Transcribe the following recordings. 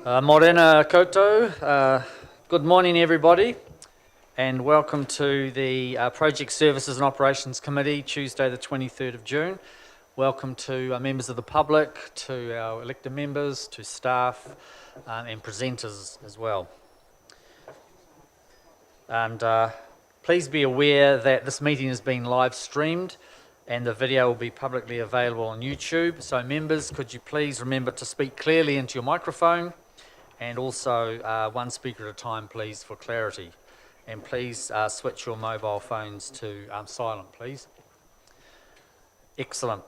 Morena koutou. Good morning, everybody, and welcome to the Project Services and Operations Committee, Tuesday the 23rd of June. Welcome to members of the public, to our elected members, to staff, and presenters as well. And please be aware that this meeting is being live streamed and the video will be publicly available on YouTube. So members, could you please remember to speak clearly into your microphone? And also one speaker at a time, please, for clarity. And please switch your mobile phones to silent, please. Excellent.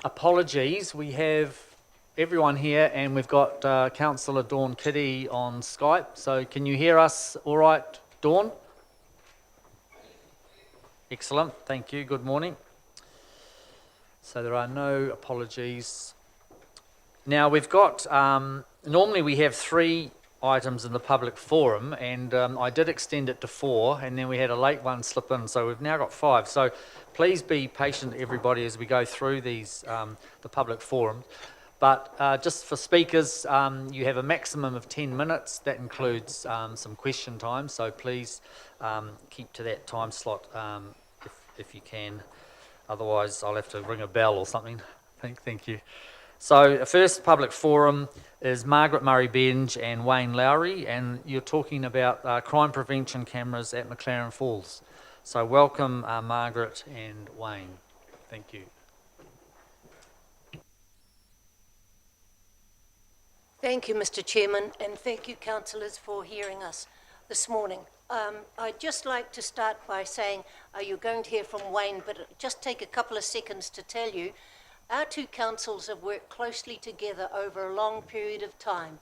Apologies, we have everyone here and we've got Councillor Dawn Kitty on Skype. So can you hear us all right, Dawn? Excellent, thank you, good morning. So there are no apologies. Now we've got, normally we have 3 items in the public forum and I did extend it to 4 and then we had a late one slip in, so we've now got 5. So please be patient, everybody, as we go through these, the public forum. But just for speakers, you have a maximum of 10 minutes. That includes some question time, so please keep to that time slot if you can. Otherwise, I'll have to ring a bell or something. Thank you. So the first public forum is Margaret Murray-Benge and Wayne Lowry, and you're talking about crime prevention cameras at McLaren Falls. So welcome Margaret and Wayne. Thank you. Thank you, Mr. Chairman, and thank you, councillors, for hearing us this morning. I'd just like to start by saying you're going to hear from Wayne, but just take a couple of seconds to tell you our 2 councils have worked closely together over a long period of time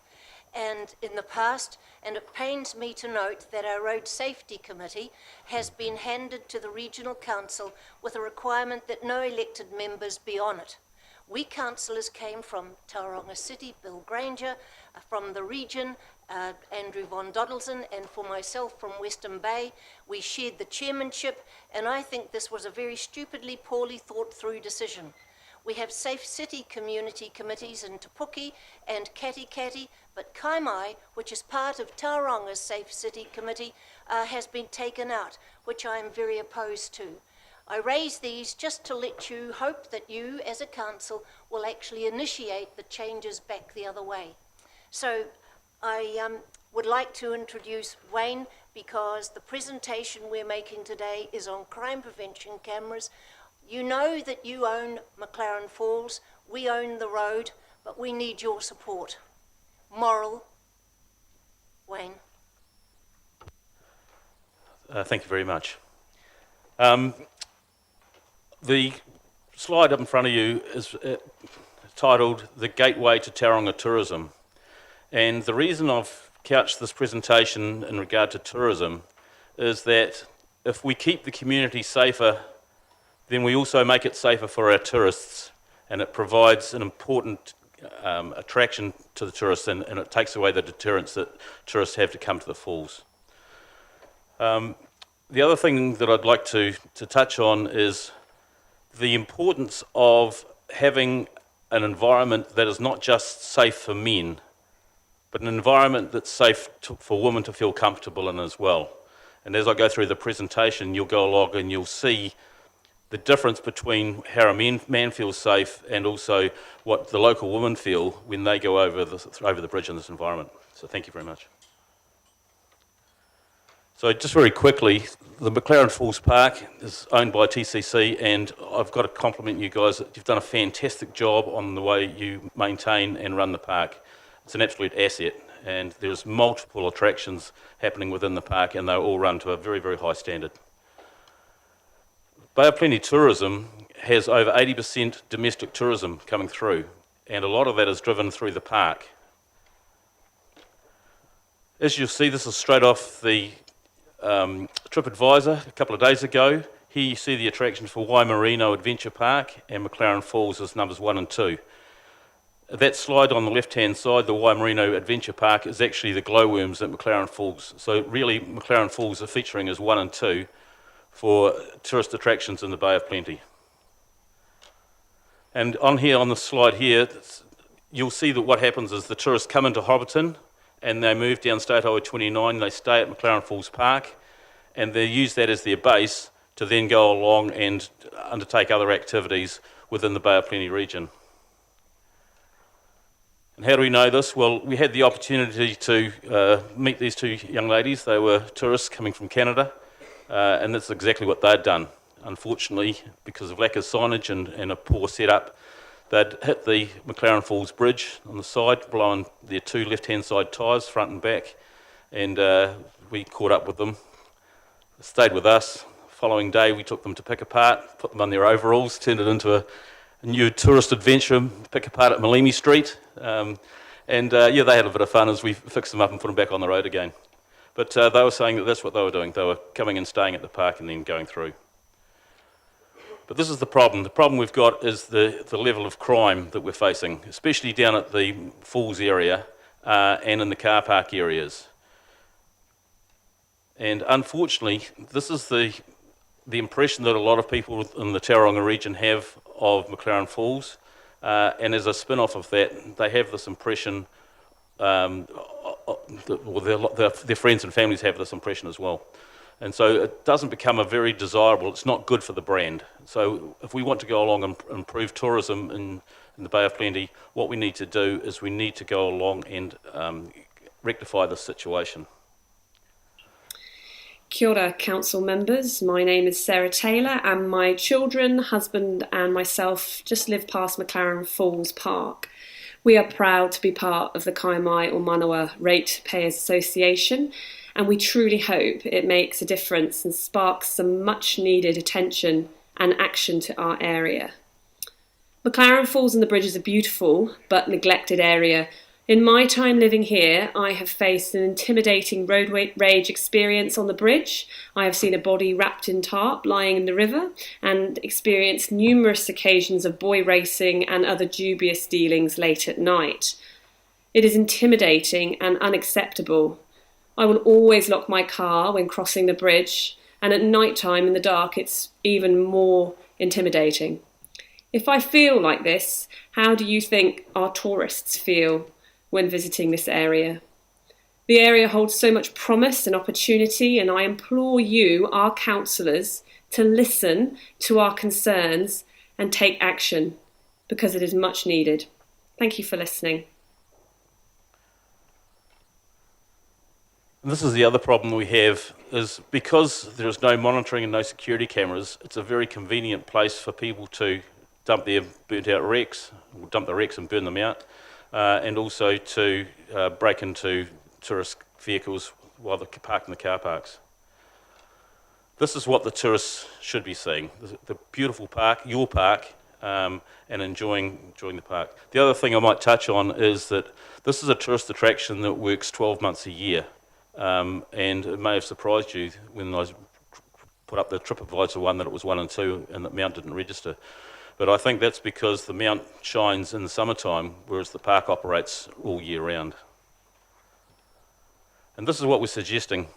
and in the past, and it pains me to note that our Road Safety Committee has been handed to the Regional Council with a requirement that no elected members be on it. We councillors came from Tauranga City, Bill Granger, from the region, Andrew Von Doddleson, and for myself from Western Bay. We shared the chairmanship, and I think this was a very stupidly, poorly thought through decision. We have Safe City Community Committees in Te Puke and Katikati, but Kaimai, which is part of Tauranga's Safe City Committee, has been taken out, which I am very opposed to. I raise these just to let you hope that you, as a council, will actually initiate the changes back the other way. So I would like to introduce Wayne because the presentation we're making today is on crime prevention cameras. You know that you own McLaren Falls, we own the road, but we need your support. Moral, Wayne. Thank you very much. The slide up in front of you is titled The Gateway to Tauranga Tourism. And the reason I've couched this presentation in regard to tourism is that if we keep the community safer, then we also make it safer for our tourists, and it provides an important attraction to the tourists, and it takes away the deterrence that tourists have to come to the falls. The other thing that I'd like to touch on is the importance of having an environment that is not just safe for men, but an environment that's safe for women to feel comfortable in as well. And as I go through the presentation, you'll go along and you'll see the difference between how a man feels safe and also what the local women feel when they go over the bridge in this environment. So thank you very much. So just very quickly, the McLaren Falls Park is owned by TCC, and I've got to compliment you guys. You've done a fantastic job on the way you maintain and run the park. It's an absolute asset, and there's multiple attractions happening within the park, and they all run to a very, very high standard. Bay of Plenty Tourism has over 80% domestic tourism coming through, and a lot of that is driven through the park. As you'll see, this is straight off the TripAdvisor a couple of days ago. Here you see the attraction for Waimarino Adventure Park, and McLaren Falls is numbers 1 and 2. That slide on the left-hand side, the Waimarino Adventure Park, is actually the glowworms at McLaren Falls. So really, McLaren Falls are featuring as 1 and 2 for tourist attractions in the Bay of Plenty. And on here, on the slide here, you'll see that what happens is the tourists come into Hobbiton and they move down State Highway 29, they stay at McLaren Falls Park, and they use that as their base to then go along and undertake other activities within the Bay of Plenty region. And how do we know this? Well, we had the opportunity to meet these two young ladies. They were tourists coming from Canada, and that's exactly what they'd done. Unfortunately, because of lack of signage and a poor setup, they'd hit the McLaren Falls Bridge on the side, blowing their two left-hand side tyres, front and back, and we caught up with them. They stayed with us. Following day, we took them to Pick Apart, put them on their overalls, turned it into a new tourist adventure, Pick Apart at Malimi Street. They had a bit of fun as we fixed them up and put them back on the road again. But they were saying that that's what they were doing. They were coming and staying at the park and then going through. But this is the problem. The problem we've got is the level of crime that we're facing, especially down at the Falls area and in the car park areas. And unfortunately, this is the impression that a lot of people in the Tauranga region have of McLaren Falls. And as a spin-off of that, they have this impression, their friends and families have this impression as well. And so it doesn't become it's not good for the brand. So if we want to go along and improve tourism in the Bay of Plenty, what we need to do is we need to go along and rectify this situation. Kia ora, council members. My name is Sarah Taylor and my children, husband and myself just live past McLaren Falls Park. We are proud to be part of the Kaimai o Manawa Ratepayers Association, and we truly hope it makes a difference and sparks some much needed attention and action to our area. McLaren Falls and the Bridge is a beautiful but neglected area. In my time living here, I have faced an intimidating road rage experience on the bridge. I have seen a body wrapped in tarp lying in the river and experienced numerous occasions of boy racing and other dubious dealings late at night. It is intimidating and unacceptable. I will always lock my car when crossing the bridge, and at night time in the dark it's even more intimidating. If I feel like this, how do you think our tourists feel when visiting this area? The area holds so much promise and opportunity, and I implore you, our councillors, to listen to our concerns and take action, because it is much needed. Thank you for listening. And this is the other problem we have, is because there is no monitoring and no security cameras, it's a very convenient place for people to dump their burnt out wrecks, or dump the wrecks and burn them out, and also to break into tourist vehicles while they're parked in the car parks. This is what the tourists should be seeing, the beautiful park, your park, and enjoying the park. The other thing I might touch on is that this is a tourist attraction that works 12 months a year. And it may have surprised you when I put up the TripAdvisor one that it was 1 and 2 and that Mount didn't register. But I think that's because the Mount shines in the summertime, whereas the park operates all year round. And this is what we're suggesting.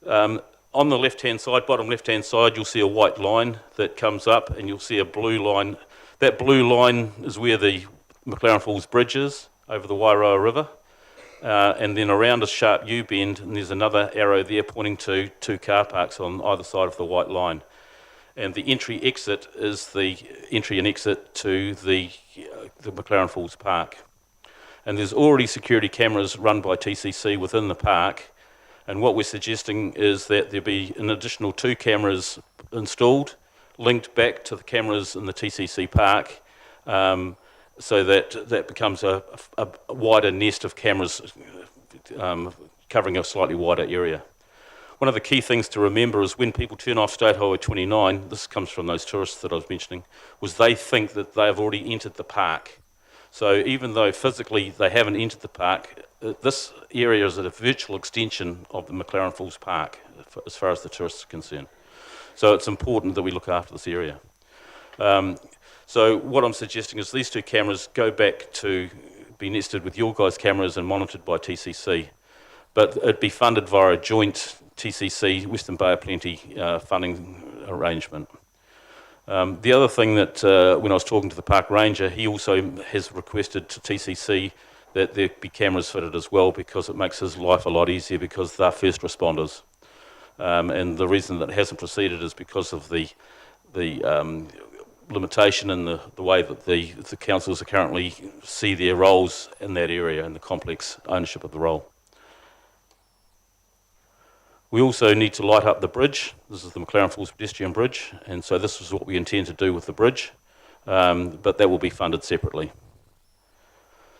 On the left-hand side, bottom left-hand side, you'll see a white line that comes up, and you'll see a blue line. That blue line is where the McLaren Falls Bridge is, over the Wairoa River. And then around a sharp U-bend, and there's another arrow there pointing to 2 car parks on either side of the white line. And the entry-exit is the entry and exit to the McLaren Falls Park. And there's already security cameras run by TCC within the park. And what we're suggesting is that there be an additional 2 cameras installed, linked back to the cameras in the TCC park, so that becomes a wider nest of cameras covering a slightly wider area. One of the key things to remember is when people turn off State Highway 29, this comes from those tourists that I was mentioning, was they think that they have already entered the park. So even though physically they haven't entered the park, this area is a virtual extension of the McLaren Falls Park as far as the tourists are concerned. So it's important that we look after this area. So what I'm suggesting is these 2 cameras go back to be nested with your guys' cameras and monitored by TCC. But it'd be funded via a joint TCC Western Bay of Plenty funding arrangement. The other thing that when I was talking to the park ranger, he also has requested to TCC that there be cameras fitted as well, because it makes his life a lot easier, because they're first responders. And the reason that it hasn't proceeded is because of the limitation in the way that the councils currently see their roles in that area and the complex ownership of the role. We also need to light up the bridge. This is the McLaren Falls pedestrian bridge, and so this is what we intend to do with the bridge, but that will be funded separately.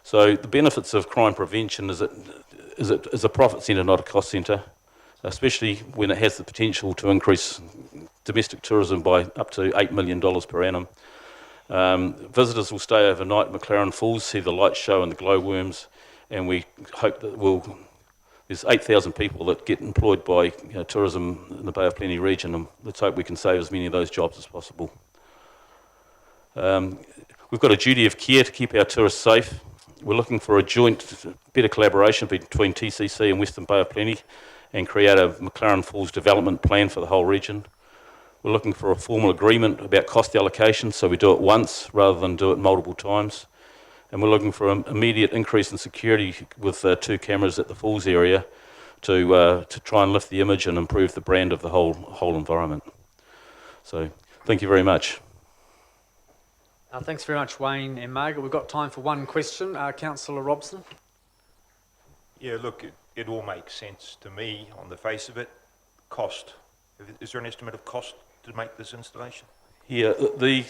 So the benefits of crime prevention is a profit centre, not a cost centre, especially when it has the potential to increase domestic tourism by up to $8 million per annum. Visitors will stay overnight at McLaren Falls, see the light show and the glowworms, and we hope that there's 8,000 people that get employed by tourism in the Bay of Plenty region, and let's hope we can save as many of those jobs as possible. We've got a duty of care to keep our tourists safe. We're looking for a joint, better collaboration between TCC and Western Bay of Plenty, and create a McLaren Falls development plan for the whole region. We're looking for a formal agreement about cost allocation, so we do it once rather than do it multiple times. And we're looking for an immediate increase in security with 2 cameras at the Falls area to try and lift the image and improve the brand of the whole environment. So thank you very much. Thanks very much, Wayne and Margaret. We've got time for one question. Councillor Robson. Yeah, look, it all makes sense to me on the face of it. Cost. Is there an estimate of cost to make this installation? Yeah, the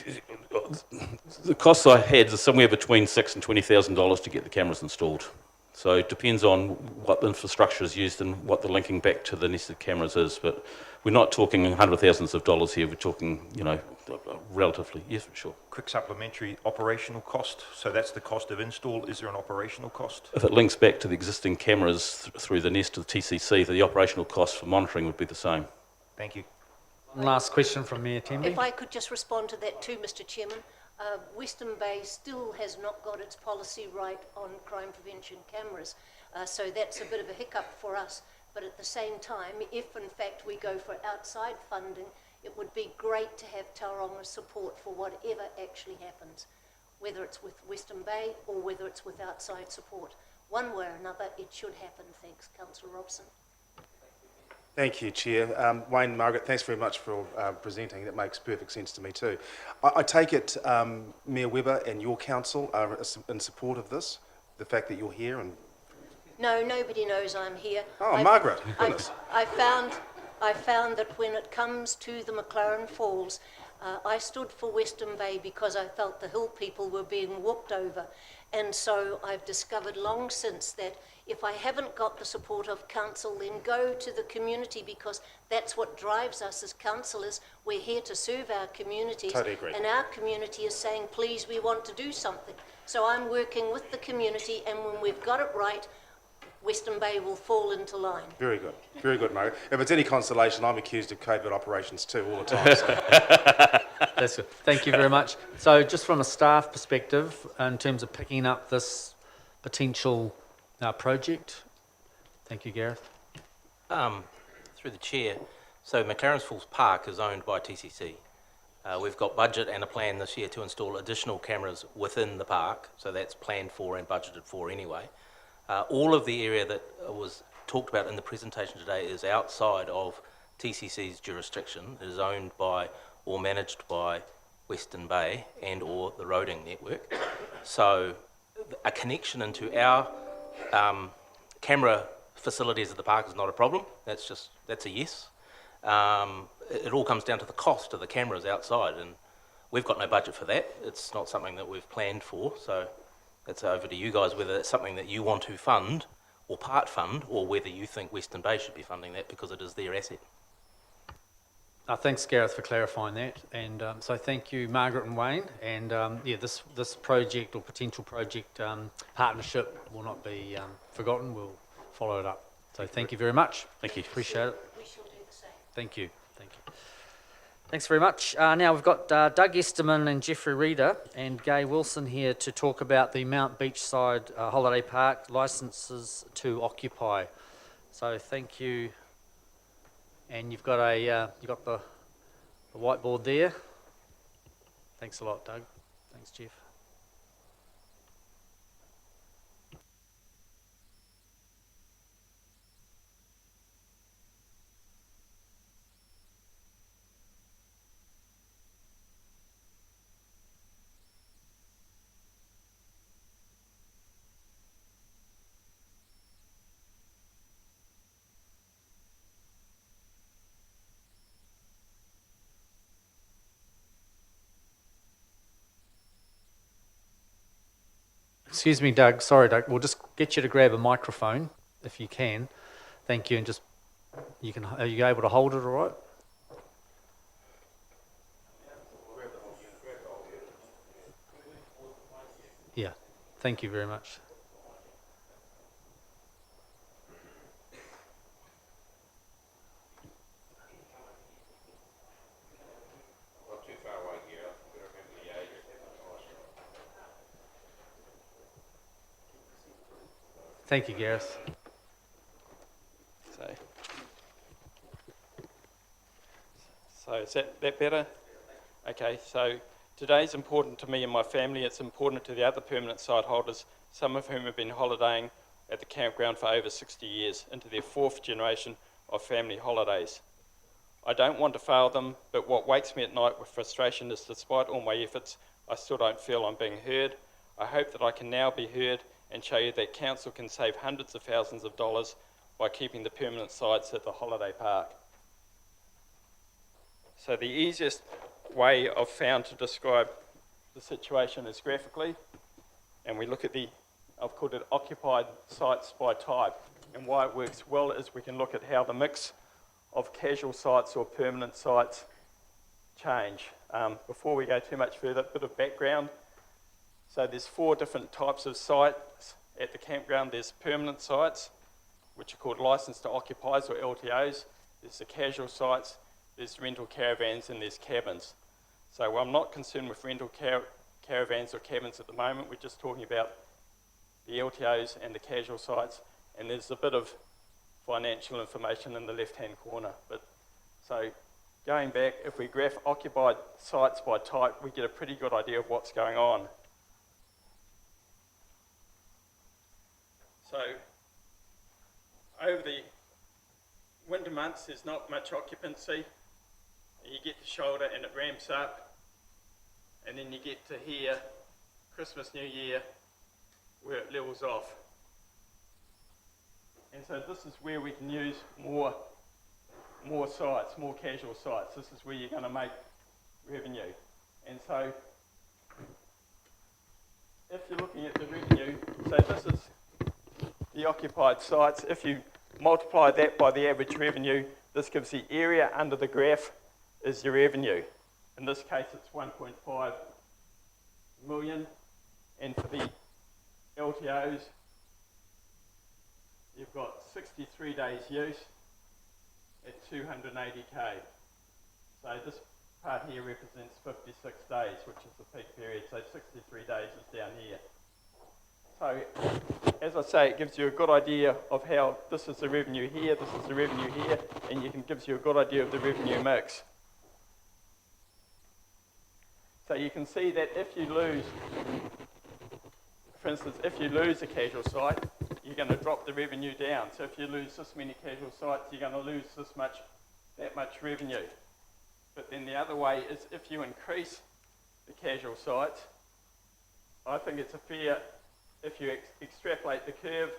costs I had is somewhere between $6,000 and $20,000 to get the cameras installed. So it depends on what infrastructure is used and what the linking back to the nested cameras is. But we're not talking hundreds of thousands of dollars here. We're talking, relatively. Yes, sure. Quick supplementary operational cost. So that's the cost of install. Is there an operational cost? If it links back to the existing cameras through the nest of the TCC, the operational cost for monitoring would be the same. Thank you. One last question from Mayor Temby. If I could just respond to that too, Mr. Chairman. Western Bay still has not got its policy right on crime prevention cameras, so that's a bit of a hiccup for us. But at the same time, if in fact we go for outside funding, it would be great to have Tauronga's support for whatever actually happens, whether it's with Western Bay or whether it's with outside support. One way or another, it should happen. Thanks, Councillor Robson. Thank you, Chair. Wayne, Margaret, thanks very much for presenting. That makes perfect sense to me too. I take it Mayor Webber and your council are in support of this, the fact that you're here and... No, nobody knows I'm here. Oh, Margaret, goodness. I found that when it comes to the McLaren Falls, I stood for Western Bay because I felt the hill people were being walked over. And so I've discovered long since that if I haven't got the support of council, then go to the community, because that's what drives us as councillors. We're here to serve our communities. Totally agree. And our community is saying, please, we want to do something. So I'm working with the community, and when we've got it right, Western Bay will fall into line. Very good. Very good, Margaret. If it's any consolation, I'm accused of covert operations too all the time. So. That's good. Thank you very much. So just from a staff perspective, in terms of picking up this potential project, thank you, Gareth. Through the chair, so McLaren Falls Park is owned by TCC. We've got budget and a plan this year to install additional cameras within the park, so that's planned for and budgeted for anyway. All of the area that was talked about in the presentation today is outside of TCC's jurisdiction. It is owned by or managed by Western Bay and or the roading network. So a connection into our camera facilities at the park is not a problem. That's a yes. It all comes down to the cost of the cameras outside, and we've got no budget for that. It's not something that we've planned for, so it's over to you guys whether it's something that you want to fund or part fund, or whether you think Western Bay should be funding that because it is their asset. Thanks, Gareth, for clarifying that. And so thank you, Margaret and Wayne. And this project or potential project partnership will not be forgotten. We'll follow it up. So thank you very much. Thank you. Appreciate it. We shall do the same. Thank you. Thank you. Thanks very much. Now we've got Doug Esterman and Jeffrey Reeder and Gay Wilson here to talk about the Mount Beachside Holiday Park licences to occupy. So thank you. And you've got the whiteboard there. Thanks a lot, Doug. Thanks, Jeff. Excuse me, Doug. Sorry, Doug. We'll just get you to grab a microphone if you can. Thank you. And just, are you able to hold it all right? Yeah. Thank you very much. Thank you, Gareth. So is that better? Okay, so today's important to me and my family. It's important to the other permanent site holders, some of whom have been holidaying at the campground for over 60 years, into their fourth generation of family holidays. I don't want to fail them, but what wakes me at night with frustration is despite all my efforts, I still don't feel I'm being heard. I hope that I can now be heard and show you that council can save hundreds of thousands of dollars by keeping the permanent sites at the holiday park. So the easiest way I've found to describe the situation is graphically, and we look at I've called it occupied sites by type. And why it works well is we can look at how the mix of casual sites or permanent sites change. Before we go too much further, a bit of background. So there's 4 different types of sites at the campground. There's permanent sites, which are called licensed to occupies or LTOs. There's the casual sites, there's rental caravans, and there's cabins. So I'm not concerned with rental caravans or cabins at the moment. We're just talking about the LTOs and the casual sites, and there's a bit of financial information in the left-hand corner. So going back, if we graph occupied sites by type, we get a pretty good idea of what's going on. So over the winter months, there's not much occupancy. You get to shoulder and it ramps up, and then you get to here, Christmas, New Year, where it levels off. And so this is where we can use more sites, more casual sites. This is where you're going to make revenue. And so if you're looking at the revenue, so this is the occupied sites. If you multiply that by the average revenue, this gives the area under the graph is your revenue. In this case, it's 1.5 million. And for the LTOs, you've got 63 days use at 280k. So this part here represents 56 days, which is the peak period. So 63 days is down here. So, as I say, it gives you a good idea of how this is the revenue here, this is the revenue here, and gives you a good idea of the revenue mix. So you can see that if you lose, for instance, if you lose a casual site, you're going to drop the revenue down. So if you lose this many casual sites, you're going to lose that much revenue. But then the other way is if you increase the casual sites, I think it's a fair, if you extrapolate the curve,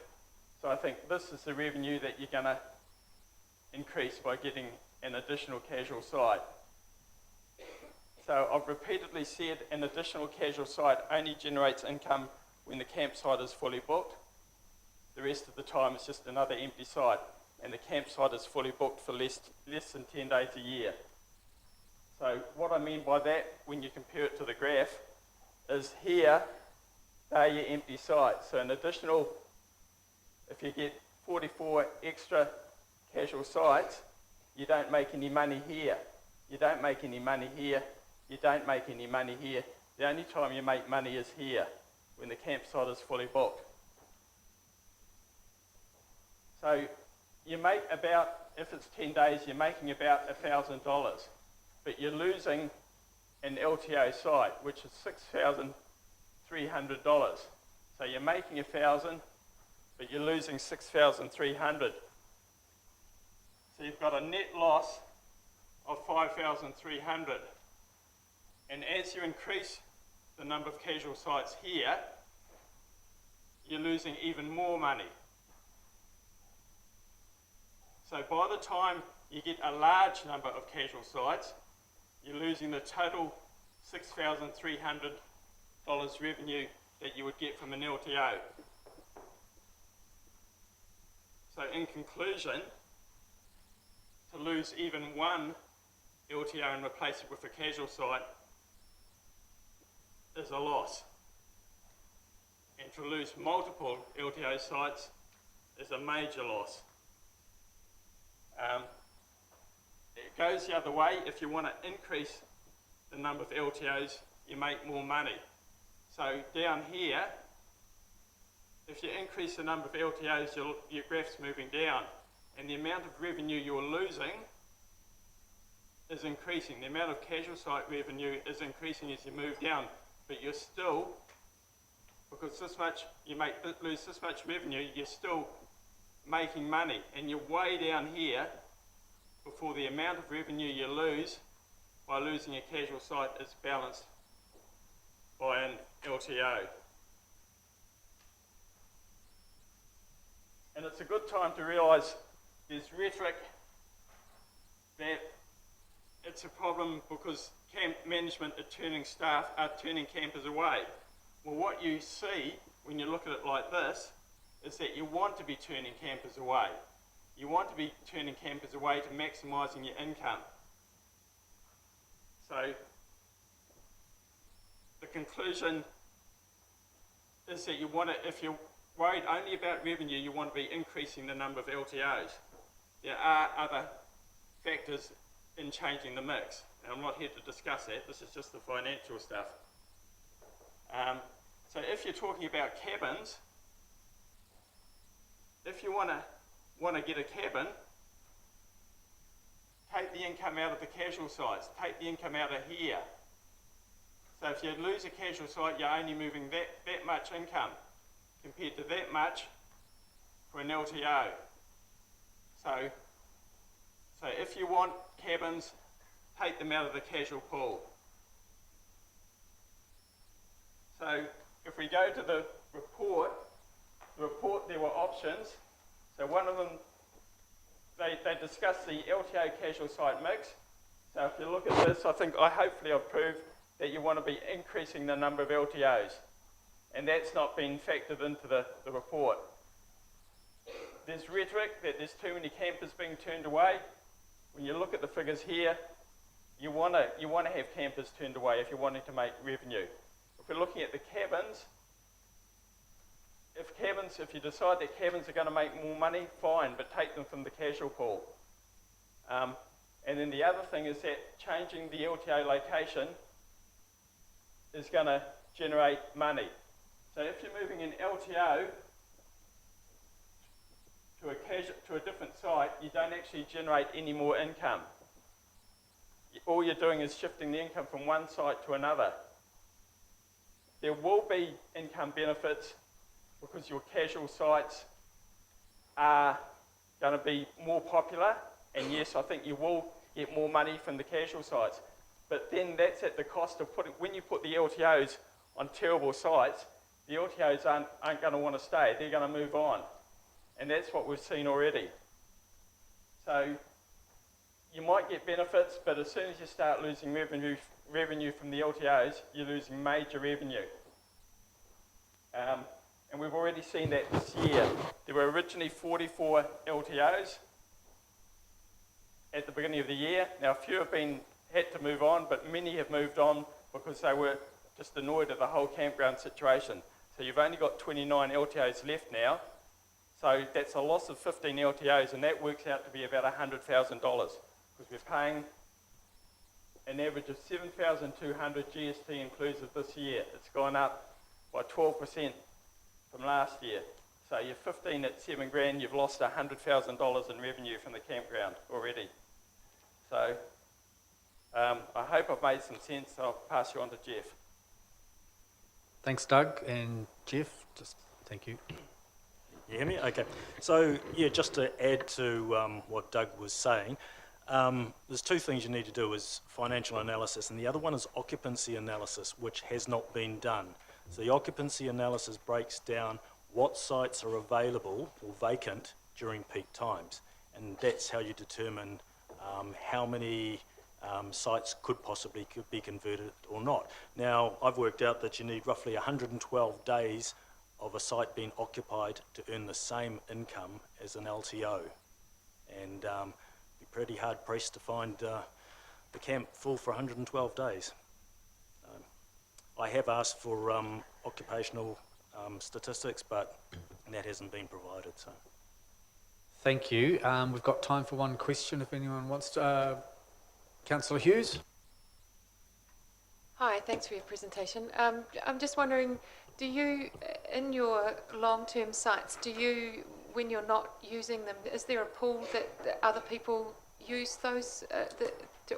so I think this is the revenue that you're going to increase by getting an additional casual site. So I've repeatedly said an additional casual site only generates income when the campsite is fully booked. The rest of the time it's just another empty site, and the campsite is fully booked for less than 10 days a year. So what I mean by that, when you compare it to the graph, is here they're your empty sites. So an additional, if you get 44 extra casual sites, you don't make any money here. You don't make any money here. You don't make any money here. The only time you make money is here, when the campsite is fully booked. So you make about, if it's 10 days, you're making about $1,000, but you're losing an LTO site, which is $6,300. So you're making 1,000, but you're losing 6,300. So you've got a net loss of 5,300. And as you increase the number of casual sites here, you're losing even more money. So by the time you get a large number of casual sites, you're losing the total $6,300 revenue that you would get from an LTO. So in conclusion, to lose even one LTO and replace it with a casual site is a loss. And to lose multiple LTO sites is a major loss. It goes the other way. If you want to increase the number of LTOs, you make more money. So down here, if you increase the number of LTOs, your graph's moving down, and the amount of revenue you're losing is increasing. The amount of casual site revenue is increasing as you move down, but you're still, because you lose this much revenue, you're still making money, and you're way down here before the amount of revenue you lose by losing a casual site is balanced by an LTO. And it's a good time to realise there's rhetoric that it's a problem because camp management are turning campers away. Well, what you see when you look at it like this is that you want to be turning campers away. You want to be turning campers away to maximising your income. So the conclusion is that if you're worried only about revenue, you want to be increasing the number of LTOs. There are other factors in changing the mix, and I'm not here to discuss that. This is just the financial stuff. So if you're talking about cabins, if you want to get a cabin, take the income out of the casual sites, take the income out of here. So if you lose a casual site, you're only moving that much income compared to that much for an LTO. So if you want cabins, take them out of the casual pool. So if we go to the report, there were options. So one of them, they discussed the LTO casual site mix. So if you look at this, hopefully I've proved that you want to be increasing the number of LTOs. And that's not been factored into the report. There's rhetoric that there's too many campers being turned away. When you look at the figures here, you want to have campers turned away if you're wanting to make revenue. If we're looking at the cabins, if you decide that cabins are going to make more money, fine, but take them from the casual pool. And then the other thing is that changing the LTO location is going to generate money. So if you're moving an LTO to a different site, you don't actually generate any more income. All you're doing is shifting the income from one site to another. There will be income benefits because your casual sites are going to be more popular, and yes, I think you will get more money from the casual sites, but then that's at the cost of when you put the LTOs on terrible sites, the LTOs aren't going to want to stay, they're going to move on, and that's what we've seen already. So you might get benefits, but as soon as you start losing revenue from the LTOs, you're losing major revenue. And we've already seen that this year. There were originally 44 LTOs at the beginning of the year. Now, a few had to move on, but many have moved on because they were just annoyed at the whole campground situation. So you've only got 29 LTOs left now. So that's a loss of 15 LTOs, and that works out to be about $100,000 because we're paying an average of 7,200 GST inclusive this year. It's gone up by 12% from last year. So you're 15 at $7,000, you've lost $100,000 in revenue from the campground already. So I hope I've made some sense. I'll pass you on to Jeff. Thanks, Doug. And Jeff, just thank you. You hear me? Okay. So, yeah, just to add to what Doug was saying, there's two things you need to do is financial analysis, and the other one is occupancy analysis, which has not been done. So the occupancy analysis breaks down what sites are available or vacant during peak times, and that's how you determine how many sites could be converted or not. Now, I've worked out that you need roughly 112 days of a site being occupied to earn the same income as an LTO, and be pretty hard pressed to find the camp full for 112 days. I have asked for occupational statistics, but that hasn't been provided. So, Thank you. We've got time for one question if anyone wants to. Councillor Hughes? Hi, thanks for your presentation. I'm just wondering, do you, in your long-term sites, do you, when you're not using them, is there a pool that other people use those,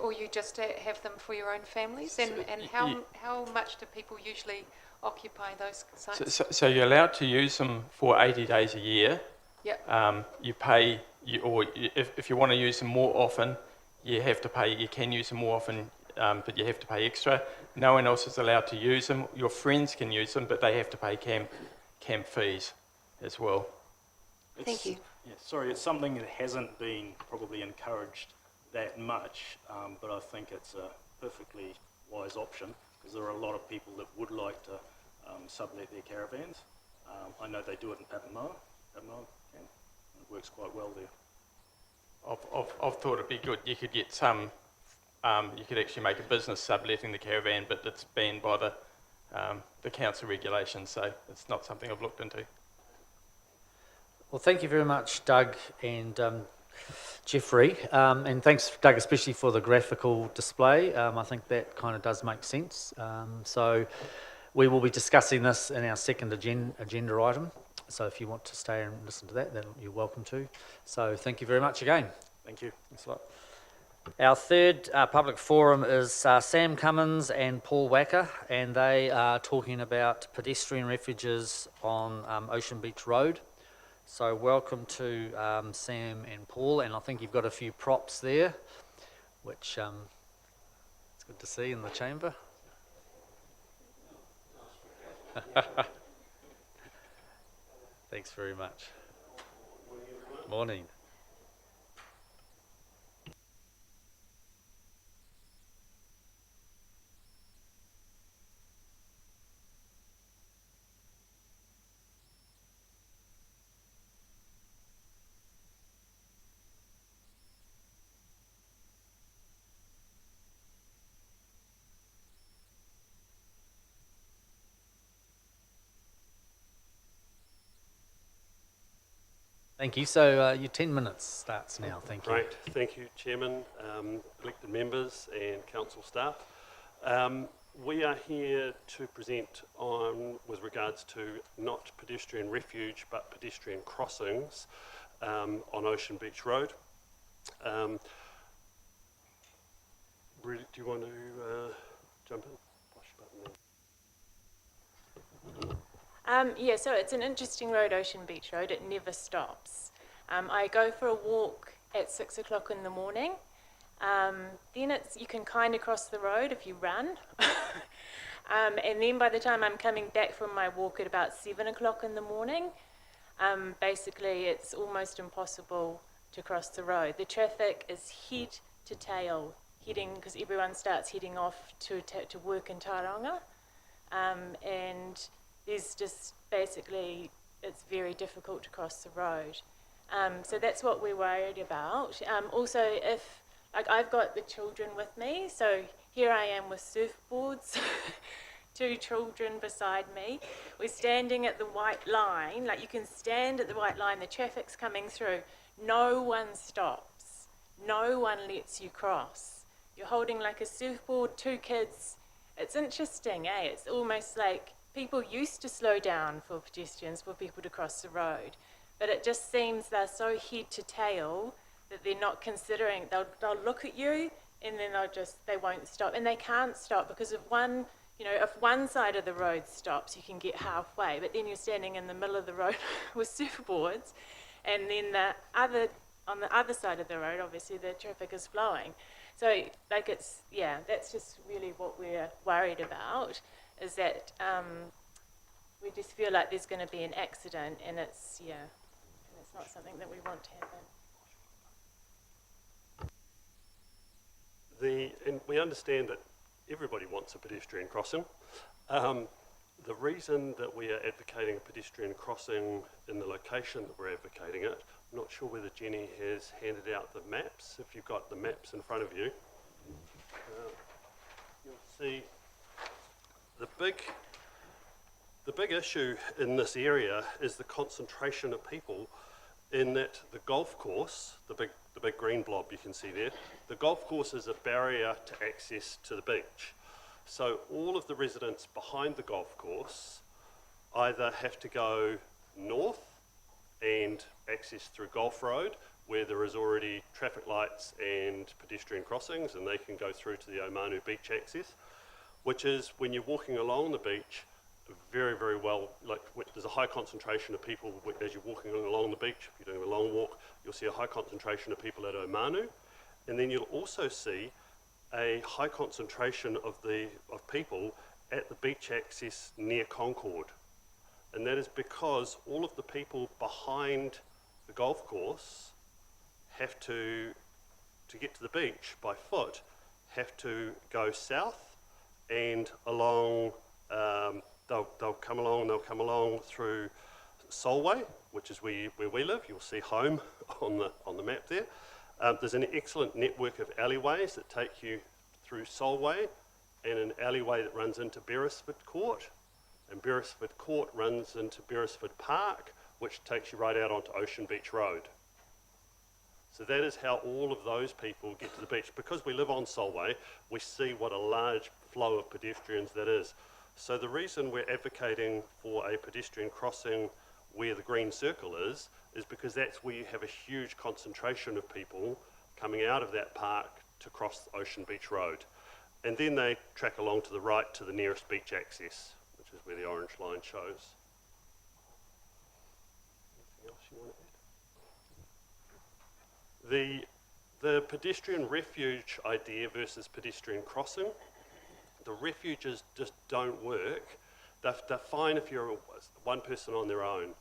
or you just have them for your own families? And how much do people usually occupy those sites? So you're allowed to use them for 80 days a year. Yep. You pay, if you want to use them more often, you have to pay. You can use them more often, but you have to pay extra. No one else is allowed to use them. Your friends can use them, but they have to pay camp fees as well. Thank you. yeah, sorry, it's something that hasn't been probably encouraged that much, but I think it's a perfectly wise option because there are a lot of people that would like to sublet their caravans. I know they do it in Papamoa camp. It works quite well there. I've thought it'd be good. You could get some. You could actually make a business subletting the caravan, but it's banned by the council regulations, so it's not something I've looked into. Well, thank you very much, Doug and Jeffrey. And thanks, Doug, especially for the graphical display. I think that kind of does make sense. So we will be discussing this in our second agenda item. So if you want to stay and listen to that, then you're welcome to. So thank you very much again. Thank you. Thanks a lot. Our third public forum is Sam Cummins and Paul Wacker, and they are talking about pedestrian refuges on Ocean Beach Road. So welcome to Sam and Paul, and I think you've got a few props there, which it's good to see in the chamber. Thanks very much. Morning. Thank you. So your 10 minutes starts now. Thank you. Great. Thank you, Chairman, elected members and council staff. We are here to present on with regards to not pedestrian refuge but pedestrian crossings on Ocean Beach Road. Really, do you want to jump in? Push button there. Yeah, so it's an interesting road, Ocean Beach Road. It never stops. I go for a walk at 6 o'clock in the morning. Then you can kind of cross the road if you run. And then by the time I'm coming back from my walk at about 7 o'clock in the morning, basically it's almost impossible to cross the road. The traffic is head to tail, because everyone starts heading off to work in Tauranga. And there's just basically, it's very difficult to cross the road. So that's what we're worried about. Also, if, like, I've got the children with me, so here I am with surfboards, 2 children beside me. We're standing at the white line, like you can stand at the white line, the traffic's coming through. No one stops. No one lets you cross. You're holding like a surfboard, 2 kids. It's interesting, eh? It's almost like people used to slow down for pedestrians, for people to cross the road, but it just seems they're so head to tail that they're not considering. They'll look at you, and then they won't stop, and they can't stop because if one side of the road stops, you can get halfway, but then you're standing in the middle of the road with surfboards, and then on the other side of the road, obviously the traffic is flowing. So that's just really what we're worried about, is that we just feel like there's going to be an accident, and it's not something that we want to happen. And we understand that everybody wants a pedestrian crossing. The reason that we are advocating a pedestrian crossing in the location that we're advocating it, I'm not sure whether Jenny has handed out the maps. If you've got the maps in front of you, you'll see the big issue in this area is the concentration of people, in that the golf course, the big green blob you can see there, the golf course is a barrier to access to the beach. So all of the residents behind the golf course either have to go north and access through Golf Road, where there is already traffic lights and pedestrian crossings, and they can go through to the Omanu beach access, which is, when you're walking along the beach, very, very well, like there's a high concentration of people as you're walking along the beach. If you're doing a long walk, you'll see a high concentration of people at Omanu, and then you'll also see a high concentration of people at the beach access near Concord. And that is because all of the people behind the golf course have to get to the beach by foot, have to go south and along, they'll come along through Solway, which is where we live. You'll see home on the map there. There's an excellent network of alleyways that take you through Solway, and an alleyway that runs into Beresford Court, and Beresford Court runs into Beresford Park, which takes you right out onto Ocean Beach Road. So that is how all of those people get to the beach. Because we live on Solway, we see what a large flow of pedestrians that is. So the reason we're advocating for a pedestrian crossing where the green circle is because that's where you have a huge concentration of people coming out of that park to cross Ocean Beach Road. And then they track along to the right to the nearest beach access, which is where the orange line shows. Anything else you want to add? The pedestrian refuge idea versus pedestrian crossing, the refuges just don't work. They're fine if you're one person on their own.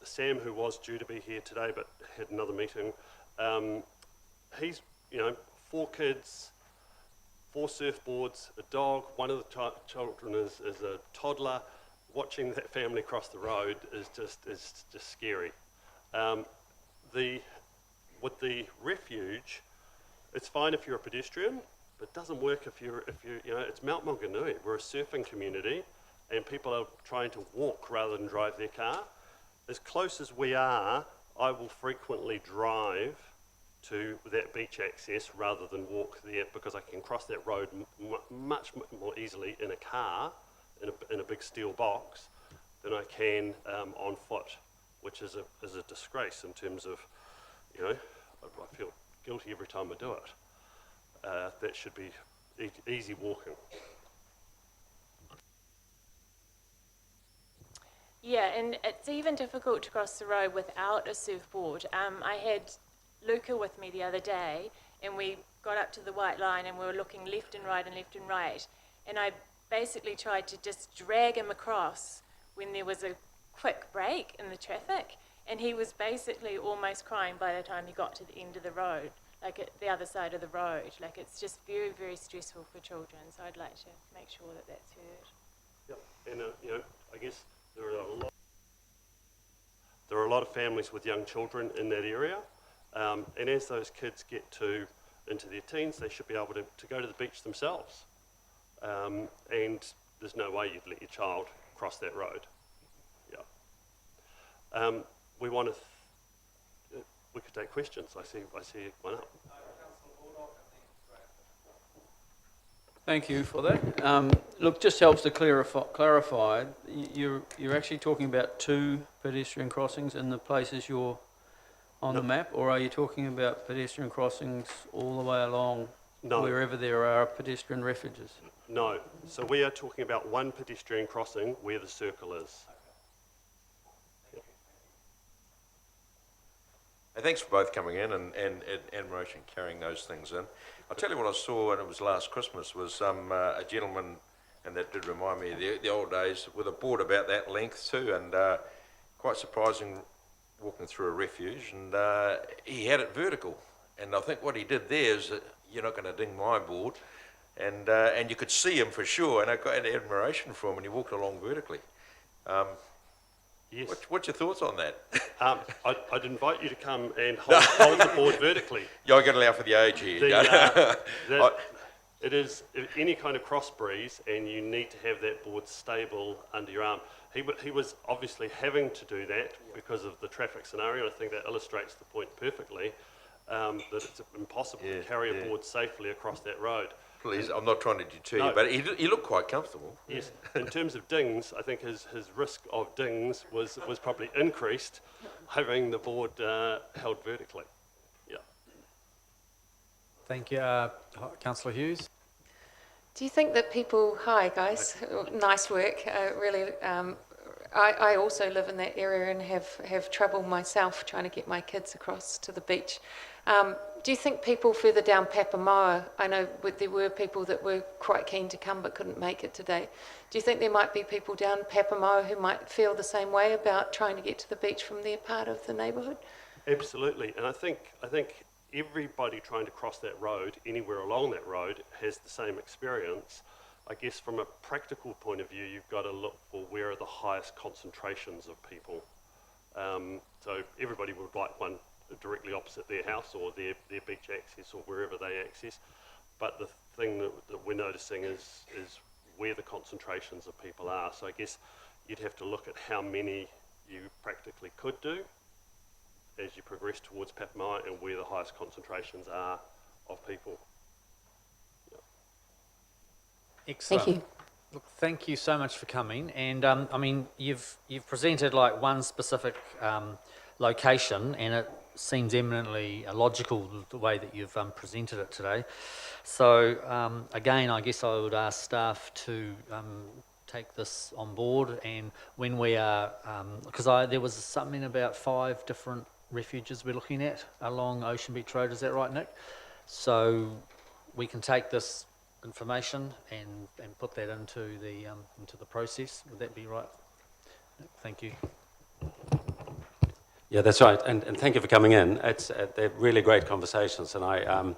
Sam, who was due to be here today but had another meeting, he's 4 kids, 4 surfboards, a dog. One of the children is a toddler. Watching that family cross the road is just scary. With the refuge, it's fine if you're a pedestrian, but it doesn't work if you're it's Mount Maunganui. We're a surfing community, and people are trying to walk rather than drive their car. As close as we are, I will frequently drive to that beach access rather than walk there, because I can cross that road much more easily in a car, in a big steel box, than I can on foot, which is a disgrace in terms of, I feel guilty every time I do it. That should be easy walking. Yeah, and it's even difficult to cross the road without a surfboard. I had Luca with me the other day, and we got up to the white line and we were looking left and right, and I basically tried to just drag him across when there was a quick break in the traffic, and he was basically almost crying by the time he got to the end of the road, like at the other side of the road. Like, it's just very, very stressful for children, so I'd like to make sure that that's heard. Yep, and I guess there are a lot of families with young children in that area, and as those kids get into their teens, they should be able to go to the beach themselves. And there's no way you'd let your child cross that road. Yeah. We could take questions. I see one up. Thank you for that. Look, just helps to clarify. You're actually talking about 2 pedestrian crossings in the places you're on the map, or are you talking about pedestrian crossings all the way along No. wherever there are pedestrian refuges? No. So we are talking about one pedestrian crossing where the circle is. Hey, thanks for both coming in and admiration carrying those things in. I'll tell you what I saw, and it was last Christmas, was a gentleman, and that did remind me of the old days, with a board about that length too, and quite surprising walking through a refuge, and he had it vertical. And I think what he did there is, you're not going to ding my board, and you could see him for sure, and I got admiration for him, and he walked along vertically. Yes. What's your thoughts on that? I'd invite you to come and hold the board vertically. You're going to allow for the age here. It is any kind of cross breeze, and you need to have that board stable under your arm. He was obviously having to do that because of the traffic scenario, and I think that illustrates the point perfectly, that it's impossible to carry a board safely across that road. Please, I'm not trying to deter you, but he looked quite comfortable. Yes, in terms of dings, I think his risk of dings was probably increased having the board held vertically. Yeah. Thank you. Councillor Hughes? Do you think that people, hi guys, nice work, really, I also live in that area and have trouble myself trying to get my kids across to the beach. Do you think people further down Papamoa, I know there were people that were quite keen to come but couldn't make it today. Do you think there might be people down Papamoa who might feel the same way about trying to get to the beach from their part of the neighbourhood? Absolutely, and I think everybody trying to cross that road, anywhere along that road, has the same experience. I guess from a practical point of view, you've got to look for where are the highest concentrations of people. So everybody would like one directly opposite their house or their beach access or wherever they access. But the thing that we're noticing is where the concentrations of people are. So I guess you'd have to look at how many you practically could do as you progress towards Papamoa and where the highest concentrations are of people. Excellent. Thank you. Look, thank you so much for coming. And I mean, you've presented like one specific location, and it seems eminently logical the way that you've presented it today. So again, I guess I would ask staff to take this on board, and when we are, because there was something about 5 different refuges we're looking at along Ocean Beach Road. Is that right, Nick? So we can take this information and put that into the process. Would that be right? Thank you. Yeah, that's right, and thank you for coming in. They're really great conversations, and I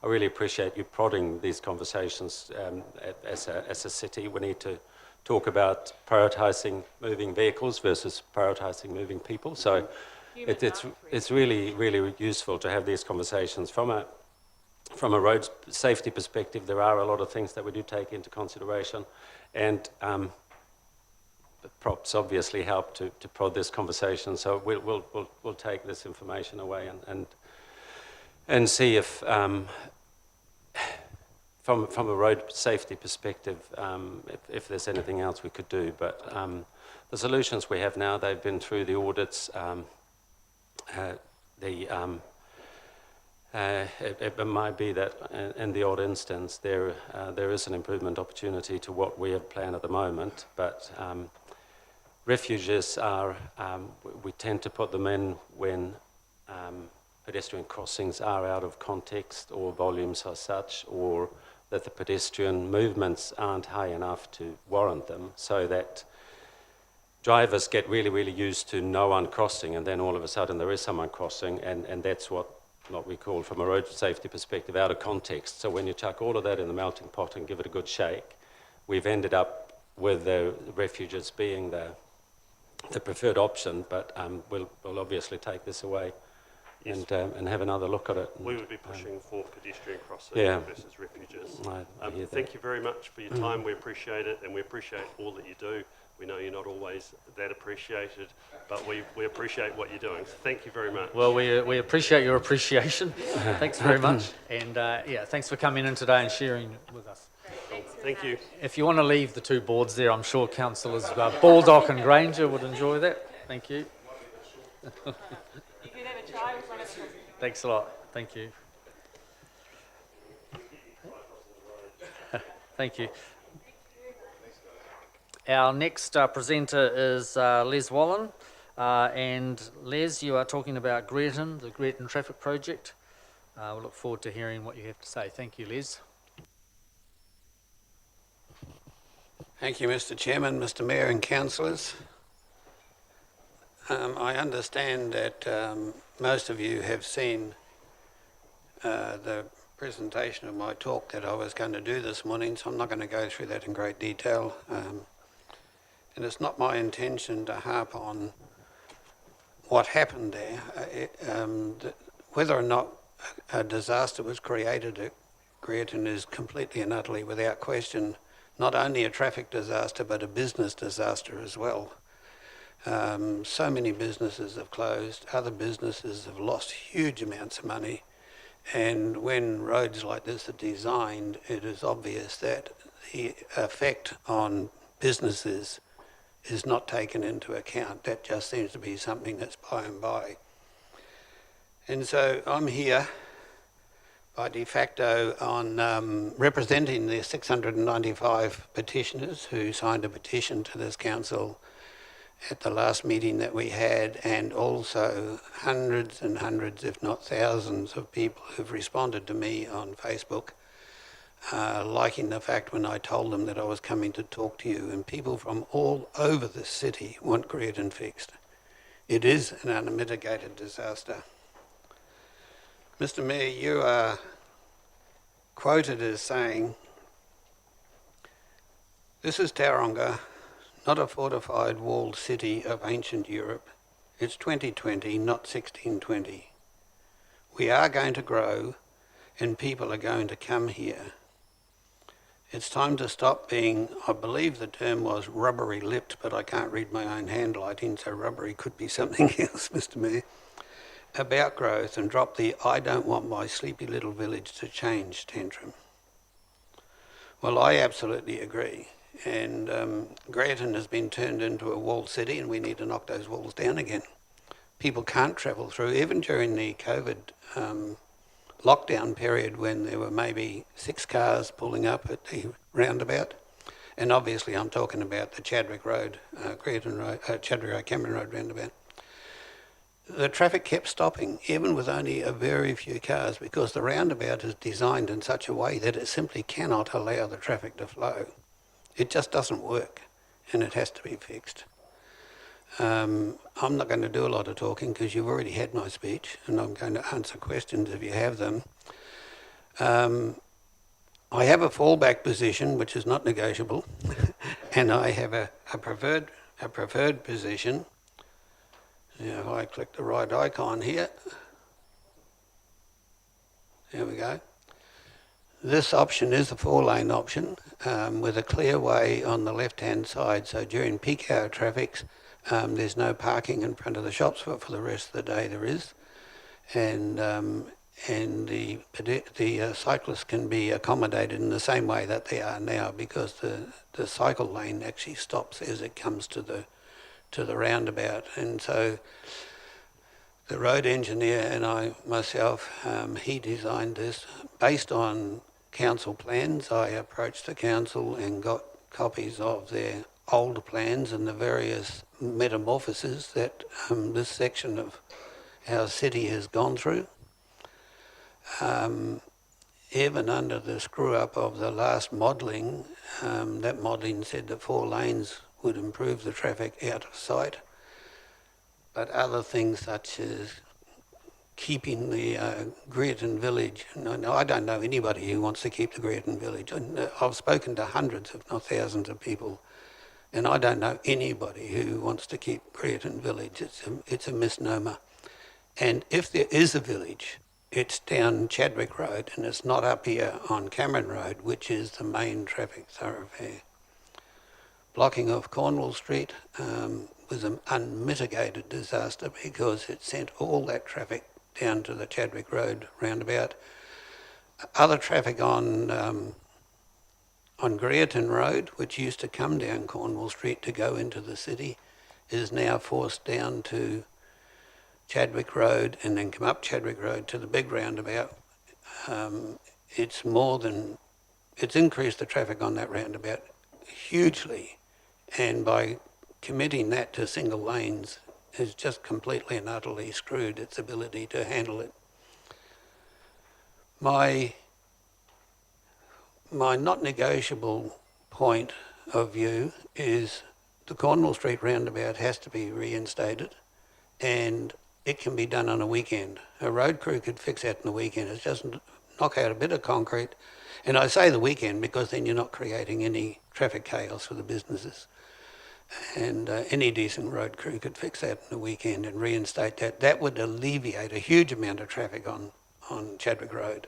really appreciate you prodding these conversations. As a city, we need to talk about prioritising moving vehicles versus prioritising moving people. So it's really, really useful to have these conversations. From a road safety perspective, there are a lot of things that we do take into consideration, and props obviously help to prod this conversation. So we'll take this information away and see if from a road safety perspective if there's anything else we could do. But the solutions we have now, they've been through the audits. It might be that in the odd instance there is an improvement opportunity to what we have planned at the moment, but refuges are, we tend to put them in when pedestrian crossings are out of context or volumes are such, or that the pedestrian movements aren't high enough to warrant them, so that drivers get really, really used to no one crossing, and then all of a sudden there is someone crossing, and that's what we call, from a road safety perspective, out of context. So when you chuck all of that in the melting pot and give it a good shake, we've ended up with the refuges being the preferred option, but we'll obviously take this away. Yes. And have another look at it. We would be pushing for pedestrian crossing versus refuges. Thank you very much for your time. We appreciate it, and we appreciate all that you do. We know you're not always that appreciated, but we appreciate what you're doing. So thank you very much. Well, we appreciate your appreciation. Thanks very much. And thanks for coming in today and sharing with us. Thank you. If you want to leave the 2 boards there, I'm sure Councillors Baldock and Granger would enjoy that. Thank you. You could have a try with one of them. Thanks a lot. Thank you. Thank you. Our next presenter is Les Wallen. And Les, you are talking about Greerton, the Greerton Traffic Project. We look forward to hearing what you have to say. Thank you, Les. Thank you, Mr. Chairman, Mr. Mayor and councillors. I understand that most of you have seen the presentation of my talk that I was going to do this morning, so I'm not going to go through that in great detail. And it's not my intention to harp on what happened there. Whether or not a disaster was created at Greerton is completely and utterly without question not only a traffic disaster but a business disaster as well. So many businesses have closed, other businesses have lost huge amounts of money, and when roads like this are designed, it is obvious that the effect on businesses is not taken into account. That just seems to be something that's by and by. And so I'm here by de facto on representing the 695 petitioners who signed a petition to this council at the last meeting that we had, and also hundreds and hundreds, if not thousands, of people who've responded to me on Facebook, liking the fact when I told them that I was coming to talk to you, and people from all over the city want Greerton fixed. It is an unmitigated disaster. Mr. Mayor, you are quoted as saying, "This is Tauranga, not a fortified walled city of ancient Europe. It's 2020, not 1620. We are going to grow and people are going to come here. It's time to stop being," I believe the term was rubbery lipped, but I can't read my own handwriting, so rubbery could be something else, Mr. Mayor, about growth, and drop the "I don't want my sleepy little village to change" tantrum. Well, I absolutely agree. And Greerton has been turned into a walled city, and we need to knock those walls down again. People can't travel through, even during the COVID lockdown period when there were maybe 6 cars pulling up at the roundabout. And obviously I'm talking about the Chadwick Road, Chadwick Road, Cameron Road roundabout. The traffic kept stopping, even with only a very few cars, because the roundabout is designed in such a way that it simply cannot allow the traffic to flow. It just doesn't work, and it has to be fixed. I'm not going to do a lot of talking because you've already had my speech, and I'm going to answer questions if you have them. I have a fallback position, which is not negotiable, and I have a preferred position. Now, if I click the right icon here, there we go. This option is the 4-lane option with a clear way on the left-hand side. So during peak hour traffic, there's no parking in front of the shops, but for the rest of the day there is. And the cyclists can be accommodated in the same way that they are now, because the cycle lane actually stops as it comes to the roundabout. And so the road engineer and I myself, he designed this based on council plans. I approached the council and got copies of their old plans and the various metamorphoses that this section of our city has gone through. Even under the screw-up of the last modelling, that modelling said that 4 lanes would improve the traffic out of sight. But other things such as keeping the Greerton village, no, I don't know anybody who wants to keep the Greerton village. I've spoken to hundreds, if not thousands of people, and I don't know anybody who wants to keep Greerton village. It's a misnomer. And if there is a village, it's down Chadwick Road, and it's not up here on Cameron Road, which is the main traffic thoroughfare. Blocking off Cornwall Street was an unmitigated disaster because it sent all that traffic down to the Chadwick Road roundabout. Other traffic on Greerton Road, which used to come down Cornwall Street to go into the city, is now forced down to Chadwick Road and then come up Chadwick Road to the big roundabout. It's more than it's increased the traffic on that roundabout hugely, and by committing that to single lanes has just completely and utterly screwed its ability to handle it. My not negotiable point of view is the Cornwall Street roundabout has to be reinstated, and it can be done on a weekend. A road crew could fix that in the weekend. It's just knock out a bit of concrete. And I say the weekend because then you're not creating any traffic chaos for the businesses. And any decent road crew could fix that in the weekend and reinstate that. That would alleviate a huge amount of traffic on Chadwick Road.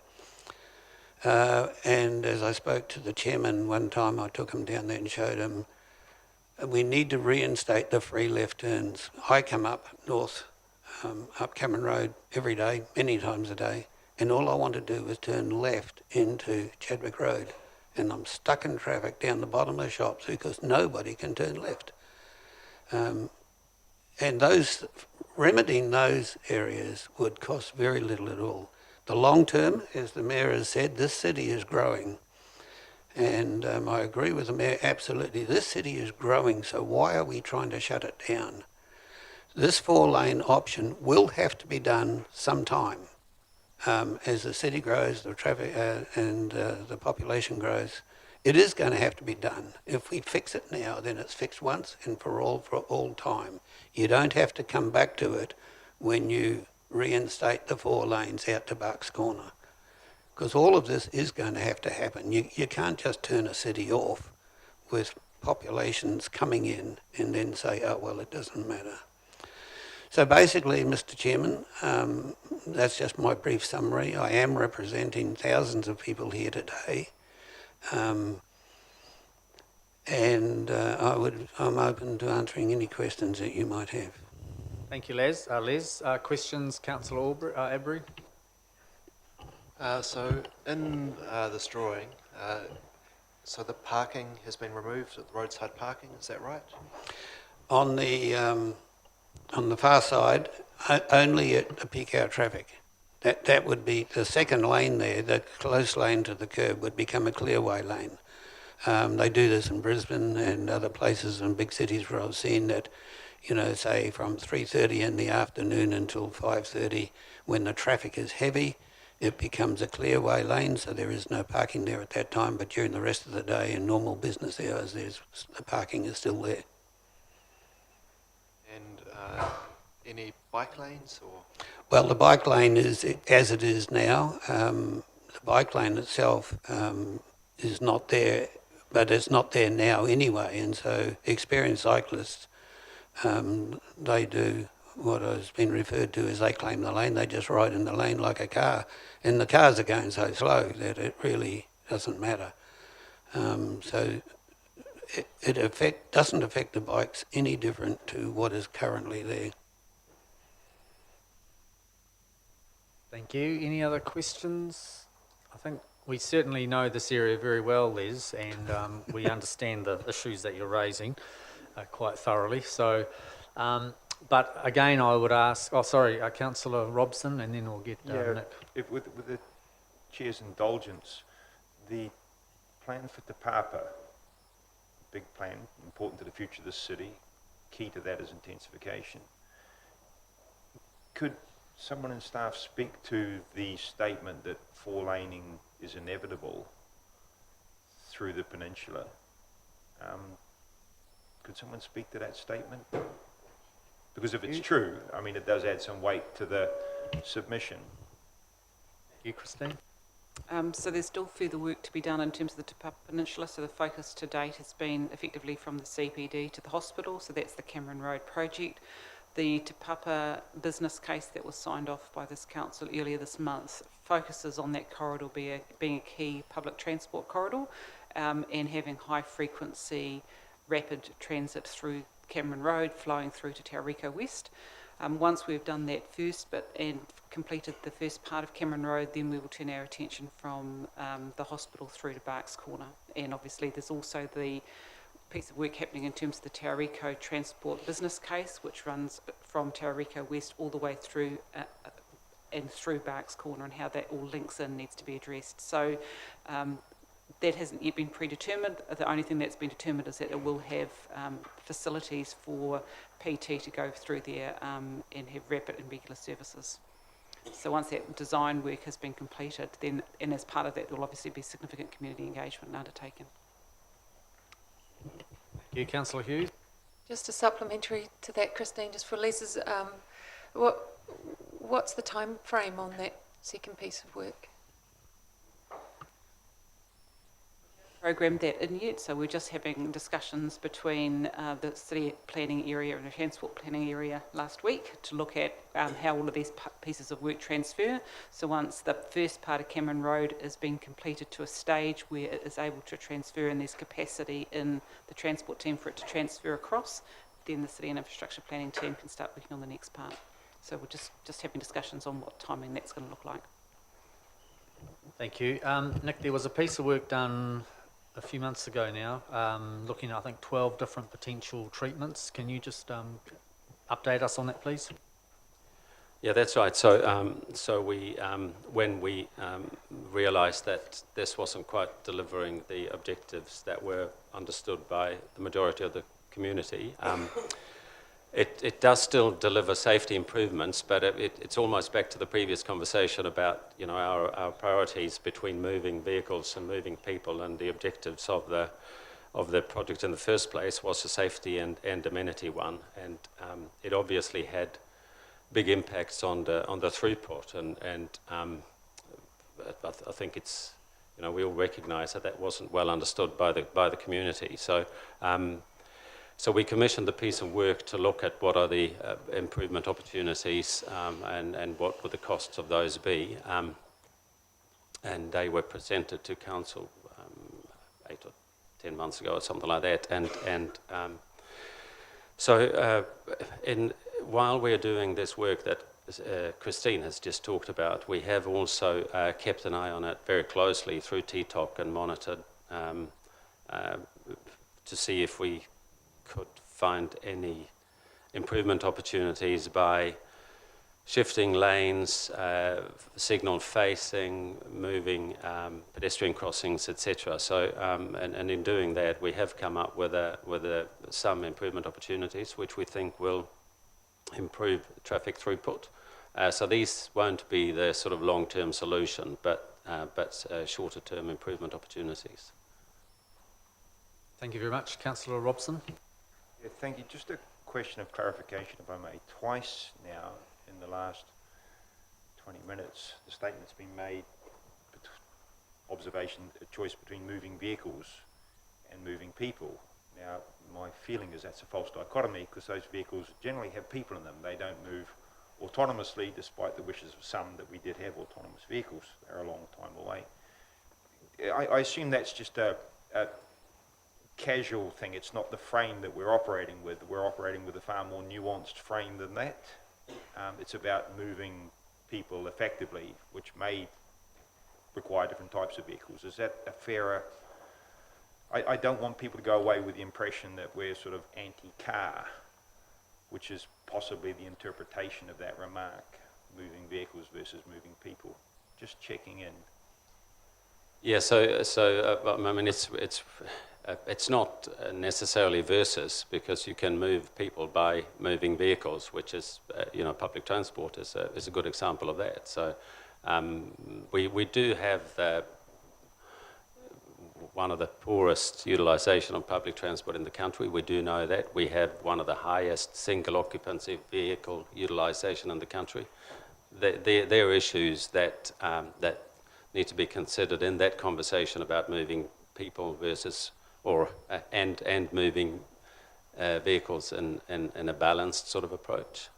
And as I spoke to the chairman one time, I took him down there and showed him, we need to reinstate the free left turns. I come up north, up Cameron Road every day, many times a day, and all I want to do is turn left into Chadwick Road. And I'm stuck in traffic down the bottom of the shops because nobody can turn left. And remedying those areas would cost very little at all. The long term, as the Mayor has said, this city is growing. And I agree with the Mayor, absolutely. This city is growing, so why are we trying to shut it down? This 4-lane option will have to be done sometime. As the city grows, the traffic and the population grows, it is going to have to be done. If we fix it now, then it's fixed once and for all time. You don't have to come back to it when you reinstate the 4 lanes out to Bucks Corner, because all of this is going to have to happen. You can't just turn a city off with populations coming in and then say, oh, well, it doesn't matter. So basically, Mr. Chairman, that's just my brief summary. I am representing thousands of people here today, and I'm open to answering any questions that you might have. Thank you, Les. Les, questions, Councillor Abry? So in this drawing, so the parking has been removed at the roadside parking, is that right? On the far side, only at the peak hour traffic. That would be the second lane there, the close lane to the curb would become a clearway lane. They do this in Brisbane and other places in big cities where I've seen that, you know, say from 3:30 in the afternoon until 5:30, when the traffic is heavy, it becomes a clearway lane, so there is no parking there at that time, but during the rest of the day in normal business hours, the parking is still there. And any bike lanes or? Well, the bike lane is as it is now. The bike lane itself is not there, but it's not there now anyway, and so experienced cyclists, they do what has been referred to as they claim the lane. They just ride in the lane like a car, and the cars are going so slow that it really doesn't matter. So it doesn't affect the bikes any different to what is currently there. Thank you. Any other questions? I think we certainly know this area very well, Liz, and we understand the issues that you're raising quite thoroughly. So, but again, I would ask, Councillor Robson, and then we'll get Nick. With the Chair's indulgence, the plan for Te Papa, big plan, important to the future of the city, key to that is intensification. Could someone in staff speak to the statement that 4-laning is inevitable through the peninsula? Could someone speak to that statement? Because if it's true, I mean, it does add some weight to the submission. You, Christine? So there's still further work to be done in terms of the Te Papa Peninsula. So the focus to date has been effectively from the CPD to the hospital. So that's the Cameron Road project. The Te Papa business case that was signed off by this council earlier this month focuses on that corridor being a key public transport corridor and having high frequency rapid transit through Cameron Road flowing through to Tauriko West. Once we've done that first and completed the first part of Cameron Road, then we will turn our attention from the hospital through to Barks Corner. And obviously there's also the piece of work happening in terms of the Tauriko transport business case, which runs from Tauriko West all the way through and through Barks Corner, and how that all links in needs to be addressed. So That hasn't yet been predetermined. The only thing that's been determined is that it will have facilities for PT to go through there and have rapid and regular services. So once that design work has been completed, then, and as part of that, there will obviously be significant community engagement undertaken. Thank you, Councillor Hughes. Just a supplementary to that, Christine, just for Lisa's, what's the time frame on that second piece of work? Programmed that in yet, so we're just having discussions between the city planning area and the transport planning area last week to look at how all of these pieces of work transfer. So once the first part of Cameron Road is being completed to a stage where it is able to transfer and there's capacity in the transport team for it to transfer across, then the city and infrastructure planning team can start working on the next part. So we're just having discussions on what timing that's going to look like. Thank you. Nick, there was a piece of work done a few months ago now, looking at, I think, 12 different potential treatments. Can you just update us on that, please? Yeah, that's right. So we, when we realised that this wasn't quite delivering the objectives that were understood by the majority of the community, it does still deliver safety improvements, but it's almost back to the previous conversation about, you know, our priorities between moving vehicles and moving people, and the objectives of the project in the first place was a safety and amenity one, and it obviously had big impacts on the throughput, and I think it's, you know, we all recognise that wasn't well understood by the community. So we commissioned the piece of work to look at what are the improvement opportunities and what would the costs of those be. And they were presented to council 8 or 10 months ago or something like that. While we're doing this work that Christine has just talked about, we have also kept an eye on it very closely through TTOC and monitored to see if we could find any improvement opportunities by shifting lanes, signal facing, moving pedestrian crossings, etc. So, and in doing that, we have come up with some improvement opportunities which we think will improve traffic throughput. So these won't be the sort of long-term solution, but shorter-term improvement opportunities. Thank you very much. Councillor Robson. Yeah, thank you. Just a question of clarification, if I may. Twice now in the last 20 minutes, the statement's been made, observation, a choice between moving vehicles and moving people. Now, my feeling is that's a false dichotomy, because those vehicles generally have people in them. They don't move autonomously, despite the wishes of some that we did have autonomous vehicles. They're a long time away. I assume that's just a casual thing. It's not the frame that we're operating with. We're operating with a far more nuanced frame than that. It's about moving people effectively, which may require different types of vehicles. Is that a fairer... I don't want people to go away with the impression that we're sort of anti-car, which is possibly the interpretation of that remark, moving vehicles versus moving people. Just checking in. Yeah, I mean, it's not necessarily versus, because you can move people by moving vehicles, which is, you know, public transport is a good example of that. So we do have one of the poorest utilisation of public transport in the country. We do know that. We have one of the highest single occupancy vehicle utilisation in the country. There are issues that need to be considered in that conversation about moving people versus and moving vehicles in a balanced sort of approach.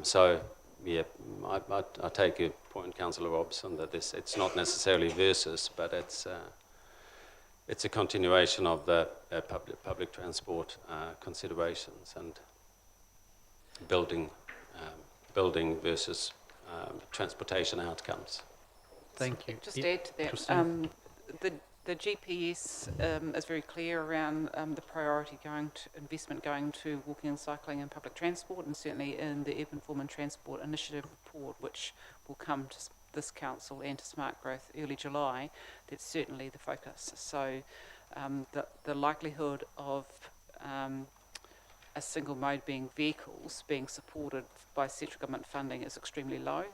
So yeah, I take your point, Councillor Robson, that it's not necessarily versus, but it's a continuation of the public transport considerations and building versus transportation outcomes. Thank you. Just add to that, the GPS is very clear around the priority investment going to walking and cycling and public transport, and certainly in the Urban Form and Transport Initiative report, which will come this council and to Smart Growth early July, that's certainly the focus. So the likelihood of a single mode being vehicles being supported by central government funding is extremely low.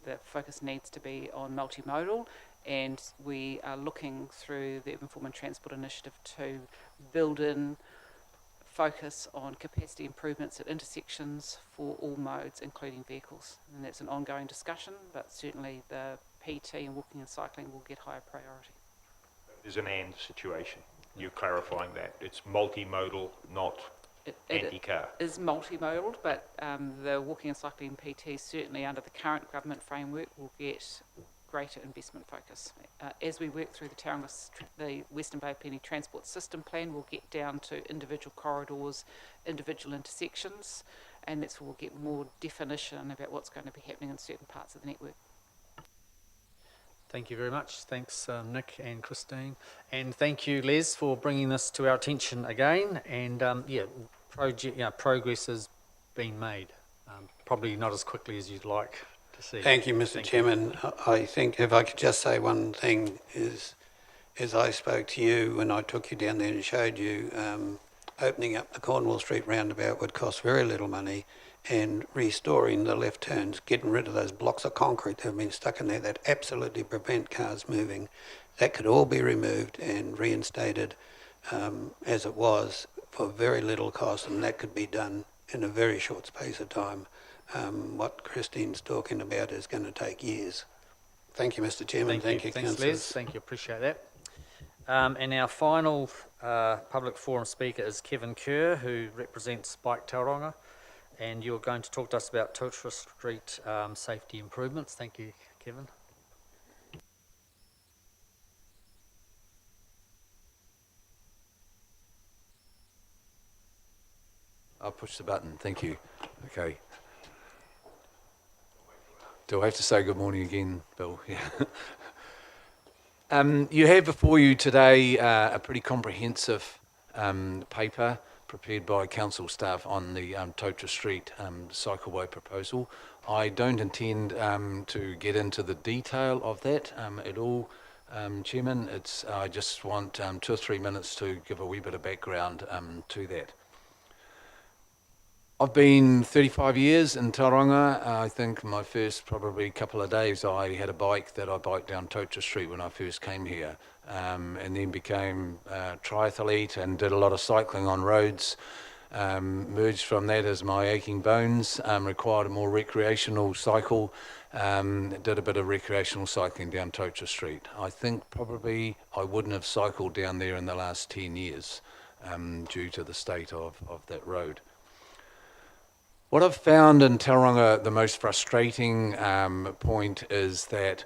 The focus needs to be on multimodal, and we are looking through the Urban Form and Transport Initiative to build in focus on capacity improvements at intersections for all modes, including vehicles. And that's an ongoing discussion, but certainly the PT and walking and cycling will get higher priority. There's an and situation. You're clarifying that. It's multimodal, not anti-car. It is multimodal, but the walking and cycling PT certainly under the current government framework will get greater investment focus. As we work through the Western Bay Plenty Transport System Plan, we'll get down to individual corridors, individual intersections, and that's where we'll get more definition about what's going to be happening in certain parts of the network. Thank you very much. Thanks, Nick and Christine. And thank you, Les, for bringing this to our attention again. And progress has been made. Probably not as quickly as you'd like to see. Thank you, Mr. Chairman. I think if I could just say one thing is, as I spoke to you when I took you down there and showed you, opening up the Cornwall Street roundabout would cost very little money, and restoring the left turns, getting rid of those blocks of concrete that have been stuck in there that absolutely prevent cars moving, that could all be removed and reinstated as it was for very little cost, and that could be done in a very short space of time. What Christine's talking about is going to take years. Thank you, Mr. Chairman. Thank you, Thanks, councillors. Les. Thank you. Appreciate that. And our final public forum speaker is Kevin Kerr, who represents Bike Tauranga. And you're going to talk to us about Totara Street safety improvements. Thank you, Kevin. I'll push the button. Thank you. Okay. Do I have to say good morning again, Bill? Yeah. You have before you today a pretty comprehensive paper prepared by council staff on the Totara Street cycleway proposal. I don't intend to get into the detail of that at all, Chairman. I just want 2 or 3 minutes to give a wee bit of background to that. I've been 35 years in Tauranga. I think my first probably couple of days I had a bike that I biked down Totara Street when I first came here, and then became a triathlete and did a lot of cycling on roads. Merged from that as my aching bones required a more recreational cycle. Did a bit of recreational cycling down Totara Street. I think probably I wouldn't have cycled down there in the last 10 years due to the state of that road. What I've found in Tauranga, the most frustrating point is that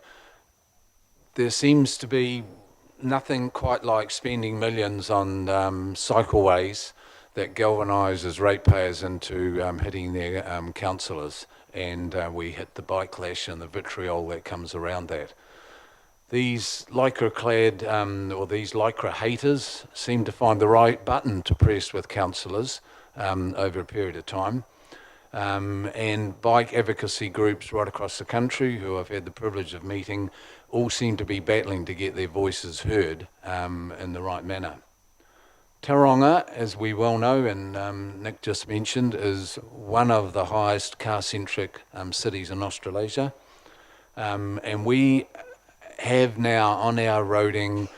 there seems to be nothing quite like spending millions on cycleways that galvanises ratepayers into hitting their councillors, and we hit the bike lash and the vitriol that comes around that. These lycra-clad or these lycra haters seem to find the right button to press with councillors over a period of time. And bike advocacy groups right across the country who I've had the privilege of meeting all seem to be battling to get their voices heard in the right manner. Tauranga, as we well know, and Nick just mentioned, is one of the highest car-centric cities in Australasia. And we have now on our roading,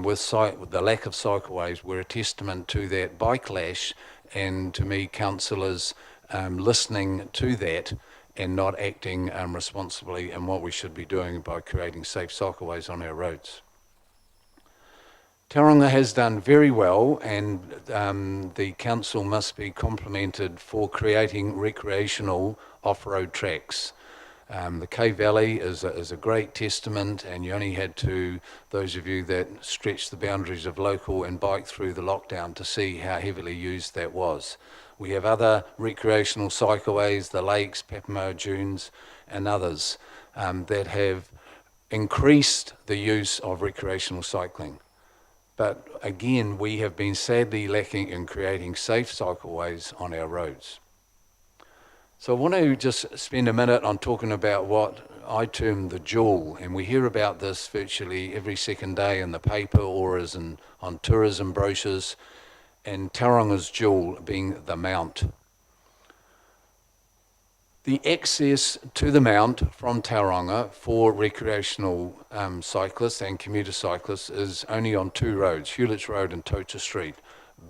with the lack of cycleways, we're a testament to that bike lash, and to me, councillors listening to that and not acting responsibly in what we should be doing by creating safe cycleways on our roads. Tauranga has done very well, and the council must be complimented for creating recreational off-road tracks. The Kay Valley is a great testament, and you only had to, those of you that stretched the boundaries of local and biked through the lockdown, to see how heavily used that was. We have other recreational cycleways, the lakes, Papamoa Dunes and others that have increased the use of recreational cycling. But again, we have been sadly lacking in creating safe cycleways on our roads. So I want to just spend a minute on talking about what I term the jewel, and we hear about this virtually every second day in the paper or as on tourism brochures, and Tauranga's jewel being the Mount. The access to the Mount from Tauranga for recreational cyclists and commuter cyclists is only on two roads, Hewletts Road and Tocha Street,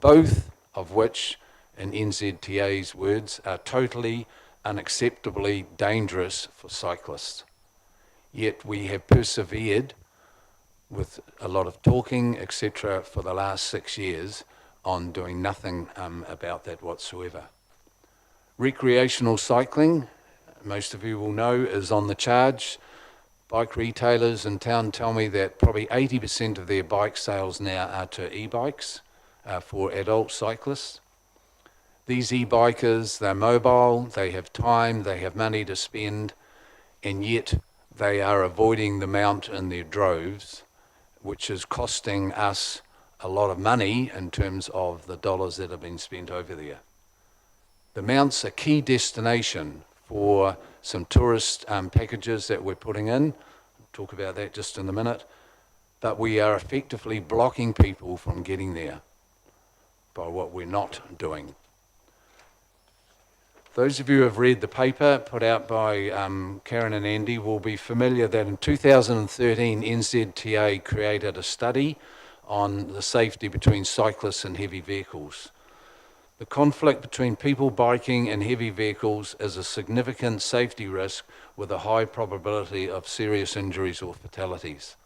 both of which, in NZTA's words, are totally unacceptably dangerous for cyclists. Yet we have persevered with a lot of talking, etc., for the last 6 years on doing nothing about that whatsoever. Recreational cycling, most of you will know, is on the charge. Bike retailers in town tell me that probably 80% of their bike sales now are to e-bikes for adult cyclists. These e-bikers, they're mobile, they have time, they have money to spend, and yet they are avoiding the Mount in their droves, which is costing us a lot of money in terms of the dollars that have been spent over there. The Mount's a key destination for some tourist packages that we're putting in. I'll talk about that just in a minute. But we are effectively blocking people from getting there by what we're not doing. Those of you who have read the paper put out by Karen and Andy will be familiar that in 2013 NZTA created a study on the safety between cyclists and heavy vehicles. The conflict between people biking and heavy vehicles is a significant safety risk with a high probability of serious injuries or fatalities.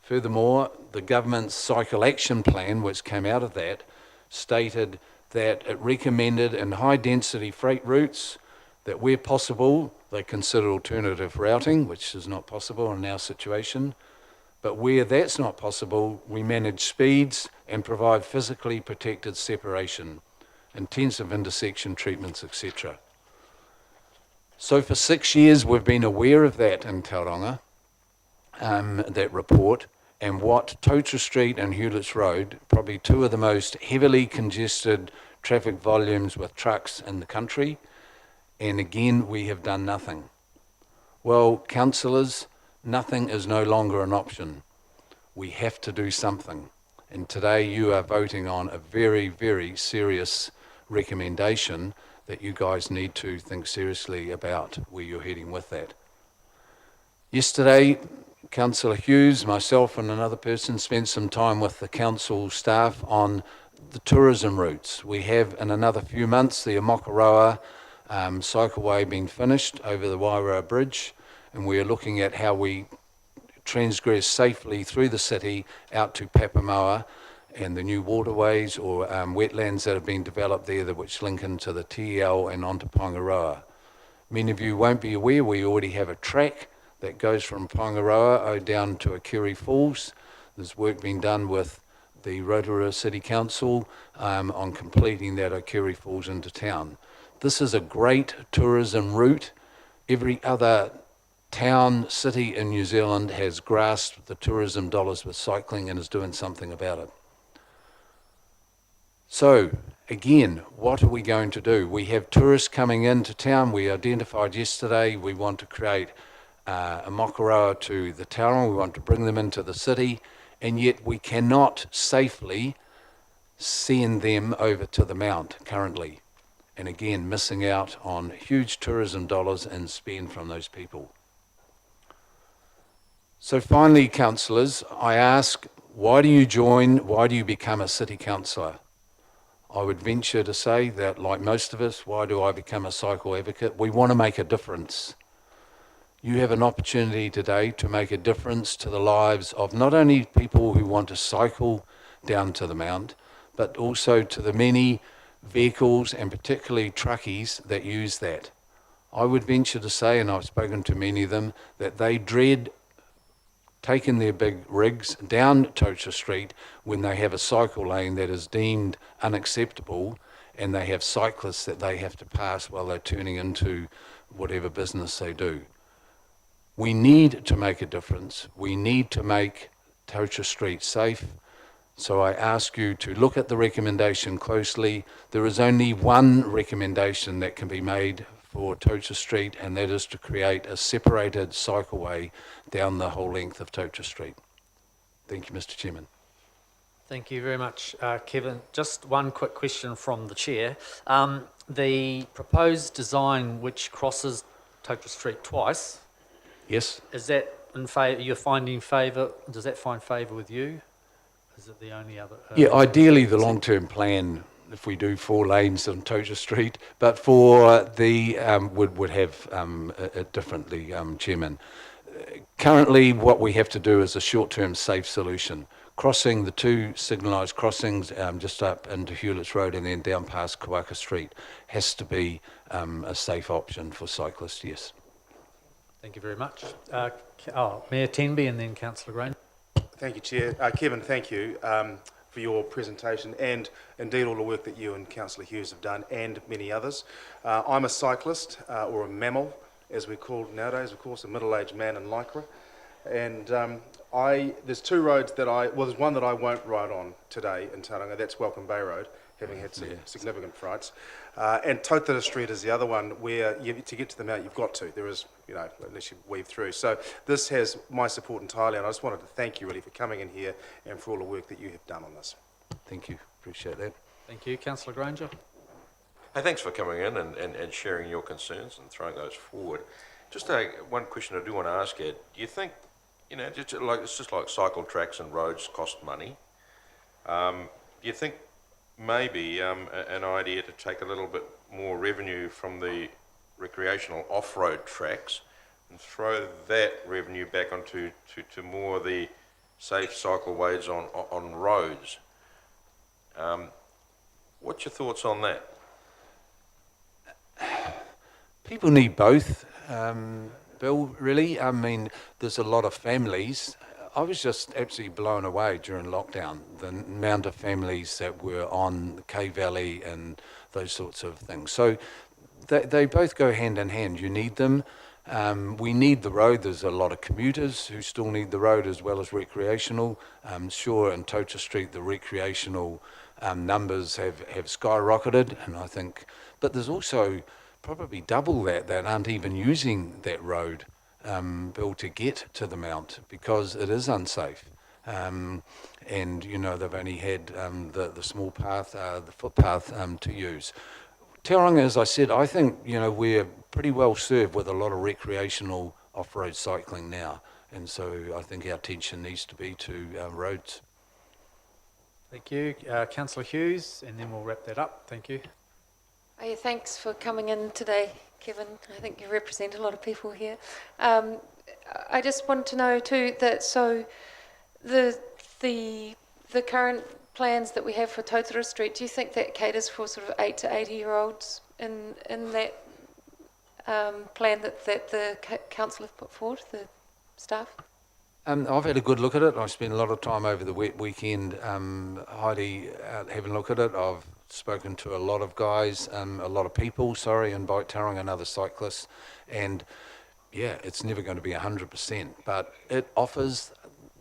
Furthermore, the government's cycle action plan, which came out of that, stated that it recommended in high-density freight routes that where possible, they consider alternative routing, which is not possible in our situation. But where that's not possible, we manage speeds and provide physically protected separation, intensive intersection treatments, etc. So for 6 years, we've been aware of that in Tauranga, that report, and what Tocha Street and Hewletts Road, probably two of the most heavily congested traffic volumes with trucks in the country, and again, we have done nothing. Well, councillors, nothing is no longer an option. We have to do something. And today you are voting on a very, very serious recommendation that you guys need to think seriously about where you're heading with that. Yesterday, Councillor Hughes, myself and another person spent some time with the council staff on the tourism routes. We have in another few months the Amokoroa cycleway being finished over the Wairoa Bridge, and we are looking at how we transgress safely through the city out to Papamoa and the new waterways or wetlands that have been developed there which link into the TEL and onto Paengaroa. Many of you won't be aware we already have a track that goes from Paengaroa down to Akiri Falls. There's work being done with the Rotorua City Council on completing that Akiri Falls into town. This is a great tourism route. Every other town, city in New Zealand has grasped the tourism dollars with cycling and is doing something about it. So, again, what are we going to do? We have tourists coming into town. We identified yesterday we want to create a Mokoroa to the Tauranga. We want to bring them into the city, and yet we cannot safely send them over to the Mount currently. And again, missing out on huge tourism dollars and spend from those people. So finally, councillors, I ask, why do you join, why do you become a city councillor? I would venture to say that, like most of us, why do I become a cycle advocate? We want to make a difference. You have an opportunity today to make a difference to the lives of not only people who want to cycle down to the Mount, but also to the many vehicles and particularly truckies that use that. I would venture to say, and I've spoken to many of them, that they dread taking their big rigs down Tocha Street when they have a cycle lane that is deemed unacceptable and they have cyclists that they have to pass while they're turning into whatever business they do. We need to make a difference. We need to make Tocha Street safe. So I ask you to look at the recommendation closely. There is only one recommendation that can be made for Tocha Street, and that is to create a separated cycleway down the whole length of Tocha Street. Thank you, Mr. Chairman. Thank you very much, Kevin. Just one quick question from the chair. The proposed design which crosses Tocha Street twice, Yes? is that in favour, you're finding favour, does that find favour with you? Is it the only other? Yeah, ideally the long-term plan, if we do 4 lanes on Tocha Street, but for the, would have it differently, Chairman. Currently, what we have to do is a short-term safe solution. Crossing the 2 signalised crossings just up into Hewlett's Road and then down past Kawaka Street has to be a safe option for cyclists, yes. Thank you very much. Mayor Tenby and then Councillor Granger. Thank you, Chair. Kevin, thank you for your presentation and indeed all the work that you and Councillor Hughes have done and many others. I'm a cyclist, or a mammal, as we're called nowadays, of course, a middle-aged man in Lycra. And there's 2 roads that there's one that I won't ride on today in Tauranga, that's Welcome Bay Road, having had some significant frights. And Totara Street is the other one where to get to the mount, you've got to. There is, unless you weave through. So this has my support entirely, and I just wanted to thank you really for coming in here and for all the work that you have done on this. Thank you. Appreciate that. Thank you. Councillor Granger. Hey, thanks for coming in and sharing your concerns and throwing those forward. Just one question I do want to ask you. Do you think, it's just like cycle tracks and roads cost money. Do you think maybe an idea to take a little bit more revenue from the recreational off-road tracks and throw that revenue back onto to more of the safe cycleways on roads? What's your thoughts on that? People need both, Bill, really. I mean, there's a lot of families. I was just absolutely blown away during lockdown, the amount of families that were on the K Valley and those sorts of things. So they both go hand in hand. You need them. We need the road. There's a lot of commuters who still need the road as well as recreational. Sure, in Tocha Street, the recreational numbers have skyrocketed, and I think, but there's also probably double that aren't even using that road, Bill, to get to the mount because it is unsafe. And, they've only had the small path, the footpath to use. Tauranga, as I said, I think, we're pretty well served with a lot of recreational off-road cycling now. And so I think our attention needs to be to roads. Thank you. Councillor Hughes, and then we'll wrap that up. Thank you. Oh, yeah, thanks for coming in today, Kevin. I think you represent a lot of people here. I just want to know too that the current plans that we have for Totara Street, do you think that caters for sort of 8 to 80-year-olds in that plan that the council have put forward, the staff? I've had a good look at it. I spent a lot of time over the wet weekend, Heidi, having a look at it. I've spoken to a lot of guys, a lot of people, in Bike Tauranga and other cyclists. And yeah, it's never going to be 100%, but it offers,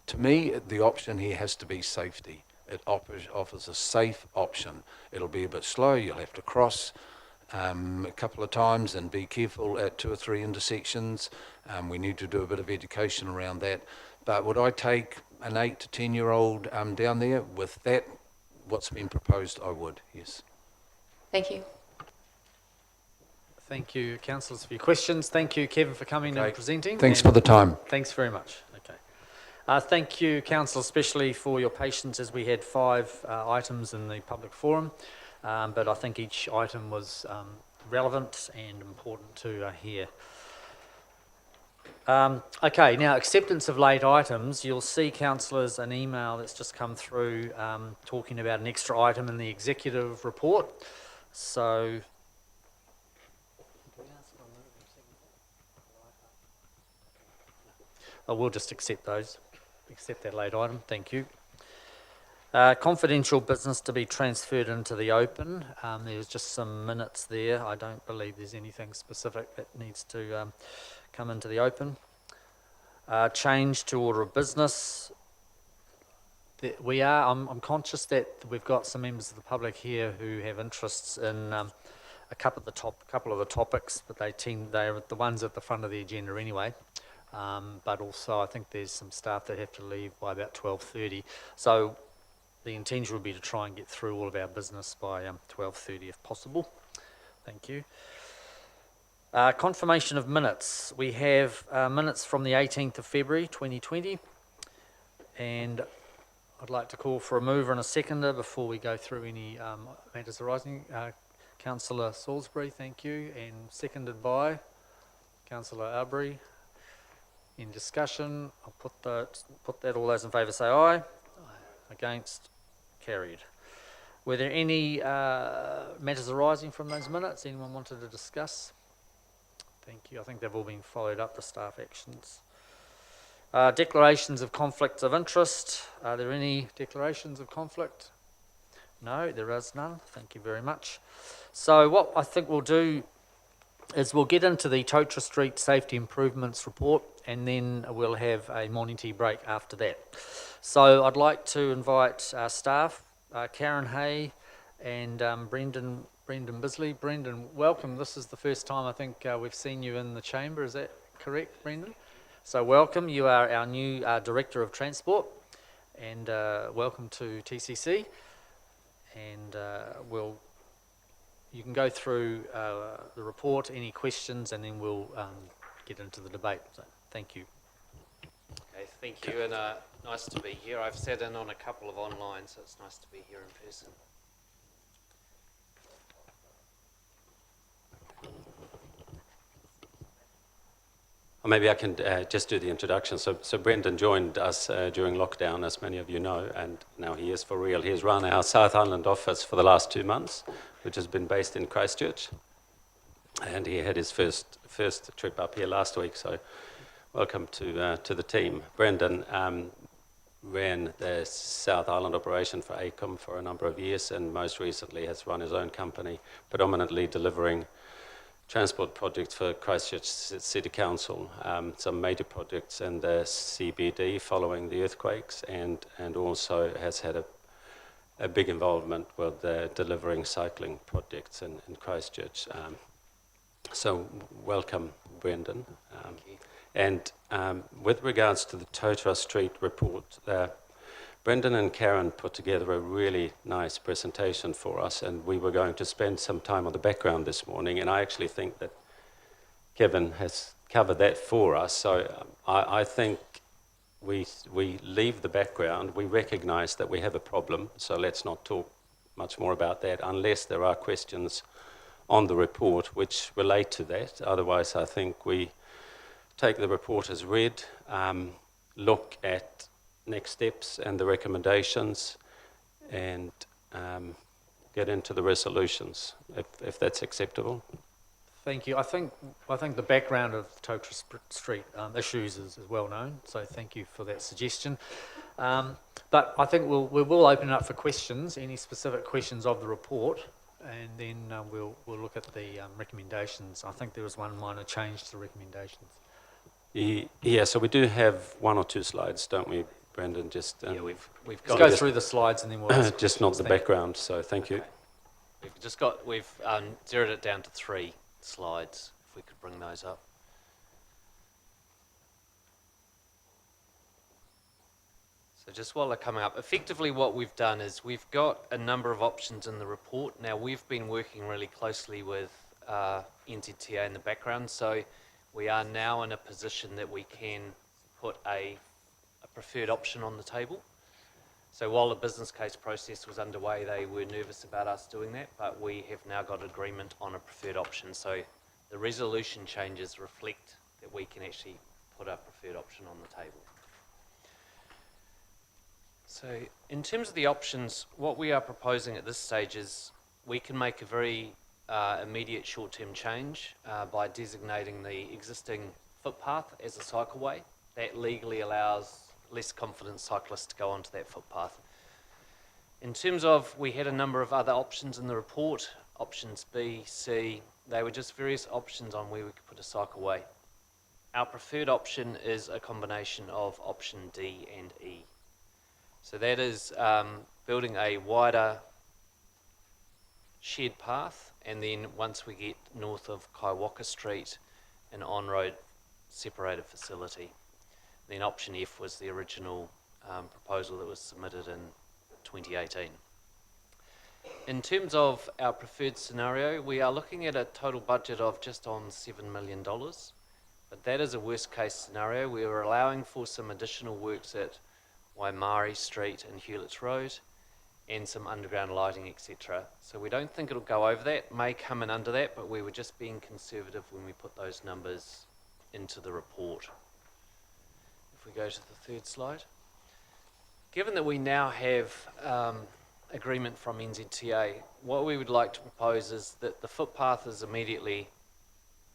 to me, the option here has to be safety. It offers a safe option. It'll be a bit slow. You'll have to cross a couple of times and be careful at 2 or 3 intersections. We need to do a bit of education around that. But would I take an 8 to 10-year-old down there with that? What's been proposed, I would, yes. Thank you. Thank you, councillors, for your questions. Thank you, Kevin, for coming and presenting. Thanks for the time. Thanks very much. Okay. Thank you, council, especially for your patience as we had 5 items in the public forum. But I think each item was relevant and important to hear. Okay, now acceptance of late items. You'll see, councillors, an email that's just come through talking about an extra item in the executive report. So, we'll just accept those. Accept that late item. Thank you. Confidential business to be transferred into the open. There's just some minutes there. I don't believe there's anything specific that needs to come into the open. Change to order of business. I'm conscious that we've got some members of the public here who have interests in a couple of the topics, but they're the ones at the front of the agenda anyway. But also I think there's some staff that have to leave by about 12:30. So the intention would be to try and get through all of our business by 12:30 if possible. Thank you. Confirmation of minutes. We have minutes from the 18th of February 2020, and I'd like to call for a mover and a seconder before we go through any matters arising. Councillor Salisbury, thank you, and seconded by Councillor Arbery. In discussion, I'll put that. All those in favour say aye. Against, carried. Were there any matters arising from those minutes? Anyone wanted to discuss? Thank you. I think they've all been followed up, the staff actions. Declarations of conflicts of interest. Are there any declarations of conflict? No, there is none. Thank you very much. So what I think we'll do is we'll get into the Totara Street Safety Improvements Report, and then we'll have a morning tea break after that. So I'd like to invite staff, Karen Hay and Brendan Bisley. Brendan, welcome. This is the first time I think we've seen you in the chamber. Is that correct, Brendan? So welcome. You are our new Director of Transport, and welcome to TCC. And you can go through the report, any questions, and then we'll get into the debate. So, thank you. Okay, thank you, and nice to be here. I've sat in on a couple of online, so it's nice to be here in person. Maybe I can just do the introduction. So Brendan joined us during lockdown, as many of you know, and now he is for real. He has run our South Island office for the last 2 months, which has been based in Christchurch. And he had his first trip up here last week, so welcome to the team. Brendan ran the South Island operation for ACOM for a number of years, and most recently has run his own company, predominantly delivering transport projects for Christchurch City Council, some major projects in the CBD following the earthquakes, and also has had a big involvement with delivering cycling projects in Christchurch. So welcome, Brendan. Thank you. And with regards to the Totara Street report, Brendan and Karen put together a really nice presentation for us, and we were going to spend some time on the background this morning, and I actually think that Kevin has covered that for us. So I think we leave the background. We recognise that we have a problem, so let's not talk much more about that unless there are questions on the report which relate to that. Otherwise, I think we take the report as read, look at next steps and the recommendations, and get into the resolutions, if that's acceptable. Thank you. I think the background of Totara Street issues is well known, so thank you for that suggestion. But I think we will open it up for questions, any specific questions of the report, and then we'll look at the recommendations. I think there was one minor change to the recommendations. Yeah, so we do have 1 or 2 slides, don't we, Brendan? Just yeah, we've got. Let's go through the slides and then we'll just not the background. So thank you. We've zeroed it down to 3 slides. If we could bring those up. So just while they're coming up, effectively what we've done is we've got a number of options in the report. Now we've been working really closely with NZTA in the background, so we are now in a position that we can put a preferred option on the table. So while the business case process was underway, they were nervous about us doing that, but we have now got agreement on a preferred option. So the resolution changes reflect that we can actually put a preferred option on the table. So in terms of the options, what we are proposing at this stage is we can make a very immediate short-term change by designating the existing footpath as a cycleway. That legally allows less confident cyclists to go onto that footpath. In terms of, we had a number of other options in the report, options B, C, they were just various options on where we could put a cycleway. Our preferred option is a combination of option D and E. So that is building a wider shared path, and then once we get north of Kaiwaka Street, an on-road separated facility. Then option F was the original proposal that was submitted in 2018. In terms of our preferred scenario, we are looking at a total budget of just on $7 million, but that is a worst case scenario. We are allowing for some additional works at Waimari Street and Hewlett's Road, and some underground lighting, etc. So we don't think it'll go over that, may come in under that, but we were just being conservative when we put those numbers into the report. If we go to the third slide. Given that we now have agreement from NZTA, what we would like to propose is that the footpath is immediately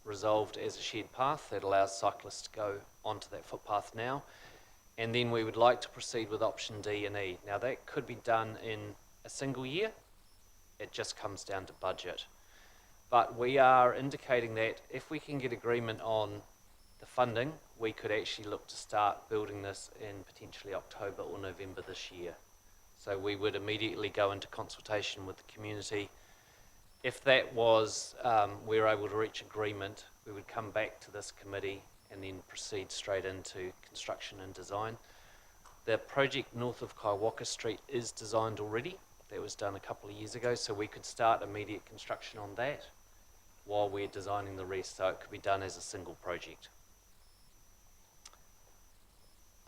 resolved as a shared path that allows cyclists to go onto that footpath now. And then we would like to proceed with option D and E. Now that could be done in a single year. It just comes down to budget. But we are indicating that if we can get agreement on the funding, we could actually look to start building this in potentially October or November this year. So we would immediately go into consultation with the community. If that was, we were able to reach agreement, we would come back to this committee and then proceed straight into construction and design. The project north of Kaiwaka Street is designed already. That was done a couple of years ago, so we could start immediate construction on that while we're designing the rest, so it could be done as a single project.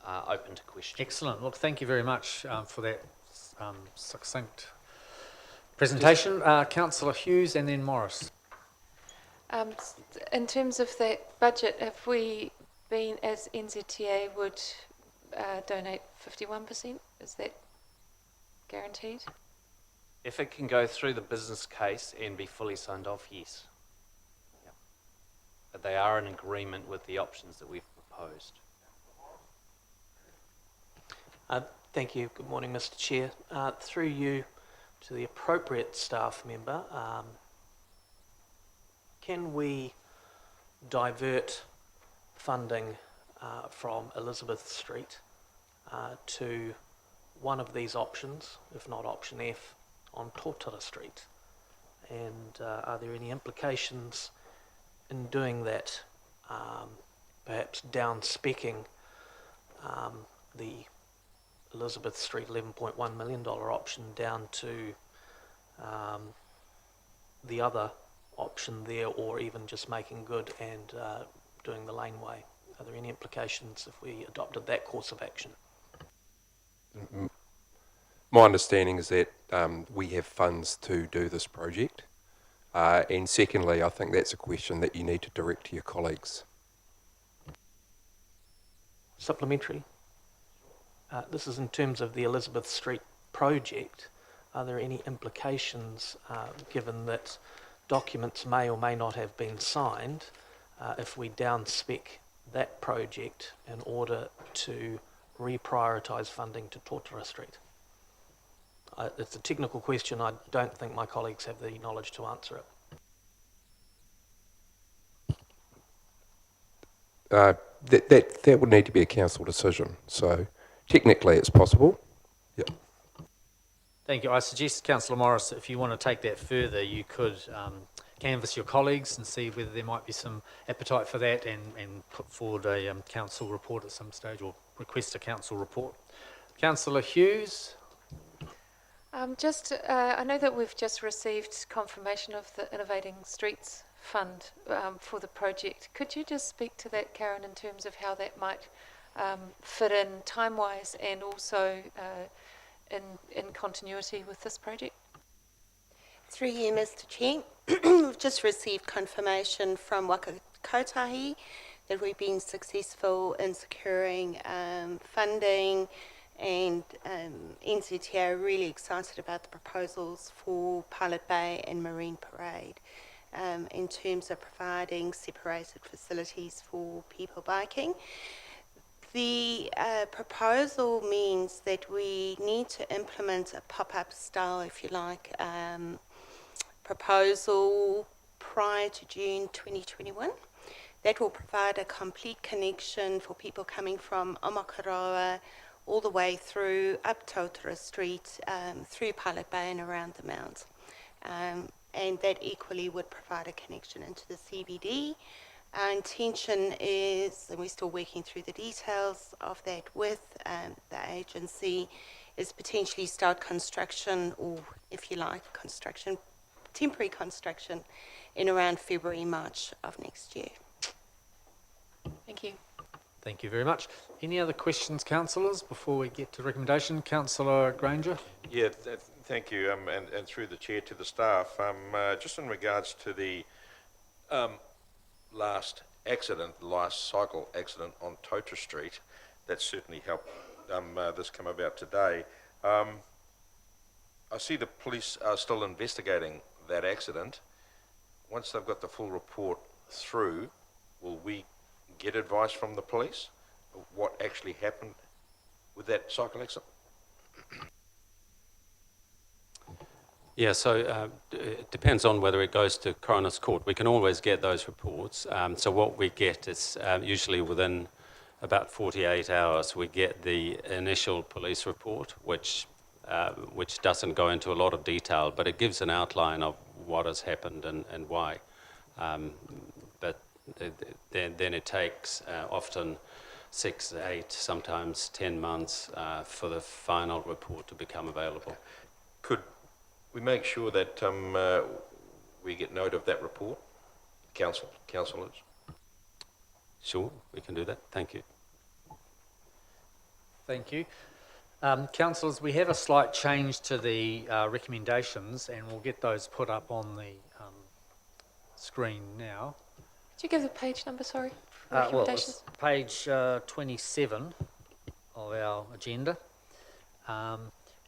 Open to questions. Excellent. Look, thank you very much for that succinct presentation. Councillor Hughes and then Morris. In terms of that budget, have we been, as NZTA, would donate 51%? Is that guaranteed? If it can go through the business case and be fully signed off, yes. Yep. But they are in agreement with the options that we've proposed. Thank you. Good morning, Mr. Chair. Through you to the appropriate staff member, can we divert funding from Elizabeth Street to one of these options, if not option F, on Totara Street? And are there any implications in doing that, perhaps down-speccing the Elizabeth Street $11.1 million option down to the other option there, or even just making good and doing the laneway? Are there any implications if we adopted that course of action? My understanding is that we have funds to do this project. And secondly, I think that's a question that you need to direct to your colleagues. Supplementary. This is in terms of the Elizabeth Street project. Are there any implications, given that documents may or may not have been signed, if we down-spec that project in order to reprioritise funding to Totara Street? It's a technical question. I don't think my colleagues have the knowledge to answer it. That would need to be a council decision. So technically it's possible. Yep. Thank you. I suggest, Councillor Morris, if you want to take that further, you could canvass your colleagues and see whether there might be some appetite for that, and put forward a council report at some stage, or request a council report. Councillor Hughes. I know that we've just received confirmation of the Innovating Streets Fund for the project. Could you just speak to that, Karen, in terms of how that might fit in time-wise and also in continuity with this project? Through you, Mr. Chair, we've just received confirmation from Waka Kotahi that we've been successful in securing funding, and NZTA are really excited about the proposals for Pilot Bay and Marine Parade in terms of providing separated facilities for people biking. The proposal means that we need to implement a pop-up style, if you like, proposal prior to June 2021. That will provide a complete connection for people coming from Omakaroa all the way through up Totara Street, through Pilot Bay and around the Mount. and that equally would provide a connection into the CBD. Our intention is, and we're still working through the details of that with the agency, is potentially start construction, or if you like, construction, temporary construction, in around February, March of next year. Thank you. Thank you very much. Any other questions, councillors, before we get to recommendation? Councillor Granger? Yeah, thank you, and through the chair to the staff. Just in regards to the last cycle accident on Tota Street, that certainly helped this come about today. I see the police are still investigating that accident. Once they've got the full report through, will we get advice from the police of what actually happened with that cycle accident? Yeah, so it depends on whether it goes to Coroner's Court. We can always get those reports. So what we get is usually within about 48 hours, we get the initial police report, which doesn't go into a lot of detail, but it gives an outline of what has happened and why. But then it takes often 6, 8, sometimes 10 months for the final report to become available. Could we make sure that we get note of that report, councillors? Sure, we can do that. Thank you. Thank you. Councillors, we have a slight change to the recommendations, and we'll get those put up on the screen now. Could you give the page number, sorry? for Well, recommendations? it's page 27 of our agenda.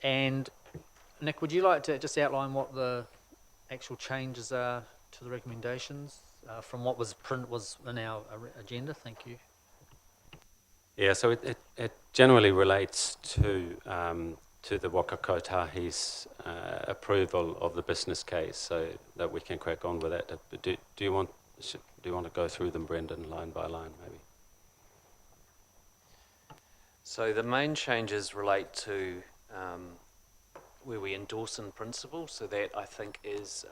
And Nick, would you like to just outline what the actual changes are to the recommendations from what was in our agenda? Thank you. Yeah, so it generally relates to the Waka Kotahi's approval of the business case, so that we can crack on with that. Do you want to go through them, Brendan, line by line, maybe? So the main changes relate to where we endorse in principle. So that I think is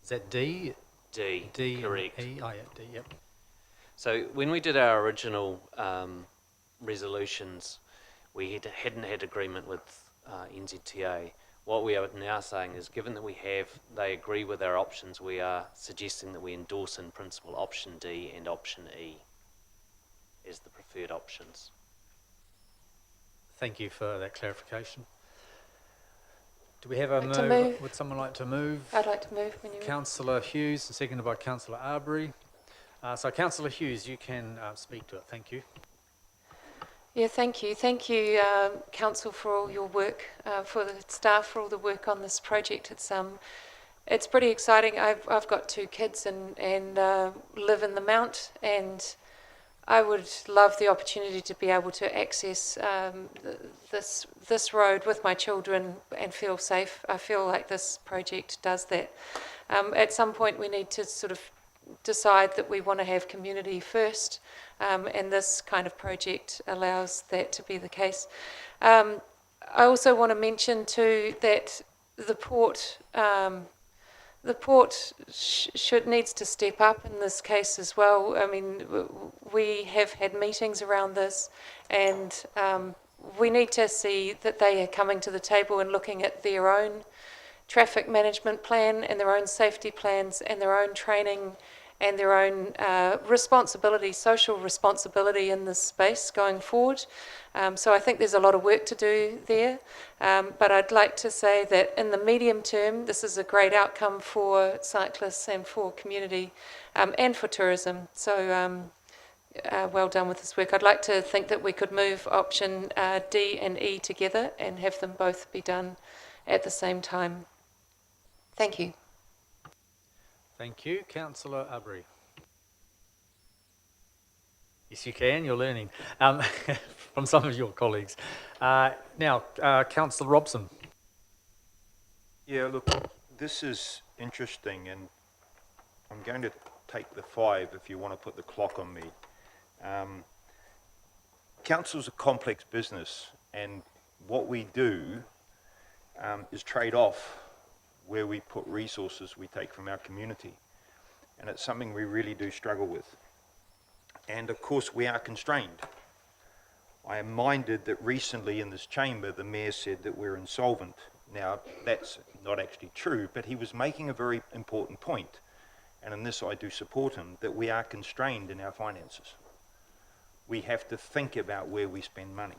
that D? D, correct. E? Oh, yeah, D, yep. So when we did our original resolutions, we hadn't had agreement with NZTA. What we are now saying is, given that they agree with our options, we are suggesting that we endorse in principle option D and option E as the preferred options. Thank you for that clarification. Do we have a Like to move? move. Would someone like to move? I'd like to move when you're ready. Councillor Hughes, and seconded by Councillor Arbery. So Councillor Hughes, you can speak to it. Thank you. Yeah, thank you. Thank you, Council, for all your work, for the staff for all the work on this project. It's pretty exciting. I've got 2 kids and live in the Mount, and I would love the opportunity to be able to access this road with my children and feel safe. I feel like this project does that. At some point, we need to sort of decide that we want to have community first, and this kind of project allows that to be the case. I also want to mention too that the port needs to step up in this case as well. I mean, we have had meetings around this, and we need to see that they are coming to the table and looking at their own traffic management plan and their own safety plans and their own training and their own social responsibility in this space going forward. So I think there's a lot of work to do there. But I'd like to say that in the medium term, this is a great outcome for cyclists and for community and for tourism. So well done with this work. I'd like to think that we could move option D and E together and have them both be done at the same time. Thank you. Thank you. Councillor Arbery. Yes, you can. You're learning from some of your colleagues. Now, Councillor Robson. Yeah, look, this is interesting, and I'm going to take the 5 if you want to put the clock on me. Council's a complex business, and what we do is trade-off where we put resources we take from our community. And it's something we really do struggle with. And of course, we are constrained. I am minded that recently in this chamber, the mayor said that we're insolvent. Now, that's not actually true, but he was making a very important point. And in this, I do support him, that we are constrained in our finances. We have to think about where we spend money.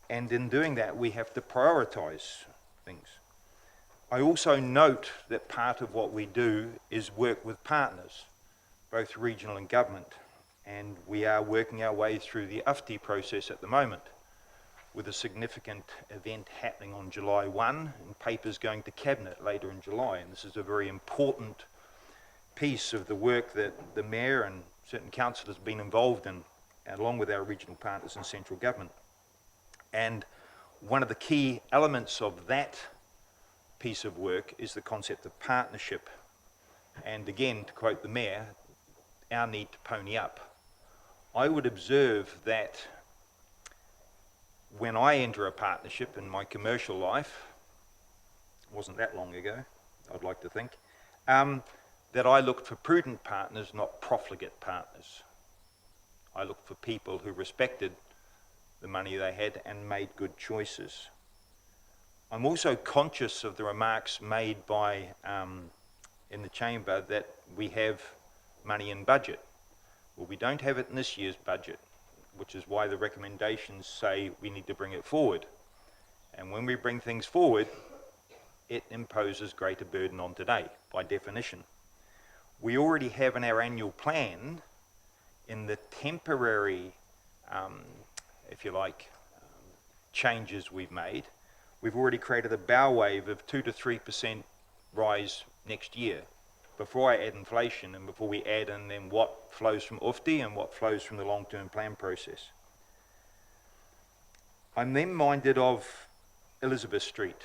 And in doing that, we have to prioritize things. I also note that part of what we do is work with partners, both regional and government. And we are working our way through the UFTI process at the moment, with a significant event happening on July 1 and papers going to Cabinet later in July. And this is a very important piece of the work that the Mayor and certain councillors have been involved in, along with our regional partners and central government. And one of the key elements of that piece of work is the concept of partnership. And again, to quote the Mayor, our need to pony up. I would observe that when I enter a partnership in my commercial life, wasn't that long ago, I'd like to think, that I looked for prudent partners, not profligate partners. I looked for people who respected the money they had and made good choices. I'm also conscious of the remarks made by, in the chamber, that we have money in budget. Well, we don't have it in this year's budget, which is why the recommendations say we need to bring it forward. And when we bring things forward, it imposes greater burden on today, by definition. We already have in our annual plan, in the temporary, if you like, changes we've made, we've already created a bow wave of 2 to 3% rise next year, before I add inflation and before we add in then what flows from UFTI and what flows from the long-term plan process. I'm then minded of Elizabeth Street.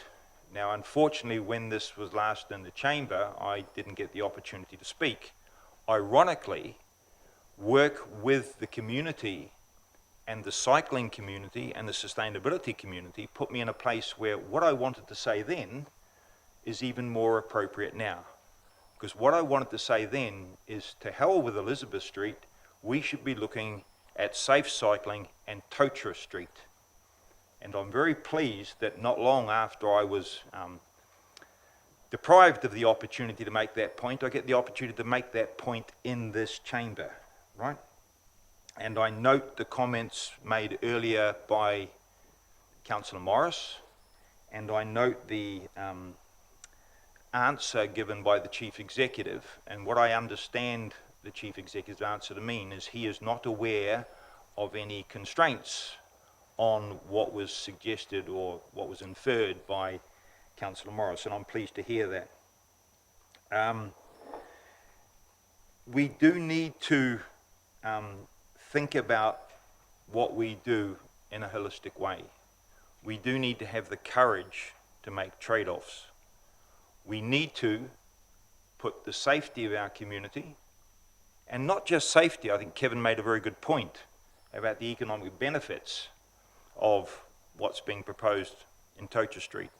Now, unfortunately, when this was last in the chamber, I didn't get the opportunity to speak. Ironically, work with the community and the cycling community and the sustainability community put me in a place where what I wanted to say then is even more appropriate now. Because what I wanted to say then is, to hell with Elizabeth Street, we should be looking at safe cycling and Totara Street. And I'm very pleased that not long after I was deprived of the opportunity to make that point, I get the opportunity to make that point in this chamber, right? And I note the comments made earlier by Councillor Morris, and I note the answer given by the Chief Executive. And what I understand the Chief Executive's answer to mean is he is not aware of any constraints on what was suggested or what was inferred by Councillor Morris, and I'm pleased to hear that. We do need to think about what we do in a holistic way. We do need to have the courage to make trade-offs. We need to put the safety of our community, and not just safety. I think Kevin made a very good point about the economic benefits of what's being proposed in Totara Street.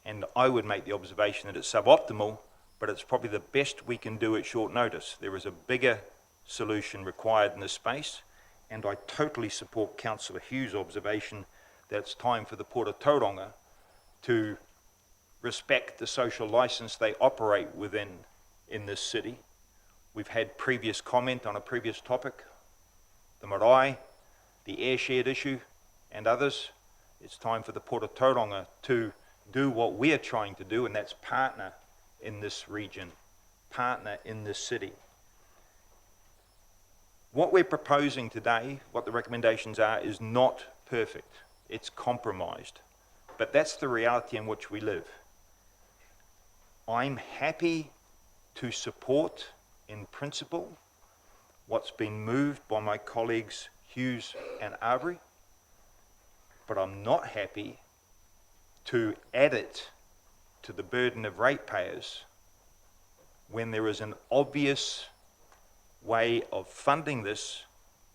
And I would make the observation that it's suboptimal, but it's probably the best we can do at short notice. There is a bigger solution required in this space, and I totally support Councillor Hughes' observation that it's time for the Port of Tauranga to respect the social license they operate within in this city. We've had previous comment on a previous topic, the marae, the airshed issue, and others. It's time for the Port of Tauranga to do what we're trying to do, and that's partner in this region, partner in this city. What we're proposing today, what the recommendations are, is not perfect. It's compromised. But that's the reality in which we live. I'm happy to support, in principle, what's been moved by my colleagues Hughes and Arbery, but I'm not happy to add it to the burden of ratepayers when there is an obvious way of funding this,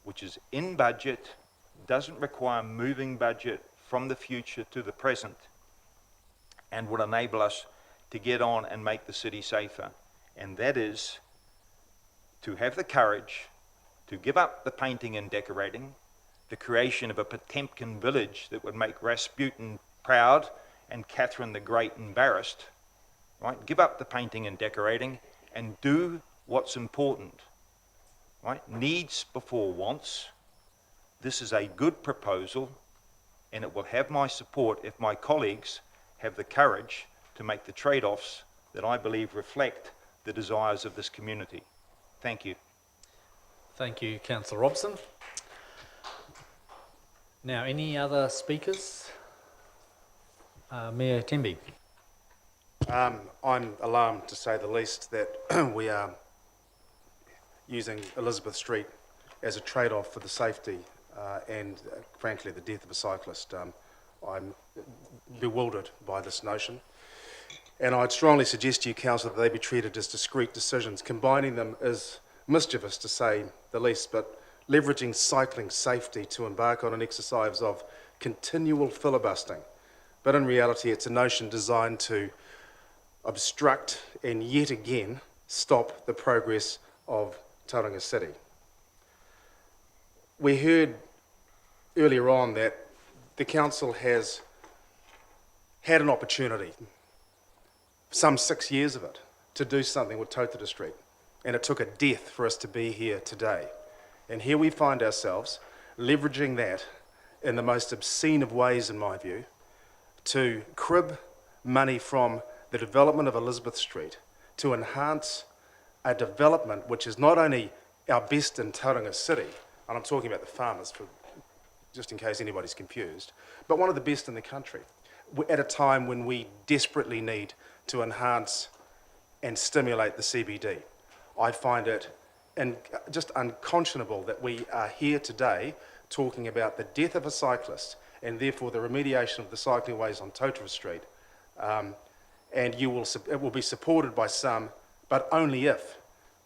which is in budget, doesn't require moving budget from the future to the present, and will enable us to get on and make the city safer. And that is to have the courage to give up the painting and decorating, the creation of a Potemkin village that would make Rasputin proud and Catherine the Great embarrassed, right? Give up the painting and decorating and do what's important, right? Needs before wants. This is a good proposal, and it will have my support if my colleagues have the courage to make the trade-offs that I believe reflect the desires of this community. Thank you. Thank you, Councillor Robson. Now, any other speakers? Mayor Temby. I'm alarmed, to say the least, that we are using Elizabeth Street as a trade-off for the safety and, frankly, the death of a cyclist. I'm bewildered by this notion. And I'd strongly suggest to you, Councillor, that they be treated as discrete decisions. Combining them is mischievous, to say the least, but leveraging cycling safety to embark on an exercise of continual filibustering. But in reality, it's a notion designed to obstruct and yet again stop the progress of Tauranga City. We heard earlier on that the council has had an opportunity, some 6 years of it, to do something with Tautara Street, and it took a death for us to be here today. And here we find ourselves leveraging that in the most obscene of ways, in my view, to crib money from the development of Elizabeth Street to enhance a development which is not only our best in Tauranga City, and I'm talking about the farmers, just in case anybody's confused, but one of the best in the country, at a time when we desperately need to enhance and stimulate the CBD. I find it just unconscionable that we are here today talking about the death of a cyclist and therefore the remediation of the cycling ways on Tautara Street. And it will be supported by some, but only if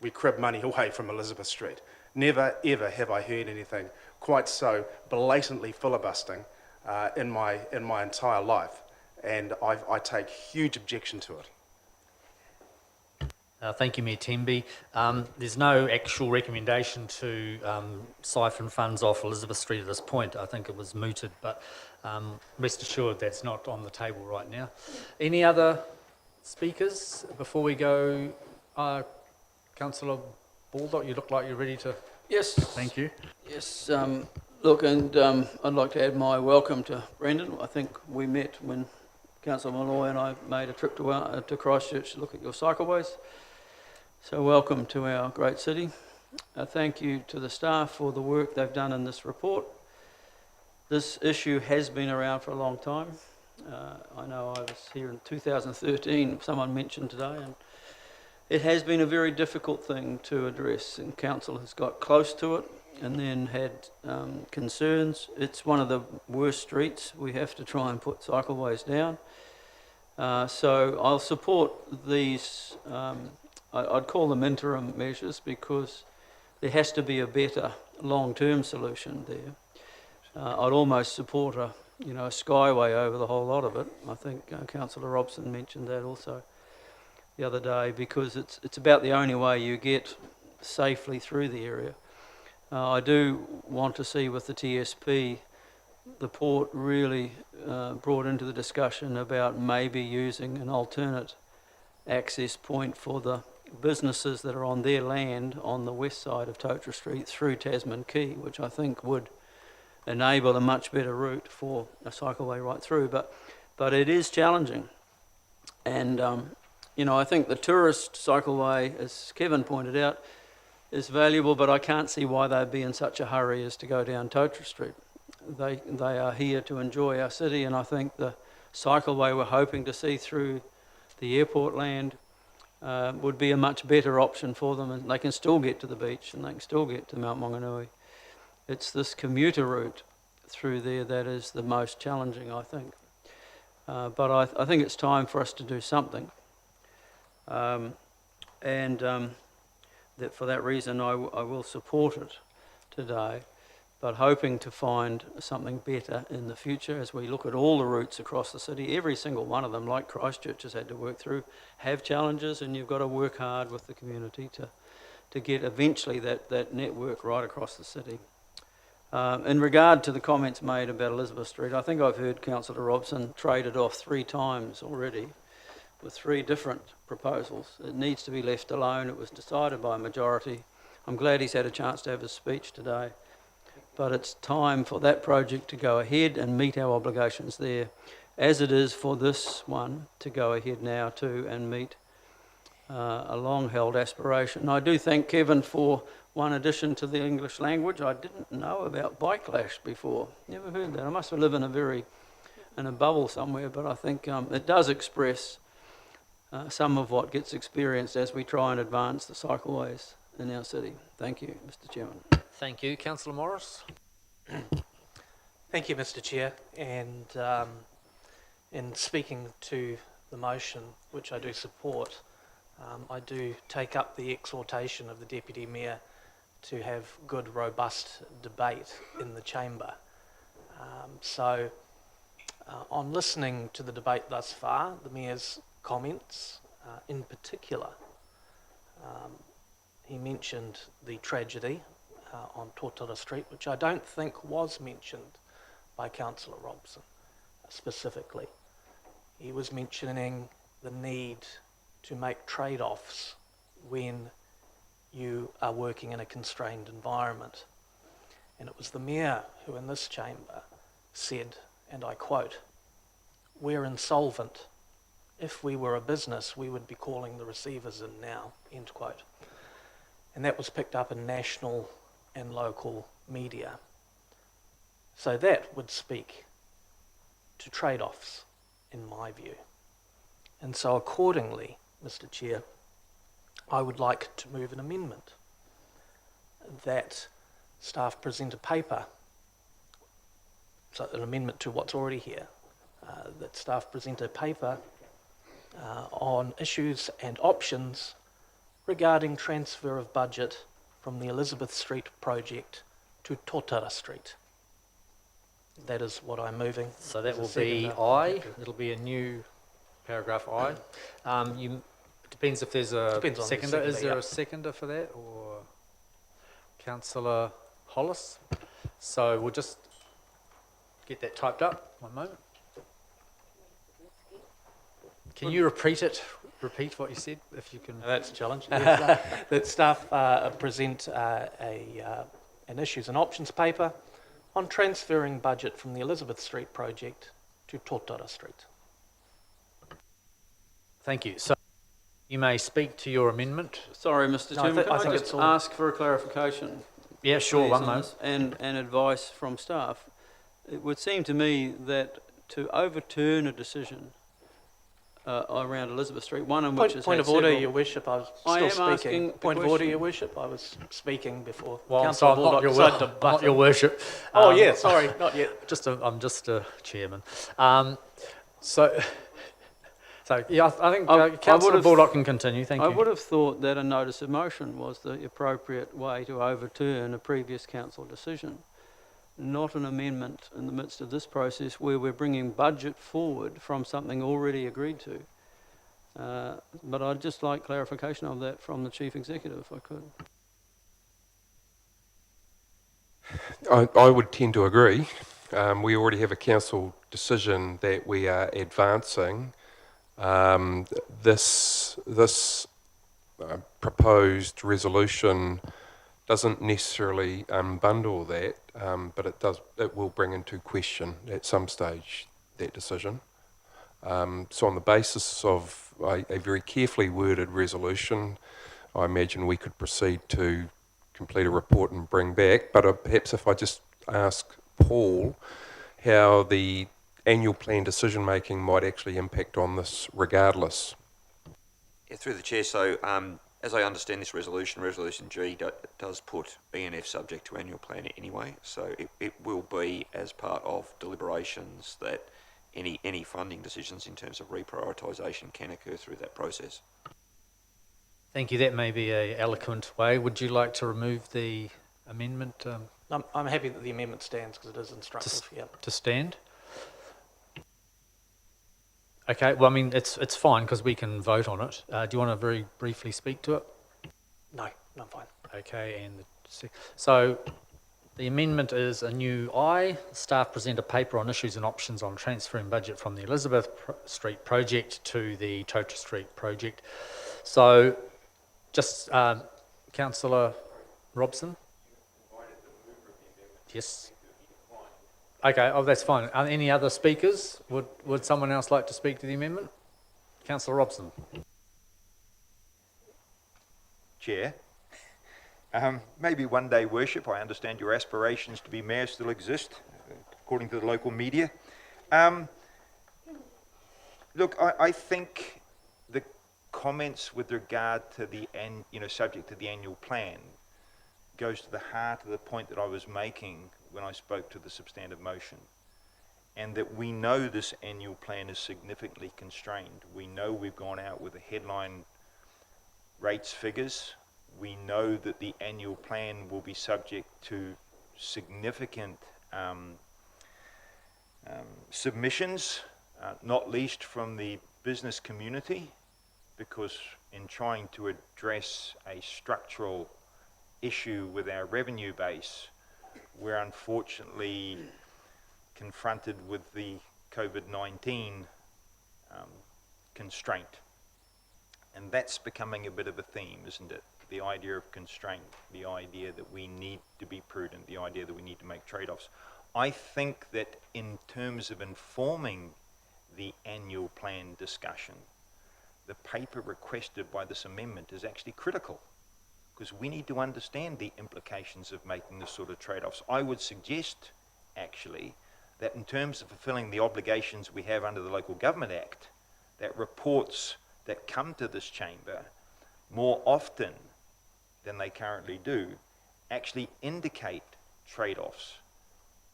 we crib money away from Elizabeth Street. Never, ever have I heard anything quite so blatantly filibustering in my entire life, and I take huge objection to it. Thank you, Mayor Temby. There's no actual recommendation to siphon funds off Elizabeth Street at this point. I think it was mooted, but rest assured that's not on the table right now. Any other speakers before we go? Councillor Baldock, you look like you're ready to... Yes. Thank you. Yes. Look, and I'd like to add my welcome to Brendan. I think we met when Councillor Malloy and I made a trip to Christchurch to look at your cycleways. So welcome to our great city. Thank you to the staff for the work they've done in this report. This issue has been around for a long time. I know I was here in 2013, someone mentioned today, and it has been a very difficult thing to address, and council has got close to it and then had concerns. It's one of the worst streets. We have to try and put cycleways down. So I'll support these, I'd call them interim measures, because there has to be a better long-term solution there. I'd almost support a skyway over the whole lot of it. I think Councillor Robson mentioned that also the other day, because it's about the only way you get safely through the area. I do want to see with the TSP the port really brought into the discussion about maybe using an alternate access point for the businesses that are on their land on the west side of Tautara Street through Tasman Quay, which I think would enable a much better route for a cycleway right through. But it is challenging. And, I think the tourist cycleway, as Kevin pointed out, is valuable, but I can't see why they'd be in such a hurry as to go down Tautara Street. They are here to enjoy our city, and I think the cycleway we're hoping to see through the airport land would be a much better option for them, and they can still get to the beach and they can still get to Mount Maunganui. It's this commuter route through there that is the most challenging, I think. But I think it's time for us to do something. That for that reason I will support it today. but hoping to find something better in the future as we look at all the routes across the city. Every single one of them, like Christchurch has had to work through, have challenges, and you've got to work hard with the community to get eventually that network right across the city. In regard to the comments made about Elizabeth Street, I think I've heard Councillor Robson traded off 3 times already with 3 different proposals. It needs to be left alone. It was decided by a majority. I'm glad he's had a chance to have his speech today. But it's time for that project to go ahead and meet our obligations there, as it is for this one to go ahead now too and meet a long-held aspiration. I do thank Kevin for one addition to the English language. I didn't know about bike lash before. Never heard that. I must have lived in a bubble somewhere, but I think it does express some of what gets experienced as we try and advance the cycleways in our city. Thank you, Mr. Chairman. Thank you. Councillor Morris? Thank you, Mr. Chair. And in speaking to the motion, which I do support, I do take up the exhortation of the Deputy Mayor to have good, robust debate in the chamber. On listening to the debate thus far, the Mayor's comments in particular, he mentioned the tragedy on Totara Street, which I don't think was mentioned by Councillor Robson specifically. He was mentioning the need to make trade-offs when you are working in a constrained environment. And it was the Mayor who in this chamber said, and I quote, "We're insolvent. If we were a business, we would be calling the receivers in now," end quote. And that was picked up in national and local media. So that would speak to trade-offs, in my view. And so accordingly, Mr. Chair, I would like to move an amendment that staff present a paper, so an amendment to what's already here, that staff present a paper on issues and options regarding transfer of budget from the Elizabeth Street project to Totara Street. That is what I'm moving. So that as a will be seconder. I. It'll be a new paragraph I. It depends if there's a Depends on the seconder. Is seconder, there yeah. a seconder for that, or Councillor Hollis? So we'll just get that typed up. One moment. Can you repeat it? Repeat what you said, if you can. That's a challenge. That staff present an issues and options paper on transferring budget from the Elizabeth Street project to Totara Street. Thank you. So you may speak to your amendment. Sorry, Mr. No, Chairman, I can I think just it's all- ask for a clarification? Yeah, sure, please, one on moment. this, and advice from staff. It would seem to me that to overturn a decision around Elizabeth Street, one in which has Point had of order, several- Your Worship. I was I still am speaking. asking the Point of order, question. Your Worship. I was speaking before. Well, Councillor so I'm not Baldock your, decided to not butt your in. worship. Oh yeah, sorry, not yet. I'm just a chairman. So yeah, I think I Councillor would've- Baldock can continue. Thank you. I would have thought that a notice of motion was the appropriate way to overturn a previous council decision, not an amendment in the midst of this process where we're bringing budget forward from something already agreed to. But I'd just like clarification of that from the Chief Executive, if I could. I would tend to agree. We already have a council decision that we are advancing. This proposed resolution doesn't necessarily unbundle that, but it will bring into question at some stage that decision. So on the basis of a very carefully worded resolution, I imagine we could proceed to complete a report and bring back. But perhaps if I just ask Paul how the annual plan decision making might actually impact on this regardless. Yeah, through the chair. So as I understand this resolution, Resolution G does put BNF subject to annual plan anyway. So it will be as part of deliberations that any funding decisions in terms of reprioritisation can occur through that process. Thank you. That may be an eloquent way. Would you like to remove the amendment I'm happy that the amendment stands because it is instructive. Yeah. to stand? Okay, well, I mean, it's fine because we can vote on it. Do you want to very briefly speak to it? No, I'm fine. Okay, and so the amendment is a new I. Staff present a paper on issues and options on transferring budget from the Elizabeth Street project to the Tota Street project. So, just Councillor Robson? Yes. Okay, oh, that's fine. Are there any other speakers? Would someone else like to speak to the amendment? Councillor Robson. Chair. Maybe one day worship. I understand your aspirations to be mayor still exist, according to the local media. Look, I think the comments with regard to the subject to the annual plan goes to the heart of the point that I was making when I spoke to the substantive motion, and that we know this annual plan is significantly constrained. We know we've gone out with the headline rates figures. We know that the annual plan will be subject to significant submissions, not least from the business community, because in trying to address a structural issue with our revenue base, we're unfortunately confronted with the COVID-19 constraint. And that's becoming a bit of a theme, isn't it? The idea of constraint, the idea that we need to be prudent, the idea that we need to make trade-offs. I think that in terms of informing the annual plan discussion, the paper requested by this amendment is actually critical, because we need to understand the implications of making this sort of trade-offs. I would suggest, actually, that in terms of fulfilling the obligations we have under the Local Government Act, that reports that come to this chamber more often than they currently do actually indicate trade-offs,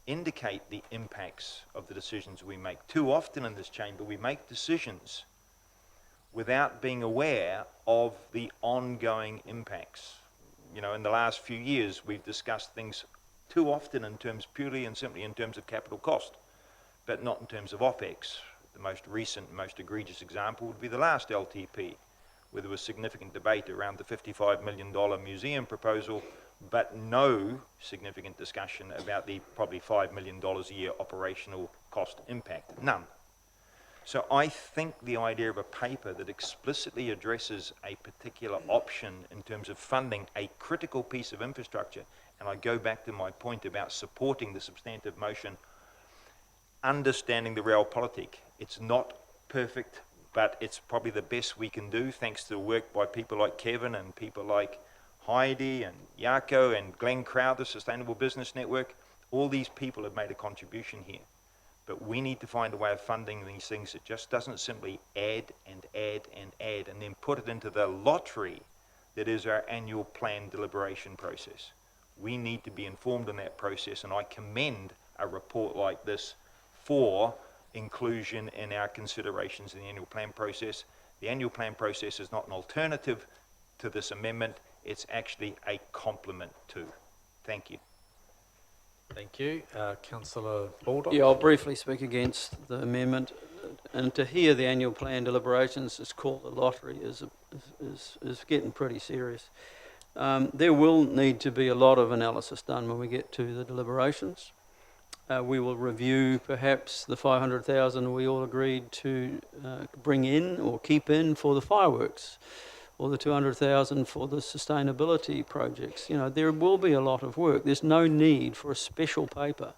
indicate the impacts of the decisions we make. Too often in this chamber we make decisions without being aware of the ongoing impacts. You know, in the last few years we've discussed things too often in terms purely and simply in terms of capital cost, but not in terms of OPEX. The most recent, most egregious example would be the last LTP, where there was significant debate around the $55 million museum proposal, but no significant discussion about the probably $5 million a year operational cost impact. None. So I think the idea of a paper that explicitly addresses a particular option in terms of funding a critical piece of infrastructure, and I go back to my point about supporting the substantive motion, understanding the realpolitik. It's not perfect, but it's probably the best we can do, thanks to work by people like Kevin and people like Heidi and Jaco and Glenn Crowther, Sustainable Business Network. All these people have made a contribution here. But we need to find a way of funding these things that just doesn't simply add and add and add and then put it into the lottery that is our annual plan deliberation process. We need to be informed in that process, and I commend a report like this for inclusion in our considerations in the annual plan process. The annual plan process is not an alternative to this amendment, it's actually a complement to. Thank you. Thank you. Councillor Baldock? Yeah, I'll briefly speak against the amendment. And to hear the annual plan deliberations is called a lottery is getting pretty serious. There will need to be a lot of analysis done when we get to the deliberations. We will review perhaps the 500,000 we all agreed to bring in or keep in for the fireworks, or the 200,000 for the sustainability projects. You know, there will be a lot of work. There's no need for a special paper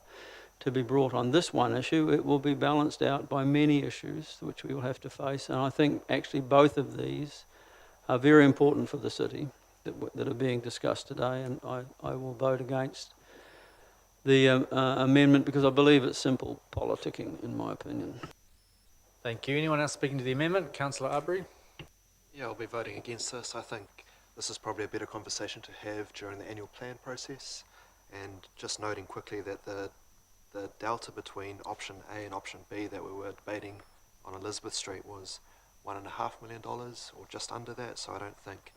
to be brought on this one issue. It will be balanced out by many issues which we will have to face. And I think actually both of these are very important for the city that are being discussed today. And I will vote against the amendment because I believe it's simple politicking, in my opinion. Thank you. Anyone else speaking to the amendment? Councillor Arbery? Yeah, I'll be voting against this. I think this is probably a better conversation to have during the annual plan process. And just noting quickly that the delta between option A and option B that we were debating on Elizabeth Street was $1.5 million, or just under that. So I don't think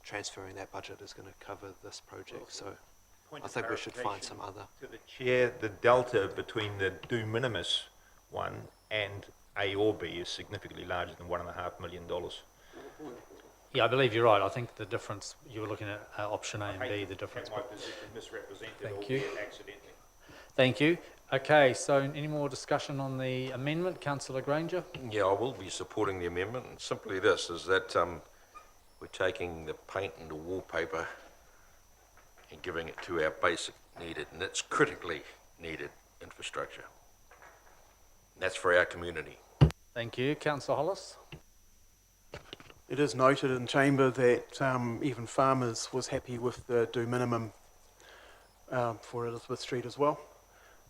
transferring that budget is going to cover this project. So Point I of think we should find clarification some other. To the chair, the delta between the de minimis one and A or B is significantly larger than $1.5 million. Yeah, I believe you're right. I think the difference, you were looking at option A and B, the difference. My position misrepresented Thank or you. accidentally. Thank you. Okay, so any more discussion on the amendment? Councillor Granger? Yeah, I will be supporting the amendment. And simply this, is that we're taking the paint and the wallpaper and giving it to our basic needed, and it's critically needed infrastructure. And that's for our community. Thank you. Councillor Hollis? It is noted in Chamber that even Farmers was happy with the do minimum for Elizabeth Street as well.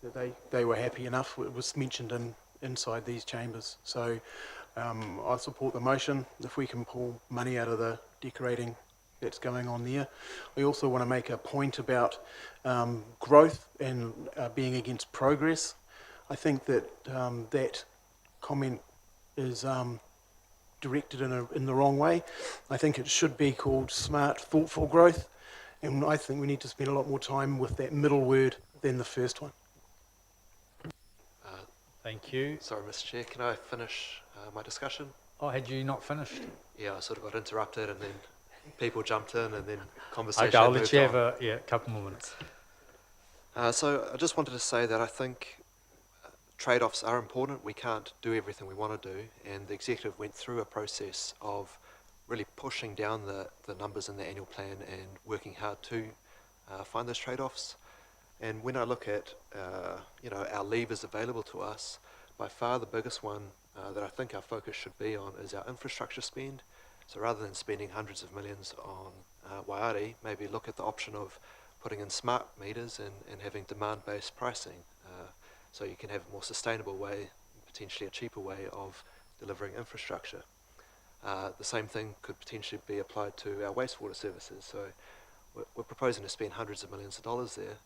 That they were happy enough. It was mentioned inside these chambers. So I support the motion if we can pull money out of the decorating that's going on there. I also want to make a point about growth and being against progress. I think that that comment is directed in the wrong way. I think it should be called smart, thoughtful growth, and I think we need to spend a lot more time with that middle word than the first one. Thank you. Sorry, Mr. Chair, can I finish my discussion? Oh, had you not finished? Yeah, I sort of got interrupted and then people jumped in and then conversation Okay, I'll let moved you have on. a couple more minutes. So I just wanted to say that I think trade-offs are important. We can't do everything we want to do, and the executive went through a process of really pushing down the numbers in the annual plan and working hard to find those trade-offs. And when I look at our levers available to us, by far the biggest one that I think our focus should be on is our infrastructure spend. So rather than spending hundreds of millions on Waiari, maybe look at the option of putting in smart meters and having demand-based pricing, so you can have a more sustainable way, potentially a cheaper way of delivering infrastructure. The same thing could potentially be applied to our wastewater services. So we're proposing to spend hundreds of millions of dollars there.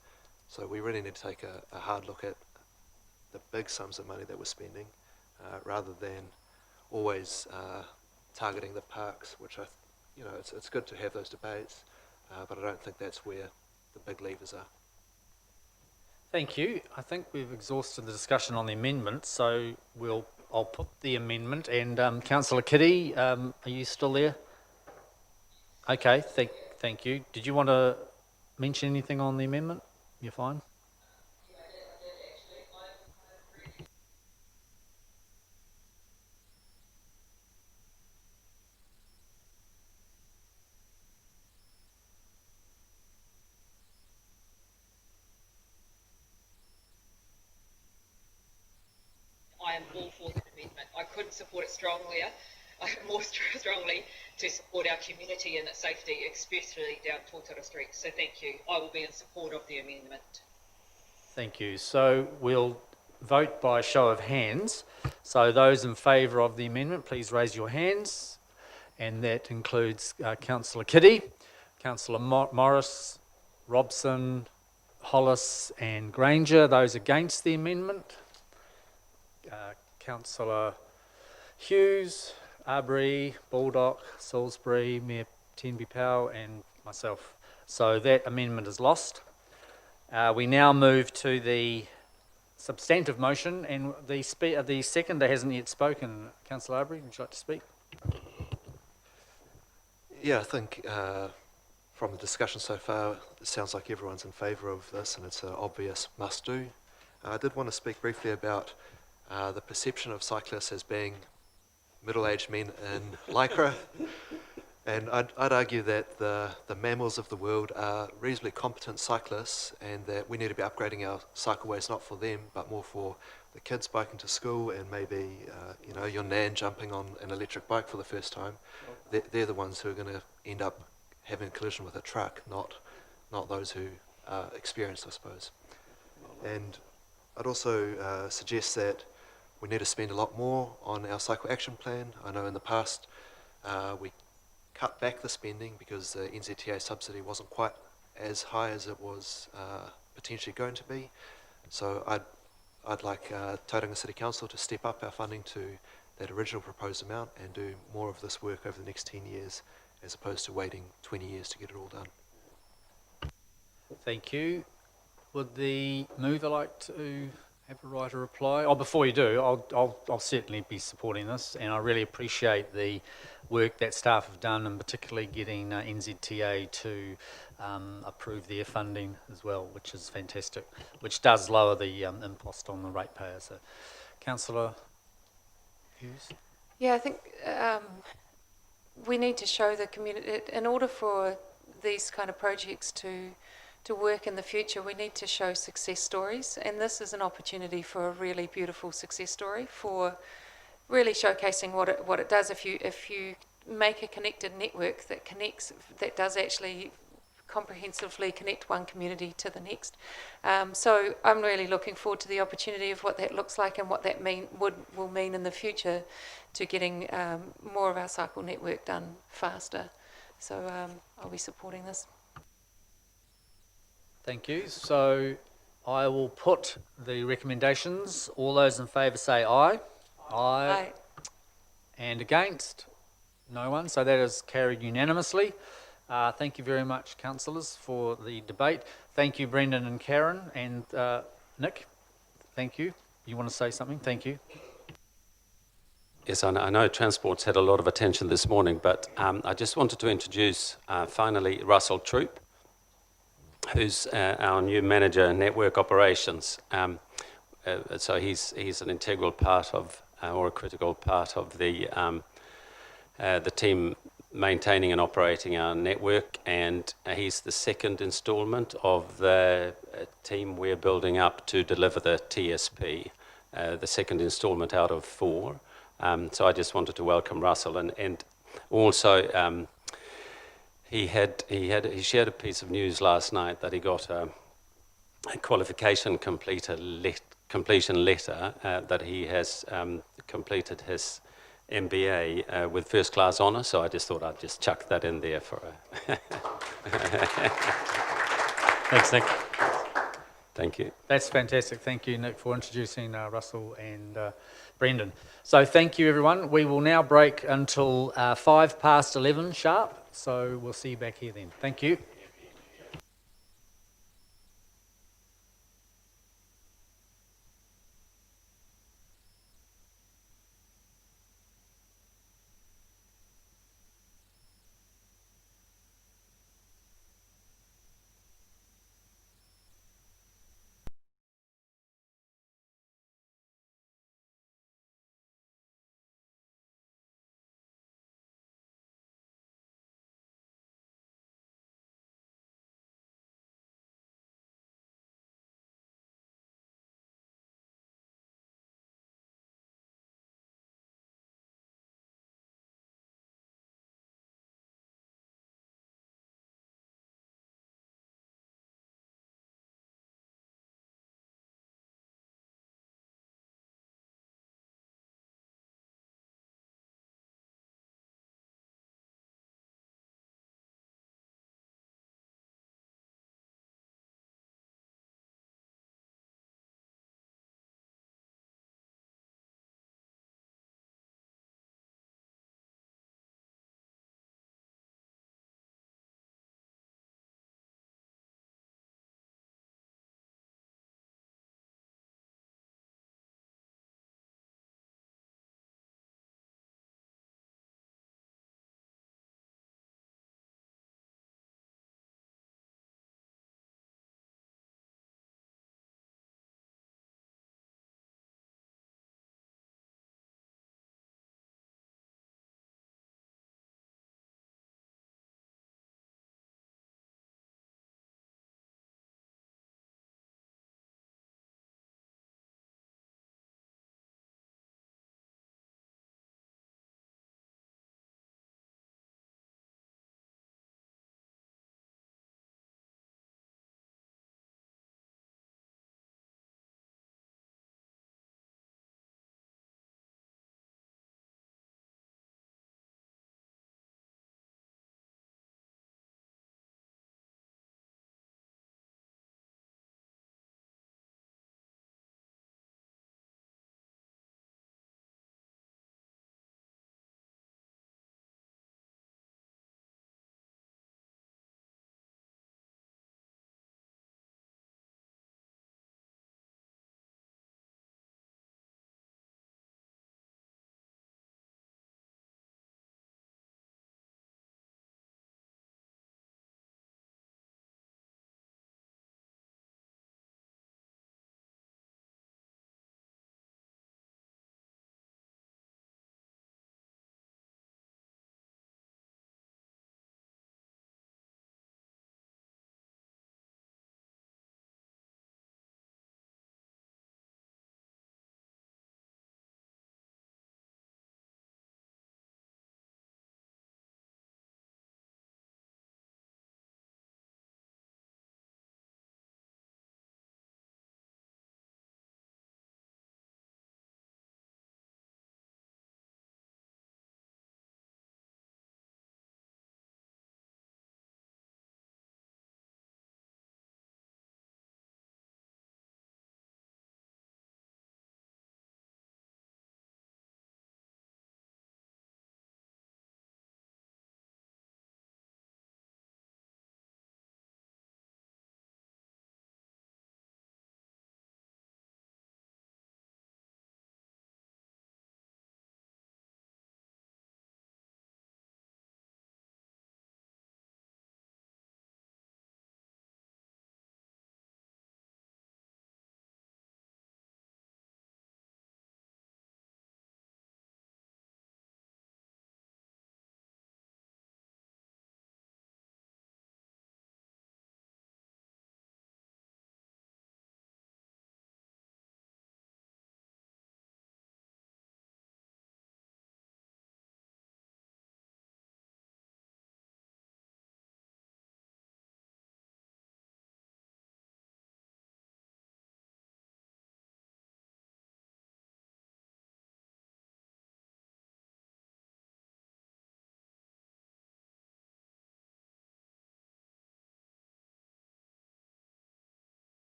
So we really need to take a hard look at the big sums of money that we're spending, rather than always targeting the parks, which it's good to have those debates, but I don't think that's where the big levers are. Thank you. I think we've exhausted the discussion on the amendment, so I'll put the amendment. And Councillor Kitty, are you still there? Okay, thank you. Did you want to mention anything on the amendment? You're fine. I am all for the amendment. I couldn't support it more strongly to support our community and its safety, especially down Totara Street. So thank you. I will be in support of the amendment. Thank you. So we'll vote by show of hands. So those in favour of the amendment, please raise your hands. And that includes Councillor Kitty, Councillor Morris, Robson, Hollis and Granger. Those against the amendment? Councillor Hughes, Arbery, Baldock, Salisbury, Mayor Tenby Powell and myself. So that amendment is lost. We now move to the substantive motion, and the seconder hasn't yet spoken. Councillor Arbery, would you like to speak? Yeah, I think from the discussion so far, it sounds like everyone's in favour of this and it's an obvious must-do. I did want to speak briefly about the perception of cyclists as being middle-aged men in lycra. And I'd argue that the mammals of the world are reasonably competent cyclists, and that we need to be upgrading our cycleways not for them, but more for the kids biking to school and maybe your nan jumping on an electric bike for the first time. They're the ones who are going to end up having a collision with a truck, not those who are experienced, I suppose. And I'd also suggest that we need to spend a lot more on our cycle action plan. I know in the past we cut back the spending because the NZTA subsidy wasn't quite as high as it was potentially going to be. So I'd like Tauranga City Council to step up our funding to that original proposed amount and do more of this work over the next 10 years as opposed to waiting 20 years to get it all done. Thank you. Would the mover like to have a right of reply? Oh, before you do, I'll certainly be supporting this, and I really appreciate the work that staff have done, and particularly getting NZTA to approve their funding as well, which is fantastic, which does lower the impost on the ratepayer. So, Councillor Hughes? Yeah, I think we need to show the community, in order for these kind of projects to work in the future, we need to show success stories, and this is an opportunity for a really beautiful success story, for really showcasing what it does if you make a connected network that connects, that does actually comprehensively connect one community to the next. So I'm really looking forward to the opportunity of what that looks like and what that will mean in the future to getting more of our cycle network done faster. So I'll be supporting this. Thank you. So I will put the recommendations. All those in favour say aye. Aye. And against? No one. So that is carried unanimously. Thank you very much, councillors, for the debate. Thank you, Brendan and Karen, and Nick. Thank you. You want to say something? Thank you. Yes, I know Transport's had a lot of attention this morning, but I just wanted to introduce finally Russell Troop, who's our new manager, network operations. So he's an integral part of, or a critical part of the team maintaining and operating our network, and he's the second instalment of the team we're building up to deliver the TSP, the second instalment out of 4. So I just wanted to welcome Russell, and also he shared a piece of news last night that he got a qualification completion letter that he has completed his MBA with first class honour, so I just thought I'd just chuck that in there for a... Thanks, Nick. Thank you. That's fantastic. Thank you, Nick, for introducing Russell and Brendan. So thank you, everyone. We will now break until 11:05 sharp, so we'll see you back here then. Thank you.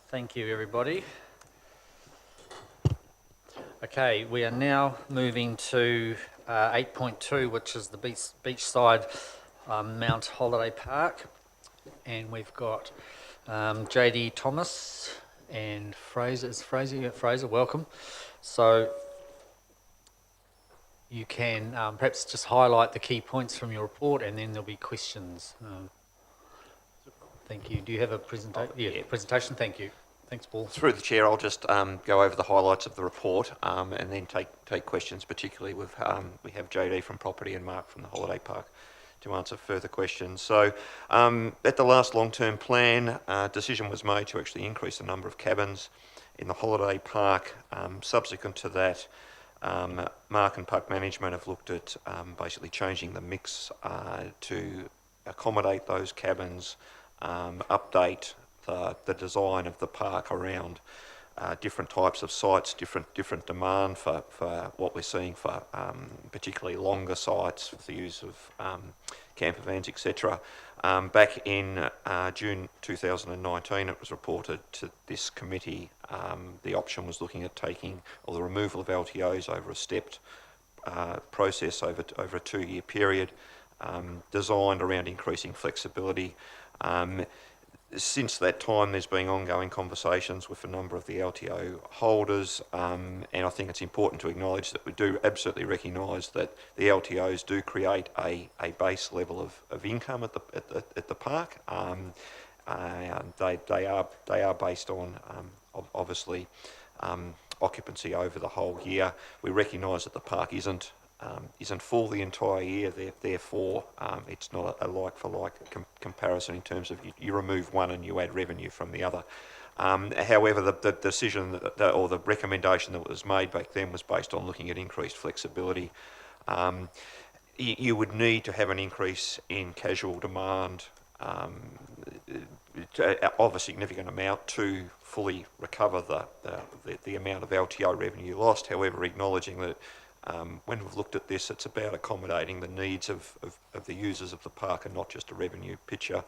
Thank you, everybody. Okay, we are now moving to 8.2, which is the beachside Mount Holiday Park. And we've got JD Thomas and Fraser. Is Fraser? Yeah, Fraser, welcome. So you can perhaps just highlight the key points from your report, and then there'll be questions. Thank you. Do you have a presentation? Yeah, presentation. Thank you. Thanks, Paul. Through the chair, I'll just go over the highlights of the report and then take questions, particularly with we have JD from Property and Mark from the Holiday Park to answer further questions. So at the last long-term plan, decision was made to actually increase the number of cabins in the Holiday Park. Subsequent to that, Mark and Park Management have looked at basically changing the mix to accommodate those cabins, update the design of the park around different types of sites, different demand for what we're seeing for particularly longer sites for the use of camper vans, etc. Back in June 2019, it was reported to this committee the option was looking at taking or the removal of LTOs over a stepped process over a 2-year period, designed around increasing flexibility. Since that time, there's been ongoing conversations with a number of the LTO holders, and I think it's important to acknowledge that we do absolutely recognise that the LTOs do create a base level of income at the park. They are based on obviously occupancy over the whole year. We recognise that the park isn't full the entire year, therefore it's not a like-for-like comparison in terms of you remove one and you add revenue from the other. However, the decision or the recommendation that was made back then was based on looking at increased flexibility. You would need to have an increase in casual demand of a significant amount to fully recover the amount of LTO revenue lost. However, acknowledging that when we've looked at this, it's about accommodating the needs of the users of the park and not just a revenue picture.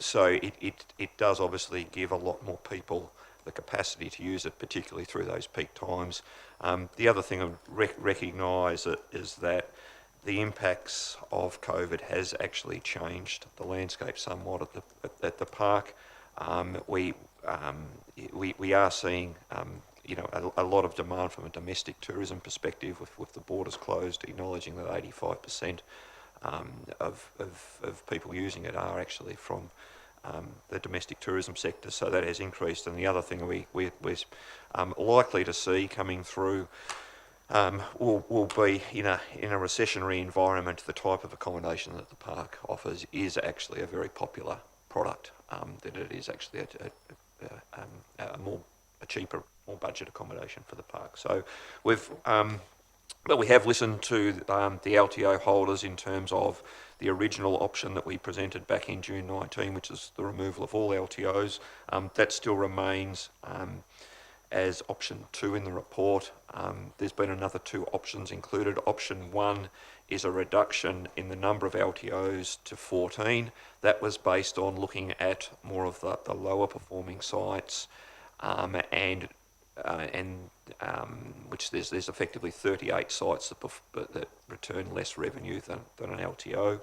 So it does obviously give a lot more people the capacity to use it, particularly through those peak times. The other thing I recognise is that the impacts of COVID has actually changed the landscape somewhat at the park. We are seeing a lot of demand from a domestic tourism perspective with the borders closed, acknowledging that 85% of people using it are actually from the domestic tourism sector, so that has increased. And the other thing we're likely to see coming through will be in a recessionary environment, the type of accommodation that the park offers is actually a very popular product, that it is actually a cheaper, more budget accommodation for the park. So we have listened to the LTO holders in terms of the original option that we presented back in June 19, which is the removal of all LTOs. That still remains as option 2 in the report. There's been another 2 options included. Option 1 is a reduction in the number of LTOs to 14. That was based on looking at more of the lower performing sites, and which there's effectively 38 sites that return less revenue than an LTO,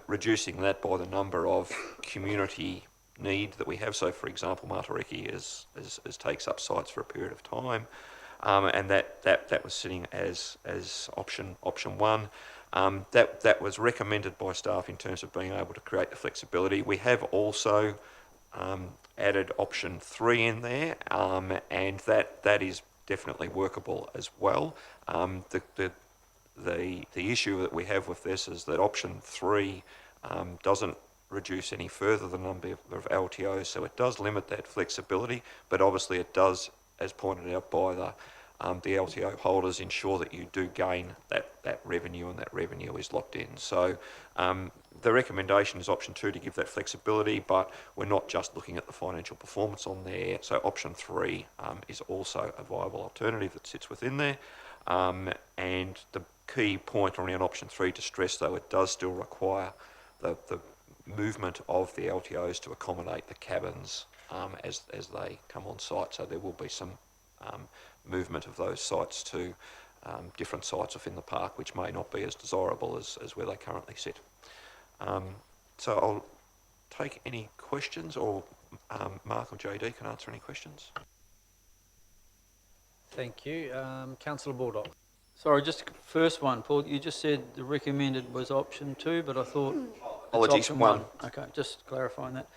reducing that by the number of community need that we have. So, for example, Matariki takes up sites for a period of time, and that was sitting as option 1. That was recommended by staff in terms of being able to create the flexibility. We have also added option 3 in there, and that is definitely workable as well. The issue that we have with this is that option 3 doesn't reduce any further the number of LTOs, so it does limit that flexibility, but obviously it does, as pointed out by the LTO holders, ensure that you do gain that revenue, and that revenue is locked in. So the recommendation is option 2 to give that flexibility, but we're not just looking at the financial performance on there. So option 3 is also a viable alternative that sits within there. And the key point around option 3 to stress, though, it does still require the movement of the LTOs to accommodate the cabins as they come on site. So there will be some movement of those sites to different sites within the park, which may not be as desirable as where they currently sit. So I'll take any questions, or Mark or JD can answer any questions. Thank you. Councillor Baldock. Sorry, just first one, Paul. You just said the recommended was option 2, but I thought it's Apologies, option one. 1. Okay, just clarifying that.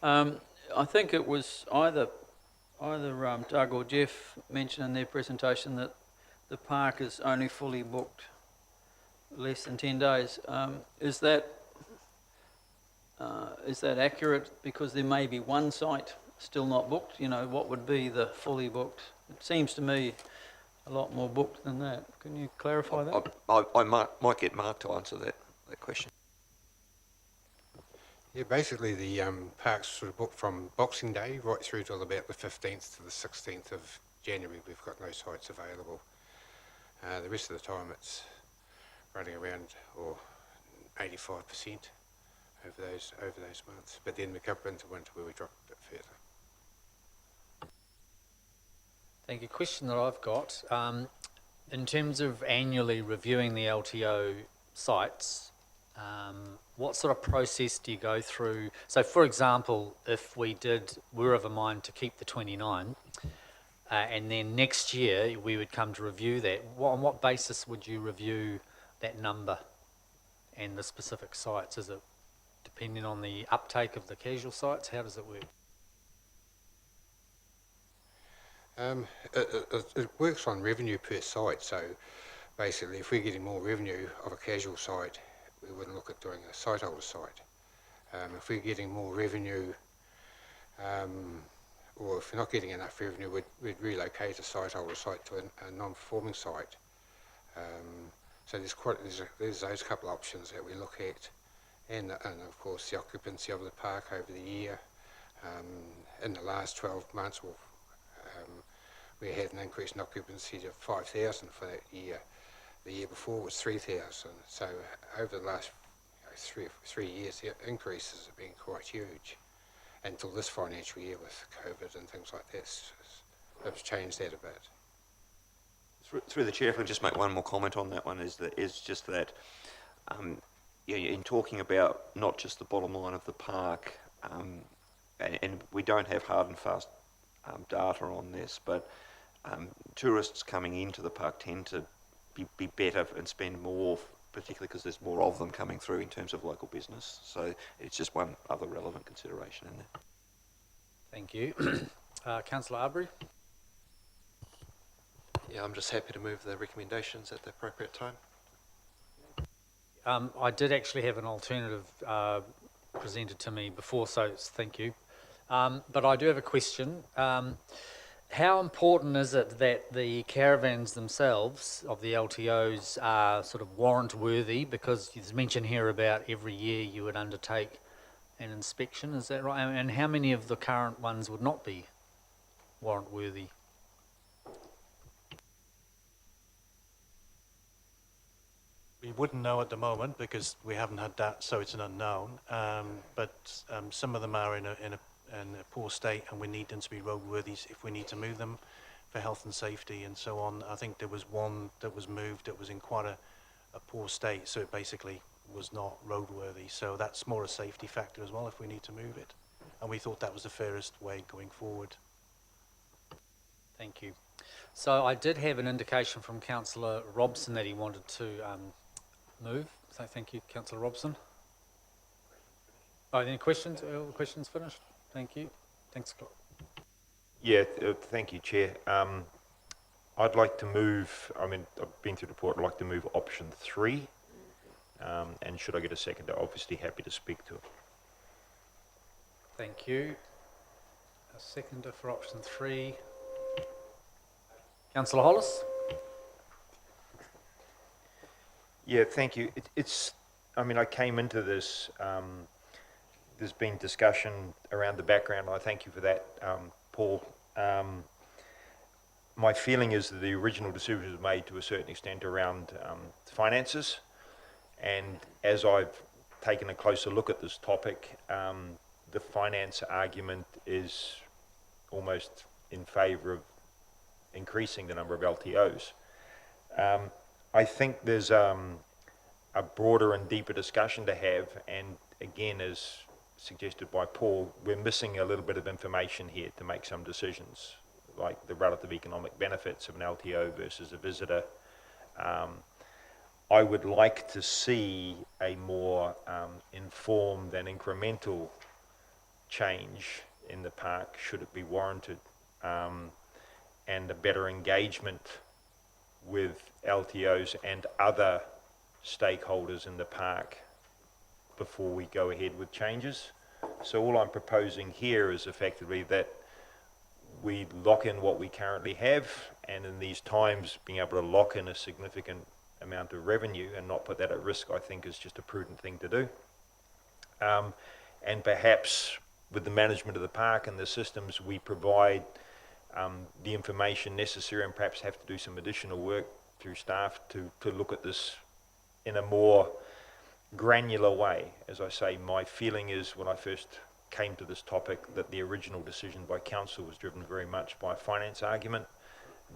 I think it was either Doug or Jeff mentioned in their presentation that the park is only fully booked less than 10 days. Is that accurate? Because there may be one site still not booked. You know, what would be the fully booked? It seems to me a lot more booked than that. Can you clarify that? I might get Mark to answer that question. Yeah, basically the park's sort of booked from Boxing Day right through till about the 15th to the 16th of January. We've got no sites available. The rest of the time it's running around 85% over those months. But then we come into winter where we drop a bit further. Thank you. Question that I've got, in terms of annually reviewing the LTO sites, what sort of process do you go through? So, for example, if we were of a mind to keep the 29, and then next year we would come to review that, on what basis would you review that number and the specific sites? Is it depending on the uptake of the casual sites? How does it work? It works on revenue per site, so basically if we're getting more revenue of a casual site, we wouldn't look at doing a site holder site. If we're getting more revenue, or if we're not getting enough revenue, we'd relocate a site holder site to a non-performing site. So there's those couple of options that we look at, and of course the occupancy of the park over the year. In the last 12 months, we had an increase in occupancy to 5,000 for that year. The year before was 3,000. So over the last 3 years, the increases have been quite huge. Until this financial year with COVID and things like this, it's changed that a bit. Through the chair, if I just make one more comment on that one, is just that in talking about not just the bottom line of the park, and we don't have hard and fast data on this, but tourists coming into the park tend to be better and spend more, particularly because there's more of them coming through in terms of local business. So it's just one other relevant consideration in there. Thank you. Councillor Arbery. Yeah, I'm just happy to move the recommendations at the appropriate time. I did actually have an alternative presented to me before, so thank you. But I do have a question. How important is it that the caravans themselves of the LTOs are sort of warrant worthy? Because there's mention here about every year you would undertake an inspection, is that right? And how many of the current ones would not be warrant worthy? We wouldn't know at the moment because we haven't had that, so it's an unknown. But some of them are in a poor state, and we need them to be roadworthy if we need to move them for health and safety and so on. I think there was one that was moved that was in quite a poor state, so it basically was not roadworthy. So that's more a safety factor as well if we need to move it. And we thought that was the fairest way going forward. Thank you. So I did have an indication from Councillor Robson that he wanted to move. So thank you, Councillor Robson. Oh, any questions? Are all the questions finished? Thank you. Thanks, Scott. Yeah, thank you, Chair. I'd like to move, I've been through the report, I'd like to move option 3. And should I get a second, I'm obviously happy to speak to it. Thank you. A seconder for option 3. Councillor Hollis. Yeah, thank you. I came into this, there's been discussion around the background, and I thank you for that, Paul. My feeling is that the original decision was made to a certain extent around finances, and as I've taken a closer look at this topic, the finance argument is almost in favour of increasing the number of LTOs. I think there's a broader and deeper discussion to have, and again, as suggested by Paul, we're missing a little bit of information here to make some decisions, like the relative economic benefits of an LTO versus a visitor. I would like to see a more informed and incremental change in the park, should it be warranted, and a better engagement with LTOs and other stakeholders in the park before we go ahead with changes. So all I'm proposing here is effectively that we lock in what we currently have, and in these times being able to lock in a significant amount of revenue and not put that at risk, I think is just a prudent thing to do. And perhaps with the management of the park and the systems, we provide the information necessary, and perhaps have to do some additional work through staff to look at this in a more granular way. As I say, my feeling is when I first came to this topic that the original decision by council was driven very much by a finance argument.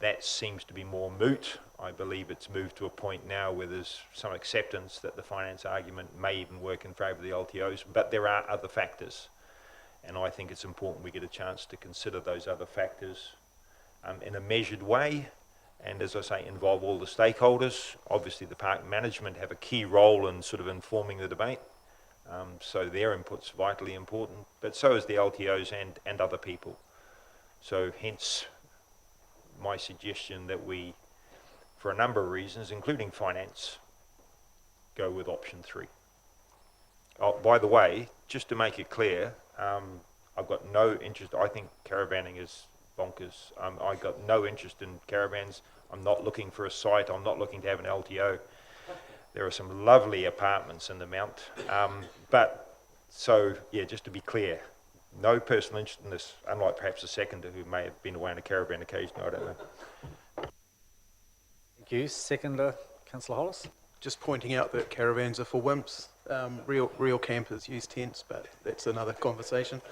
That seems to be more moot. I believe it's moved to a point now where there's some acceptance that the finance argument may even work in favour of the LTOs, but there are other factors. And I think it's important we get a chance to consider those other factors in a measured way, and as I say, involve all the stakeholders. Obviously the park management have a key role in sort of informing the debate, so their input's vitally important, but so is the LTOs and other people. So hence my suggestion that we, for a number of reasons, including finance, go with option 3. Oh, by the way, just to make it clear, I've got no interest. I think caravanning is bonkers. I've got no interest in caravans. I'm not looking for a site. I'm not looking to have an LTO. There are some lovely apartments in the Mount. But, so, yeah, just to be clear, no personal interest in this, unlike perhaps a seconder who may have been away in a caravan occasionally, I don't know. Thank you. Seconder, Councillor Hollis. Just pointing out that caravans are for wimps. Real campers use tents, but that's another conversation.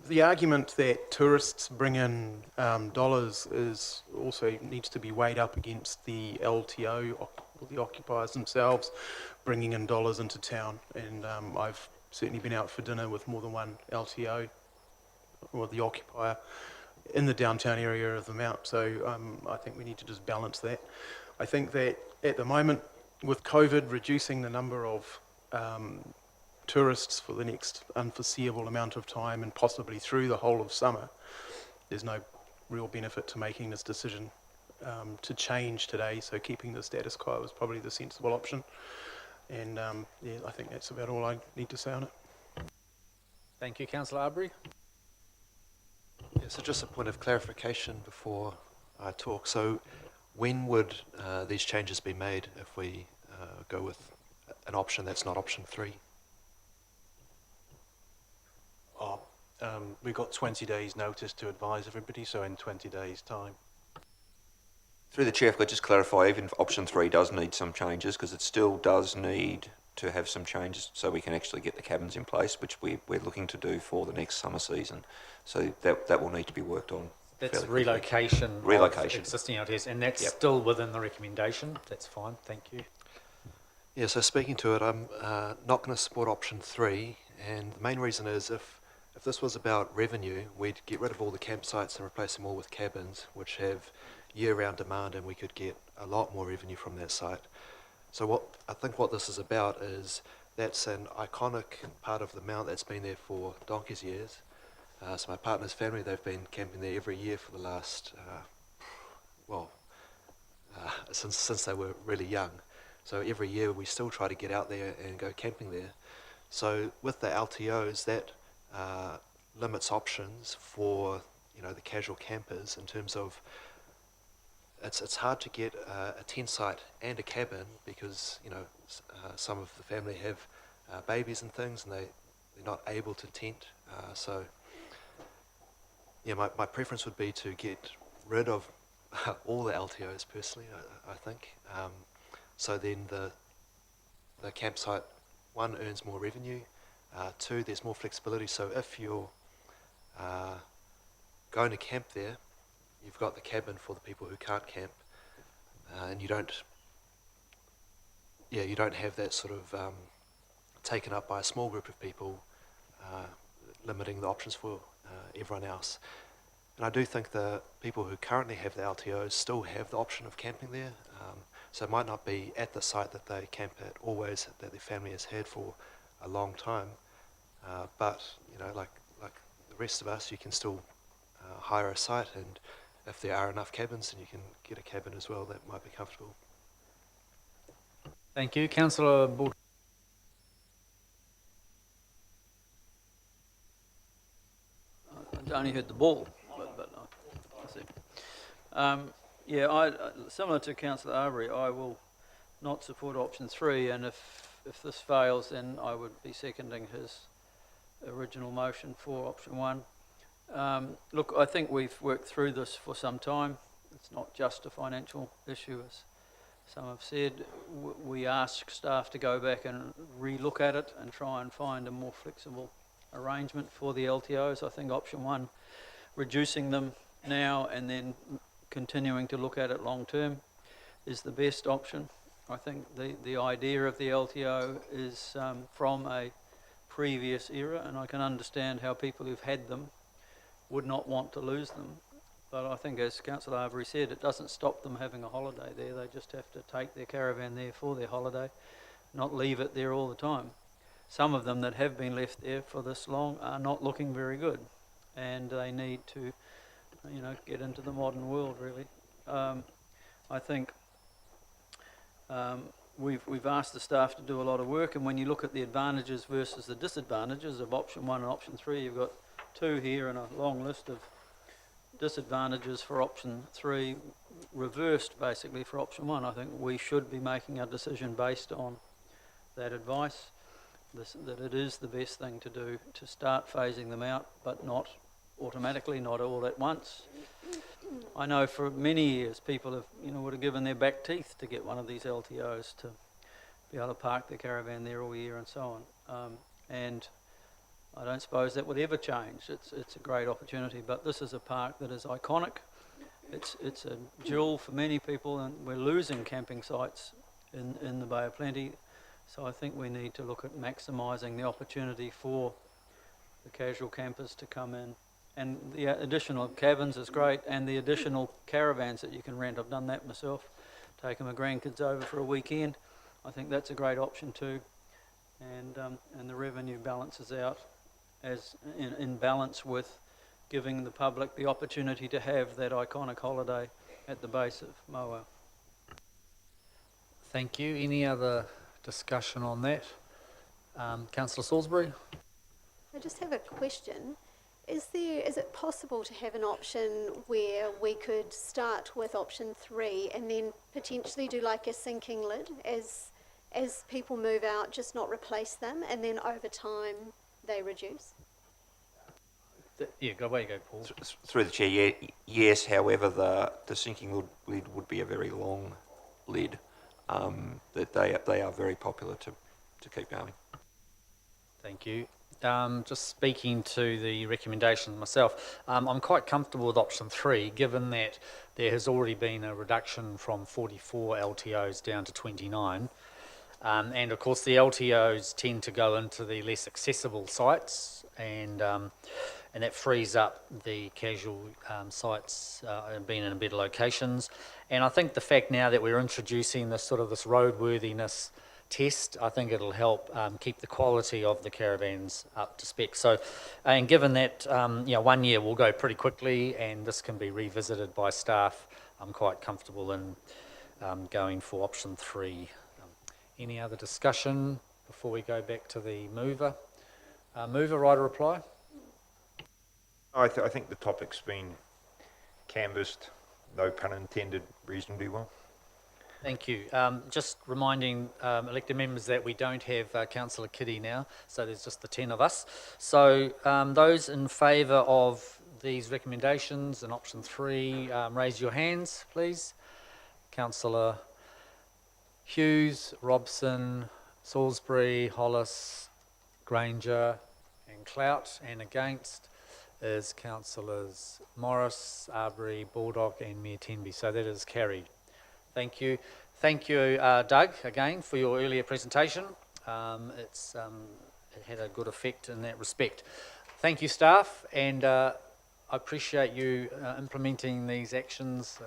The argument that tourists bring in dollars is also needs to be weighed up against the LTO, or the occupiers themselves, bringing in dollars into town. And I've certainly been out for dinner with more than one LTO, or the occupier, in the downtown area of the Mount. So I think we need to just balance that. I think that at the moment, with COVID reducing the number of tourists for the next unforeseeable amount of time and possibly through the whole of summer, there's no real benefit to making this decision to change today. So keeping the status quo is probably the sensible option. And yeah, I think that's about all I need to say on it. Thank you, Councillor Arbery. Yeah, so just a point of clarification before I talk. So when would these changes be made if we go with an option that's not option 3? We've got 20 days notice to advise everybody, so in 20 days' time. Through the chair, if I could just clarify, even if option 3 does need some changes, because it still does need to have some changes so we can actually get the cabins in place, which we're looking to do for the next summer season. So that will need to be worked on. That's relocation of existing LTOs, and that's still within the recommendation. That's fine, thank you. Yeah, so speaking to it, I'm not going to support option 3, and the main reason is if this was about revenue, we'd get rid of all the campsites and replace them all with cabins, which have year-round demand, and we could get a lot more revenue from that site. So I think what this is about is that's an iconic part of the Mount that's been there for donkey's years. So my partner's family, they've been camping there every year for the last, since they were really young. So every year we still try to get out there and go camping there. So with the LTOs, that limits options for the casual campers in terms of it's hard to get a tent site and a cabin because some of the family have babies and things, and they're not able to tent. So yeah, my preference would be to get rid of all the LTOs personally. I think so. Then the campsite one, earns more revenue. Two, there's more flexibility. So if you're going to camp there, you've got the cabin for the people who can't camp, and you don't have that sort of taken up by a small group of people, limiting the options for everyone else. And I do think the people who currently have the LTOs still have the option of camping there. So it might not be at the site that they camp at always, that their family has had for a long time. But, you know, like the rest of us, you can still hire a site, and if there are enough cabins, then you can get a cabin as well that might be comfortable. Thank you. Councillor Bull. I only heard the ball, but I see. Yeah, similar to Councillor Arbery, I will not support option 3, and if this fails, then I would be seconding his original motion for option 1. Look, I think we've worked through this for some time. It's not just a financial issue, as some have said. We ask staff to go back and re-look at it and try and find a more flexible arrangement for the LTOs. I think option 1, reducing them now and then continuing to look at it long term, is the best option. I think the idea of the LTO is from a previous era, and I can understand how people who've had them would not want to lose them. But I think, as Councillor Arbery said, it doesn't stop them having a holiday there. They just have to take their caravan there for their holiday, not leave it there all the time. Some of them that have been left there for this long are not looking very good, and they need to, you know, get into the modern world, really. I think we've asked the staff to do a lot of work, and when you look at the advantages versus the disadvantages of option 1 and option 3, you've got 2 here and a long list of disadvantages for option 3, reversed basically for option 1. I think we should be making a decision based on that advice, that it is the best thing to do to start phasing them out, but not automatically, not all at once. I know for many years people have, would have given their back teeth to get one of these LTOs to be able to park their caravan there all year and so on. And I don't suppose that would ever change. It's a great opportunity, but this is a park that is iconic. It's a jewel for many people, and we're losing camping sites in the Bay of Plenty. So I think we need to look at maximising the opportunity for the casual campers to come in. And the additional cabins is great, and the additional caravans that you can rent. I've done that myself, taken my grandkids over for a weekend. I think that's a great option too. And the revenue balances out as in balance with giving the public the opportunity to have that iconic holiday at the base of Moa. Thank you. Any other discussion on that? Councillor Salisbury? I just have a question. Is it possible to have an option where we could start with option 3 and then potentially do like a sinking lid as people move out, just not replace them, and then over time they reduce? Yeah, away you go, Paul. Through the chair, yes. However, the sinking lid would be a very long lid. That they are very popular to keep going. Thank you. Just speaking to the recommendations myself, I'm quite comfortable with option 3, given that there has already been a reduction from 44 LTOs down to 29. And of course the LTOs tend to go into the less accessible sites, and that frees up the casual sites being in better locations. And I think the fact now that we're introducing this roadworthiness test, I think it'll help keep the quality of the caravans up to spec. So, and given that 1 year will go pretty quickly, and this can be revisited by staff, I'm quite comfortable in going for option 3. Any other discussion before we go back to the mover? Mover, right, a reply? I think the topic's been canvassed, no pun intended, reasonably well. Thank you. Just reminding elected members that we don't have Councillor Kitty now, so there's just the 10 of us. So those in favour of these recommendations and option 3, raise your hands, please. Councillor Hughes, Robson, Salisbury, Hollis, Granger and Clout, and against is councillors Morris, Arbery, Baldock and Mayor Tenby. So that is carried. Thank you. Thank you, Doug, again for your earlier presentation. It had a good effect in that respect. Thank you, staff, and I appreciate you implementing these actions.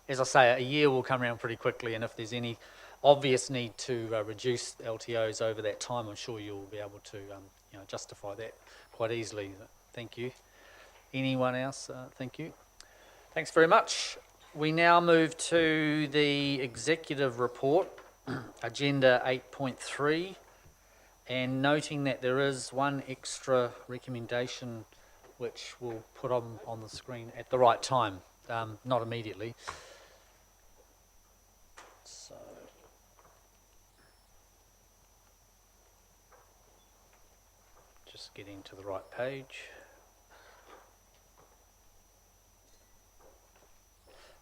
As I say, a year will come around pretty quickly, and if there's any obvious need to reduce LTOs over that time, I'm sure you'll be able to justify that quite easily. Thank you. Anyone else? Thank you. Thanks very much. We now move to the executive report, agenda 8.3, and noting that there is one extra recommendation which we'll put on the screen at the right time, not immediately. So, just getting to the right page.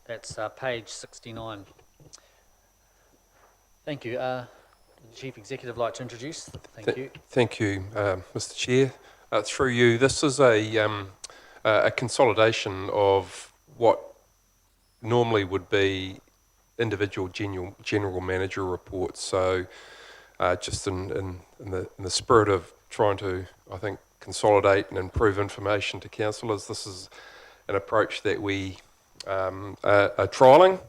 That's page 69. Thank you. The Chief Executive like to introduce. Thank you. Thank you, Mr. Chair. Through you, this is a consolidation of what normally would be individual general manager reports. So, just in the spirit of trying to, I think, consolidate and improve information to councillors, this is an approach that we are trialling,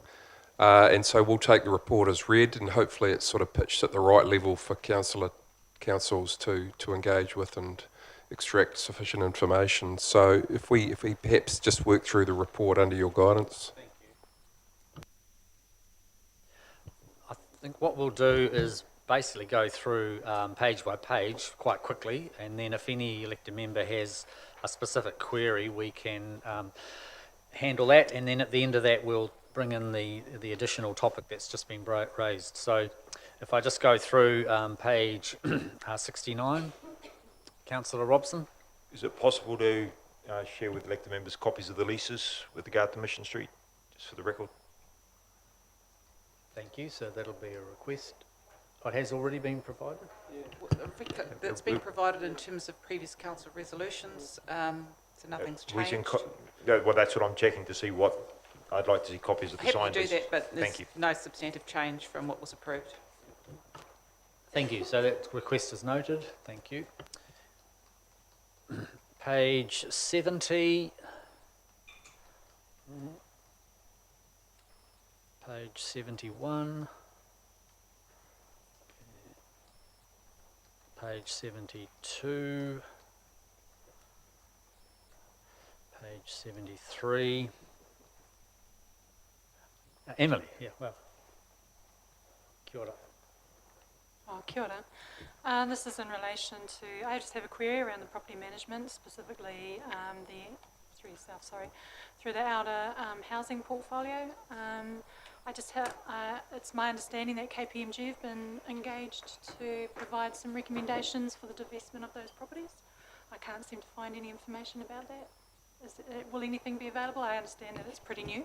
and so we'll take the report as read, and hopefully it's sort of pitched at the right level for councils to engage with and extract sufficient information. So if we perhaps just work through the report under your guidance. Thank you. I think what we'll do is basically go through page by page quite quickly, and then if any elected member has a specific query, we can handle that, and then at the end of that we'll bring in the additional topic that's just been raised. So if I just go through page 69, Councillor Robson. Is it possible to share with elected members copies of the leases with regard to Mission Street, just for the record? Thank you. So that'll be a request. It has already been provided? Yeah. That's been provided in terms of previous council resolutions, so nothing's changed. Well, that's what I'm checking to see what, I'd like to see copies of the signed Happy to do list. that, but there's Thank you. no substantive change from what was approved. Thank you. So that request is noted. Thank you. Page 70. Page 71. Page 72. Page 73. Emily, yeah, well. Kia ora. Oh, kia ora. This is in relation to, I just have a query around the property management, specifically through the outer housing portfolio. I just have, it's my understanding that KPMG have been engaged to provide some recommendations for the divestment of those properties. I can't seem to find any information about that. Will anything be available? I understand that it's pretty new.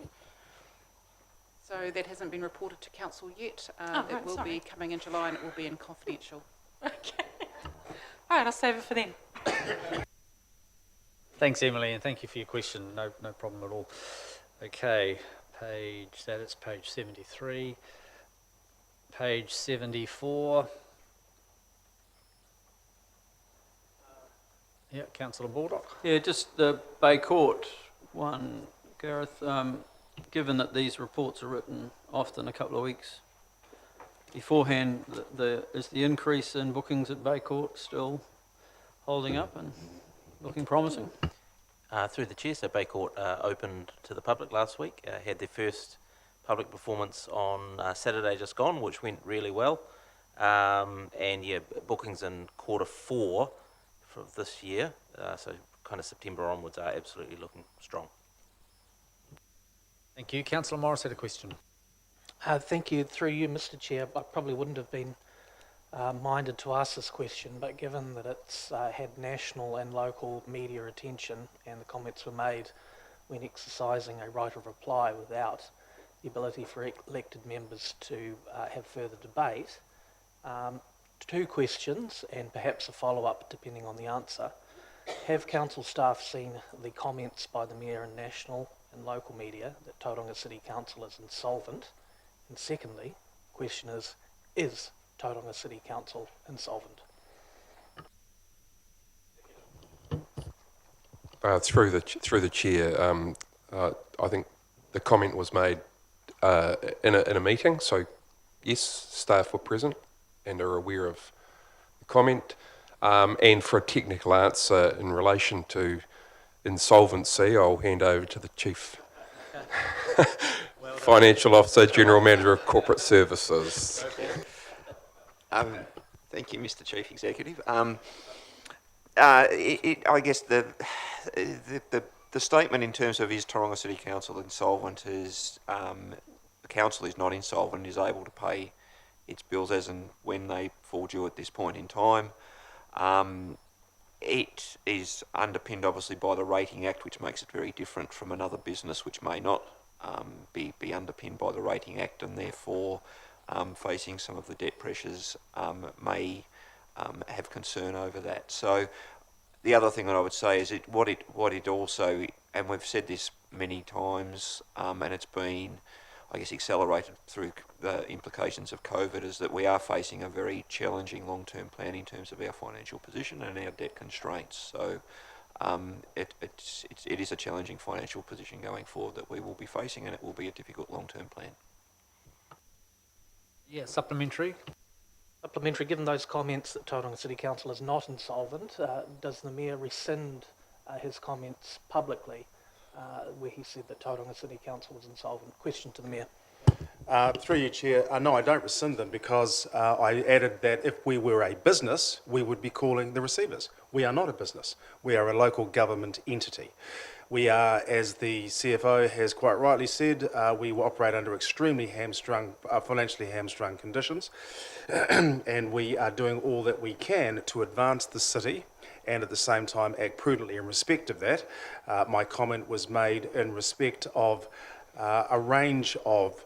So that hasn't been reported to council yet. It will be coming in July and it will be in confidential. Okay. All right, I'll save it for then. Thanks, Emily, and thank you for your question. No problem at all. Okay, it's page 73. Page 74. Yeah, Councillor Baldock. Yeah, just the Bay Court one, Gareth. Given that these reports are written often a couple of weeks beforehand, is the increase in bookings at Bay Court still holding up and looking promising? Through the chair, so Bay Court opened to the public last week, had their first public performance on Saturday just gone, which went really well. And yeah, bookings in quarter 4 for this year, so kind of September onwards, are absolutely looking strong. Thank you. Councillor Morris had a question. Thank you. Through you, Mr. Chair, I probably wouldn't have been minded to ask this question, but given that it's had national and local media attention and the comments were made when exercising a right of reply without the ability for elected members to have further debate, two questions and perhaps a follow-up depending on the answer. Have council staff seen the comments by the Mayor and national and local media that Tauranga City Council is insolvent? And secondly, question is Tauranga City Council insolvent? Through the chair, I think the comment was made in a meeting. So yes, staff were present and are aware of the comment. And for a technical answer in relation to insolvency, I'll hand over to the Chief Financial Officer, General Manager of Corporate Services. Thank you, Mr. Chief Executive. I guess the statement in terms of is Tauranga City Council insolvent is the council is not insolvent, is able to pay its bills as and when they fall due at this point in time. It is underpinned obviously by the Rating Act, which makes it very different from another business which may not be underpinned by the Rating Act, and therefore facing some of the debt pressures may have concern over that. So the other thing that I would say is what it also, and we've said this many times, and it's been, I guess, accelerated through the implications of COVID, is that we are facing a very challenging long-term plan in terms of our financial position and our debt constraints. So it is a challenging financial position going forward that we will be facing, and it will be a difficult long-term plan. Yeah, supplementary. Supplementary, given those comments that Tauranga City Council is not insolvent, does the Mayor rescind his comments publicly where he said that Tauranga City Council was insolvent? Question to the Mayor. Through you, Chair, no, I don't rescind them because I added that if we were a business, we would be calling the receivers. We are not a business. We are a local government entity. We are, as the CFO has quite rightly said, we operate under extremely financially hamstrung conditions, and we are doing all that we can to advance the city and at the same time act prudently in respect of that. My comment was made in respect of a range of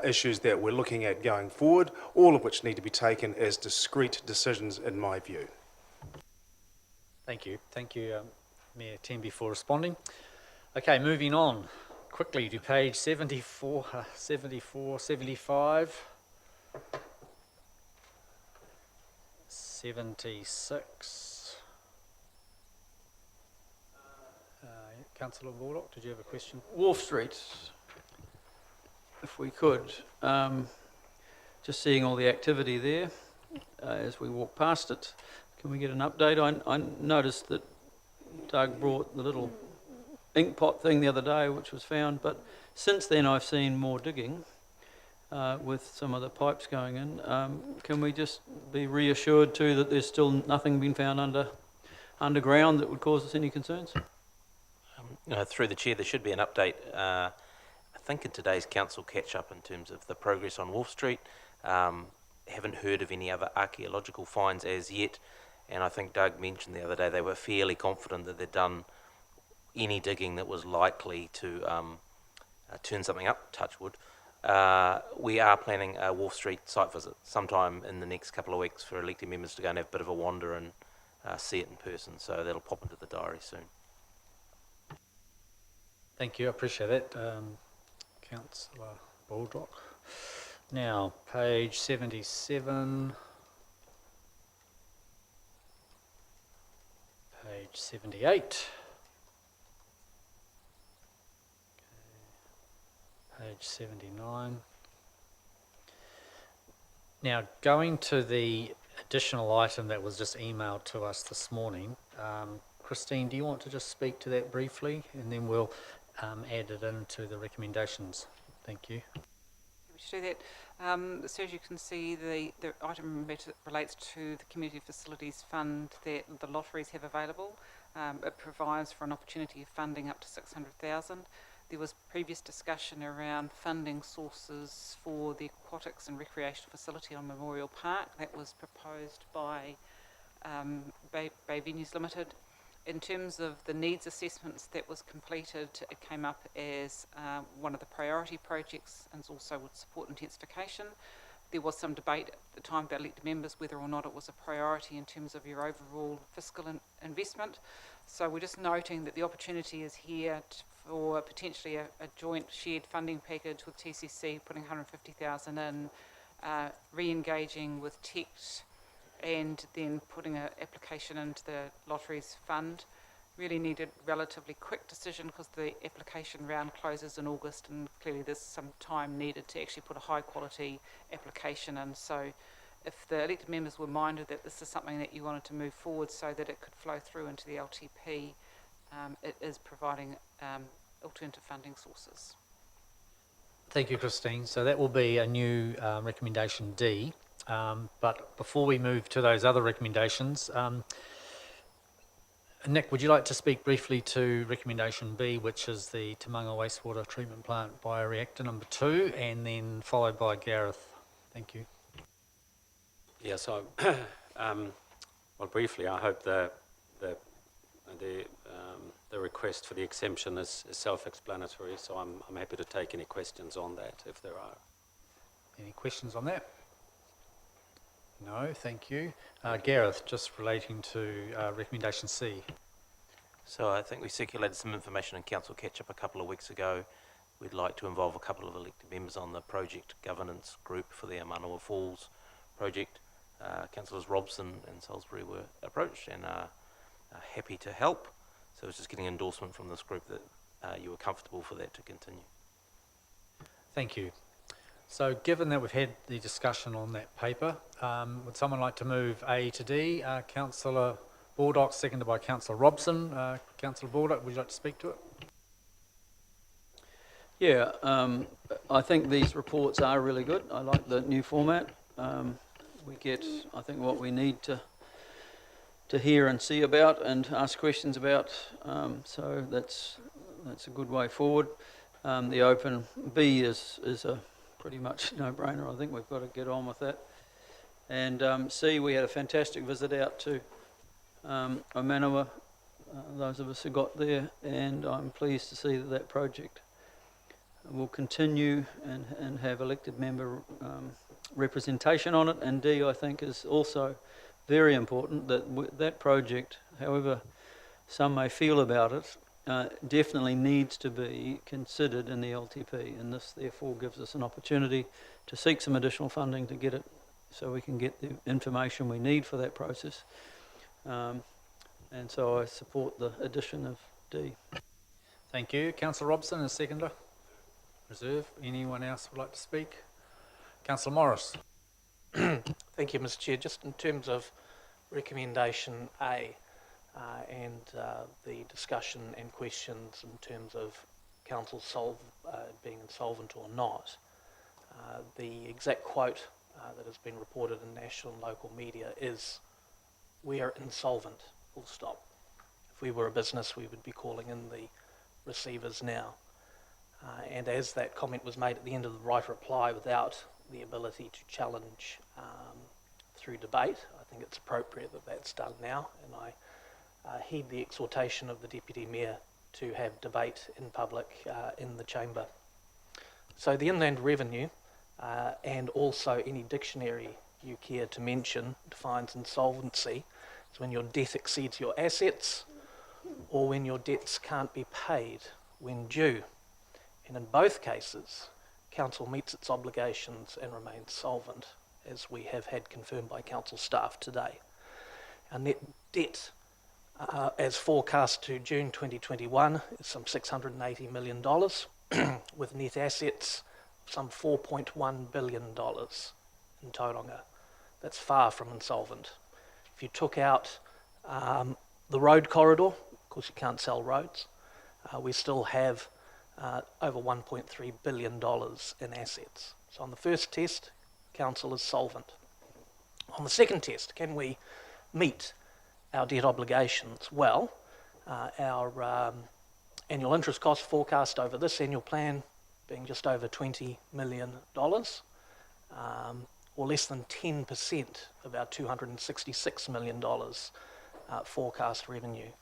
issues that we're looking at going forward, all of which need to be taken as discrete decisions in my view. Thank you. Thank you, Mayor Temby, for responding. Okay, moving on quickly to page 74, 75, 76. Councillor Baldock, did you have a question? Wharf Street, if we could. Just seeing all the activity there as we walk past it. Can we get an update? I noticed that Doug brought the little ink pot thing the other day, which was found, but since then I've seen more digging with some of the pipes going in. Can we just be reassured too that there's still nothing been found underground that would cause us any concerns? Through the Chair, there should be an update, I think in today's council catch-up in terms of the progress on Wolf Street. Haven't heard of any other archaeological finds as yet, and I think Doug mentioned the other day they were fairly confident that they'd done any digging that was likely to turn something up, touch wood. We are planning a Wolf Street site visit sometime in the next couple of weeks for elected members to go and have a bit of a wander and see it in person, so that'll pop into the diary soon. Thank you, I appreciate that, Councillor Baldock. Now, page 77, page 78, page 79. Now, going to the additional item that was just emailed to us this morning, Christine, do you want to just speak to that briefly, and then we'll add it into the recommendations? Thank you. To do that, so as you can see, the item relates to the Community Facilities Fund that the lotteries have available. It provides for an opportunity of funding up to 600,000. There was previous discussion around funding sources for the aquatics and recreational facility on Memorial Park. That was proposed by Bay Venues Limited. In terms of the needs assessments that was completed, it came up as one of the priority projects and also would support intensification. there was some debate at the time about elected members whether or not it was a priority in terms of your overall fiscal investment. So we're just noting that the opportunity is here for potentially a joint shared funding package with TCC, putting 150,000 in, re-engaging with TECT, and then putting an application into the Lotteries Fund. Really needed relatively quick decision because the application round closes in August, and clearly there's some time needed to actually put a high quality application in. So if the elected members were minded that this is something that you wanted to move forward so that it could flow through into the LTP, it is providing alternative funding sources. Thank you, Christine. So that will be a new recommendation D. But before we move to those other recommendations, Nick, would you like to speak briefly to recommendation B, which is the Tamunga Wastewater Treatment Plant Bioreactor number 2, and then followed by Gareth? Thank you. Yeah, so, well, briefly, I hope the request for the exemption is self-explanatory, so I'm happy to take any questions on that if there are. Any questions on that? No, thank you. Gareth, just relating to recommendation C. So I think we circulated some information in Council Catch-up a couple of weeks ago. We'd like to involve a couple of elected members on the project governance group for the Manawa Falls project. Councillors Robson and Salisbury were approached and are happy to help. So it's just getting endorsement from this group that you were comfortable for that to continue. Thank you. So given that we've had the discussion on that paper, would someone like to move A to D? Councillor Baldock, seconded by Councillor Robson. Councillor Baldock, would you like to speak to it? Yeah, I think these reports are really good. I like the new format. We get, I think, what we need to hear and see about and ask questions about. So that's a good way forward. The open B is a pretty much no-brainer. I think we've got to get on with that. And C, we had a fantastic visit out to Omanawa, those of us who got there, and I'm pleased to see that project will continue and have elected member representation on it. And D, I think, is also very important that that project, however some may feel about it, definitely needs to be considered in the LTP, and this therefore gives us an opportunity to seek some additional funding to get it so we can get the information we need for that process. And so I support the addition of D. Thank you. Councillor Robson, a seconder. Reserve. Anyone else would like to speak? Councillor Morris. Thank you, Mr. Chair. Just in terms of recommendation A, and the discussion and questions in terms of council being insolvent or not. The exact quote that has been reported in national and local media is, "We are insolvent, full stop." If we were a business, we would be calling in the receivers now. And as that comment was made at the end of the right reply without the ability to challenge through debate, I think it's appropriate that that's done now, and I heed the exhortation of the Deputy Mayor to have debate in public in the chamber. So the Inland Revenue and also any dictionary you care to mention defines insolvency as when your debt exceeds your assets or when your debts can't be paid when due. And in both cases, Council meets its obligations and remains solvent, as we have had confirmed by Council staff today. Our net debt as forecast to June 2021 is some $680 million, with net assets of some $4.1 billion in Tauranga. That's far from insolvent. If you took out the road corridor, of course you can't sell roads, we still have over $1.3 billion in assets. So on the first test, Council is solvent. On the second test, can we meet our debt obligations? Well, our annual interest cost forecast over this annual plan being just over $20 million, or less than 10% of our $266 million forecast revenue.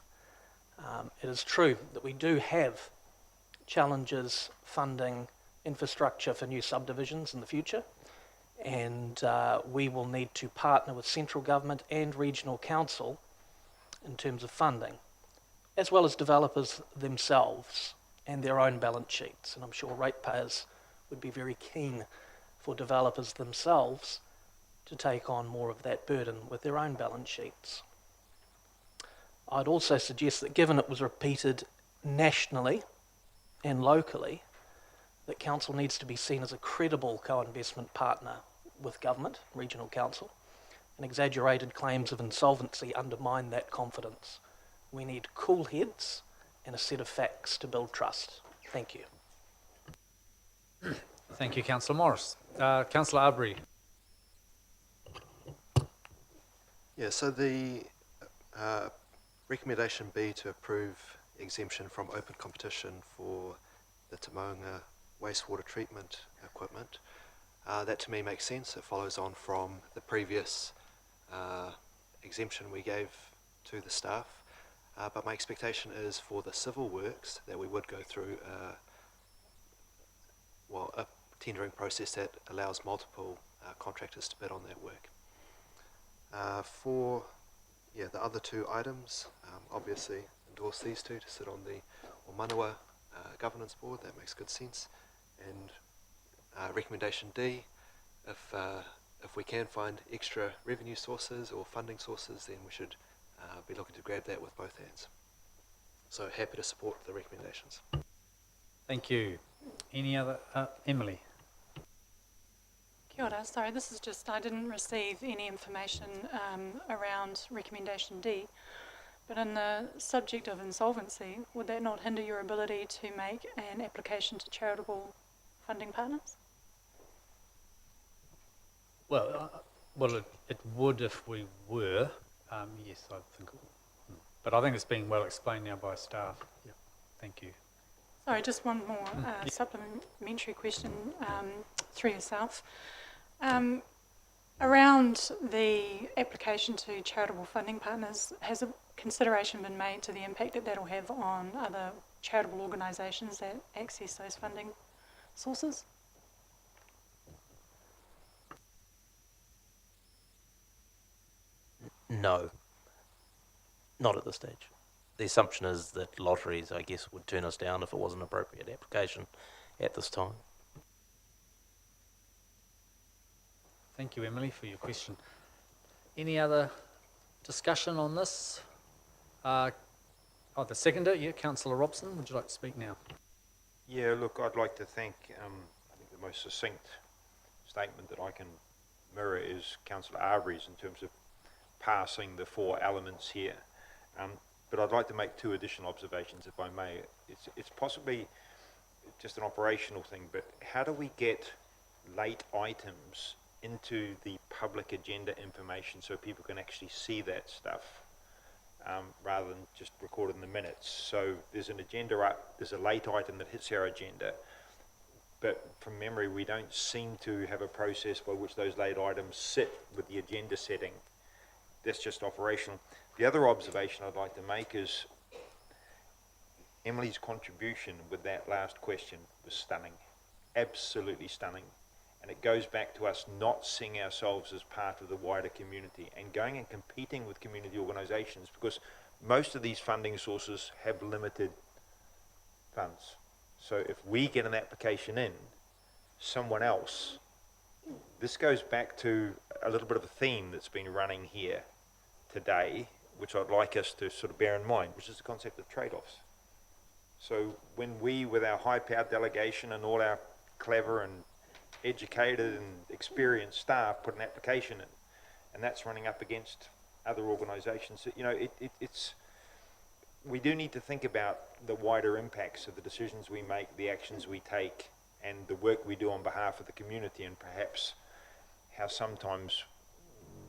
It is true that we do have challenges funding infrastructure for new subdivisions in the future, and we will need to partner with central government and regional council in terms of funding, as well as developers themselves and their own balance sheets. And I'm sure ratepayers would be very keen for developers themselves to take on more of that burden with their own balance sheets. I'd also suggest that given it was repeated nationally and locally, that council needs to be seen as a credible co-investment partner with government, regional council, and exaggerated claims of insolvency undermine that confidence. We need cool heads and a set of facts to build trust. Thank you. Thank you, Councillor Morris. Councillor Arbery. Yeah, so the recommendation B to approve exemption from open competition for the Te Maunga wastewater treatment equipment, that to me makes sense. It follows on from the previous exemption we gave to the staff. But my expectation is for the civil works that we would go through a tendering process that allows multiple contractors to bid on that work. For the other two items, obviously endorse these two to sit on the Manawa governance board. That makes good sense. And recommendation D, if we can find extra revenue sources or funding sources, then we should be looking to grab that with both hands. So happy to support the recommendations. Thank you. Any other? Emily. Kia ora. Sorry, this is just, I didn't receive any information around recommendation D, but in the subject of insolvency, would that not hinder your ability to make an application to charitable funding partners? Well, it would if we were. Yes, I think it would. But I think it's being well explained now by staff. Yep. Thank you. Sorry, just one more supplementary question through yourself. Around the application to charitable funding partners, has a consideration been made to the impact that that'll have on other charitable organisations that access those funding sources? No, not at this stage. The assumption is that lotteries, I guess, would turn us down if it was an appropriate application at this time. Thank you, Emily, for your question. Any other discussion on this? The seconder, Councillor Robson, would you like to speak now? Yeah, look, I'd like to thank, I think the most succinct statement that I can mirror is Councillor Arbery's in terms of passing the four elements here. But I'd like to make two additional observations, if I may. It's possibly just an operational thing, but how do we get late items into the public agenda information so people can actually see that stuff rather than just record in the minutes? So there's an agenda up, there's a late item that hits our agenda, but from memory we don't seem to have a process by which those late items sit with the agenda setting. That's just operational. The other observation I'd like to make is Emily's contribution with that last question was stunning, absolutely stunning. And it goes back to us not seeing ourselves as part of the wider community and going and competing with community organisations, because most of these funding sources have limited funds. So if we get an application in, someone else, this goes back to a little bit of a theme that's been running here today, which I'd like us to sort of bear in mind, which is the concept of trade-offs. So when we, with our high-powered delegation and all our clever and educated and experienced staff, put an application in, and that's running up against other organisations, you know, we do need to think about the wider impacts of the decisions we make, the actions we take, and the work we do on behalf of the community, and perhaps how sometimes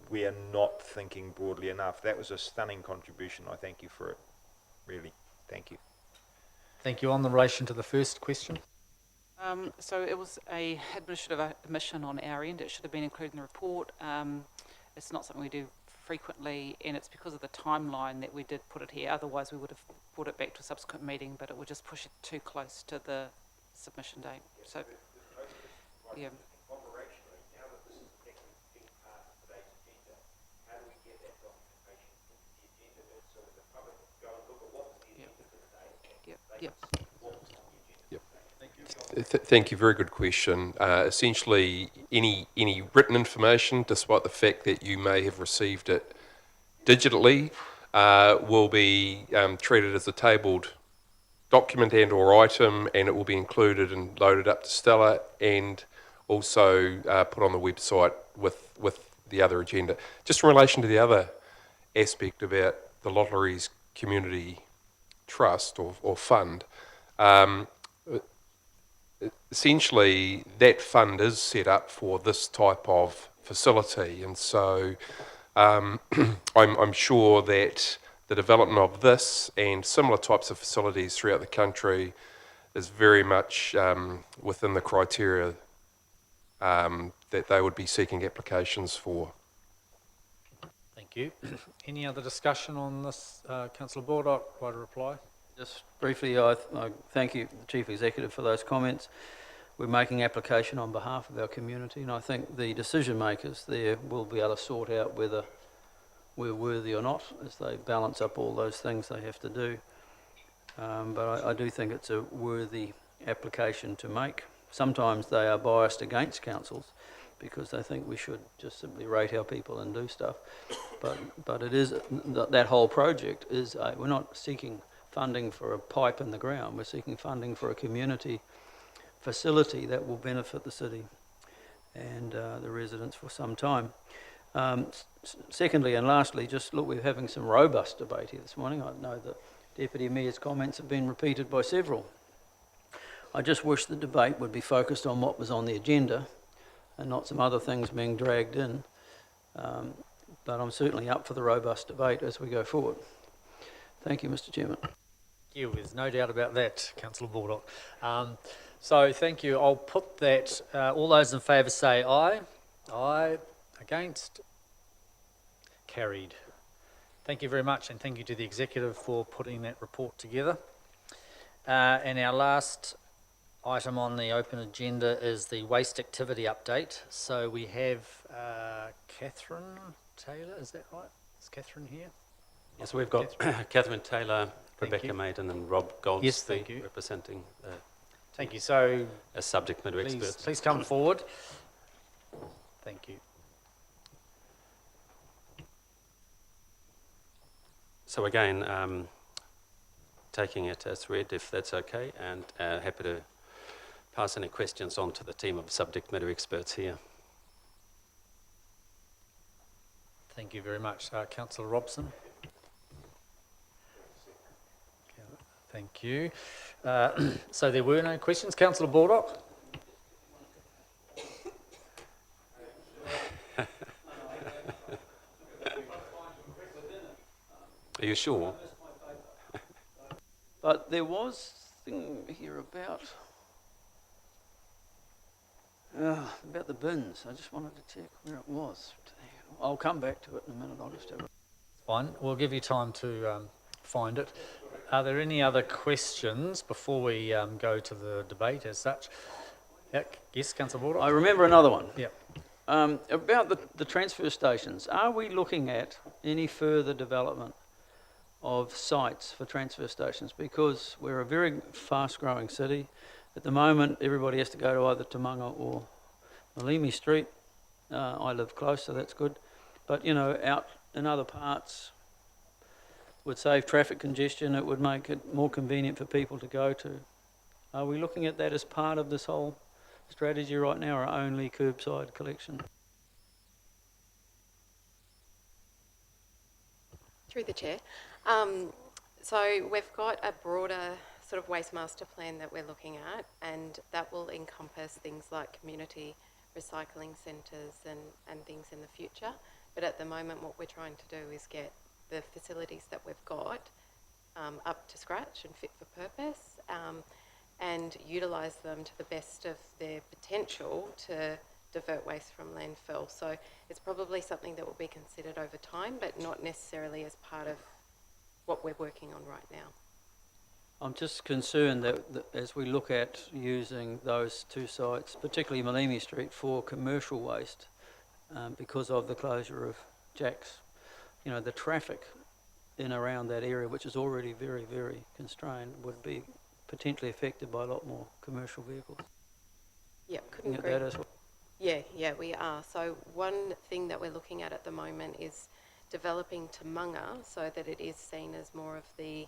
we are not thinking broadly enough. That was a stunning contribution. I thank you for it. Really, thank you. Thank you. On the relation to the first question. So it was a administrative omission on our end. It should have been included in the report. It's not something we do frequently, and it's because of the timeline that we did put it here. Otherwise, we would have brought it back to a subsequent meeting, but it would just push it too close to the submission date. So, yeah. Yep. Thank you. Very good question. Essentially, any written information, despite the fact that you may have received it digitally, will be treated as a tabled document and/or item, and it will be included and loaded up to Stella, and also put on the website with the other agenda. Just in relation to the other aspect about the Lotteries Community Trust or Fund. Essentially, that fund is set up for this type of facility, and so I'm sure that the development of this and similar types of facilities throughout the country is very much within the criteria that they would be seeking applications for. Thank you. Any other discussion on this, Councillor Baldock? Quite a reply. Just briefly, I thank you, Chief Executive, for those comments. We're making application on behalf of our community, and I think the decision makers there will be able to sort out whether we're worthy or not as they balance up all those things they have to do. But I do think it's a worthy application to make. Sometimes they are biased against councils because they think we should just simply rate our people and do stuff. But it is, that whole project is, we're not seeking funding for a pipe in the ground, we're seeking funding for a community facility that will benefit the city and the residents for some time. Secondly and lastly, just look, we're having some robust debate here this morning. I know the Deputy Mayor's comments have been repeated by several. I just wish the debate would be focused on what was on the agenda and not some other things being dragged in. But I'm certainly up for the robust debate as we go forward. Thank you, Mr. Chairman. Thank you. There's no doubt about that, Councillor Baldock. So thank you. I'll put that. All those in favour say aye. Aye. Against? Carried. Thank you very much, and thank you to the Executive for putting that report together. And our last item on the open agenda is the waste activity update. So we have Catherine Taylor, is that right? Is Catherine here? Yes, we've got Catherine Taylor, Rebecca Maiden and Rob Goldsby representing Thank you. So as subject matter experts. Please come forward. Thank you. So again, taking it as read, if that's okay, and happy to pass any questions on to the team of subject matter experts here. Thank you very much. Councillor Robson. Thank you. So there were no questions. Councillor Baldock? Are you sure? But there was a thing here about the bins. I just wanted to check where it was. I'll come back to it in a minute. I'll just have it. Fine. We'll give you time to find it. Are there any other questions before we go to the debate as such? Yes, Councillor Baldock? I remember another one. Yep. About the transfer stations. Are we looking at any further development of sites for transfer stations? Because we're a very fast-growing city. At the moment, everybody has to go to either Tamunga or Malimi Street. I live close, so that's good. But, you know, out in other parts would save traffic congestion. It would make it more convenient for people to go to. Are we looking at that as part of this whole strategy right now, or only curbside collection? Through the chair. So we've got a broader sort of waste master plan that we're looking at, and that will encompass things like community recycling centres and things in the future. But at the moment, what we're trying to do is get the facilities that we've got up to scratch and fit for purpose, and utilise them to the best of their potential to divert waste from landfill. So it's probably something that will be considered over time, but not necessarily as part of what we're working on right now. I'm just concerned that as we look at using those two sites, particularly Malimi Street, for commercial waste, because of the closure of Jack's, you know, the traffic in around that area, which is already very, very constrained, would be potentially affected by a lot more commercial vehicles. Yeah, couldn't Looking at agree. that as well. Yeah, we are. So one thing that we're looking at the moment is developing Tamunga so that it is seen as more of the,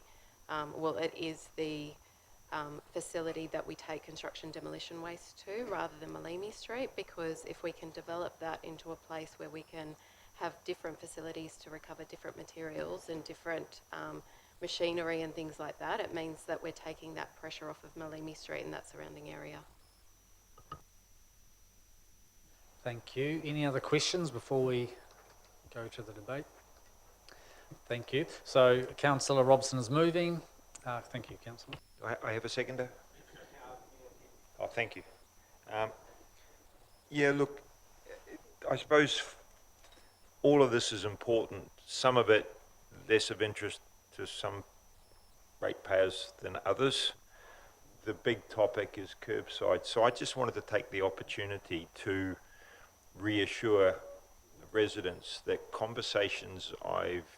it is the facility that we take construction demolition waste to rather than Malimi Street, because if we can develop that into a place where we can have different facilities to recover different materials and different machinery and things like that, it means that we're taking that pressure off of Malimi Street and that surrounding area. Thank you. Any other questions before we go to the debate? Thank you. So Councillor Robson is moving. Thank you, Councillor. I have a seconder? Oh, thank you. Yeah, look, I suppose all of this is important. Some of it less of interest to some ratepayers than others. The big topic is curbside. So I just wanted to take the opportunity to reassure residents that conversations I've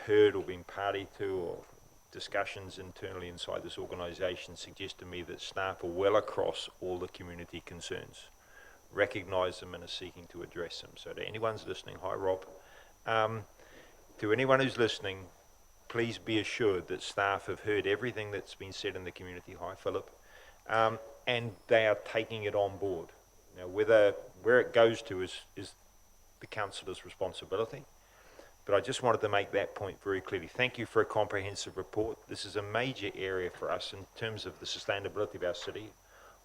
heard or been party to, or discussions internally inside this organisation, suggest to me that staff are well across all the community concerns, recognise them and are seeking to address them. So to anyone who's listening, hi Rob, to anyone who's listening, please be assured that staff have heard everything that's been said in the community, hi Philip, and they are taking it on board. Now, where it goes to is the councillor's responsibility. But I just wanted to make that point very clearly. Thank you for a comprehensive report. This is a major area for us in terms of the sustainability of our city.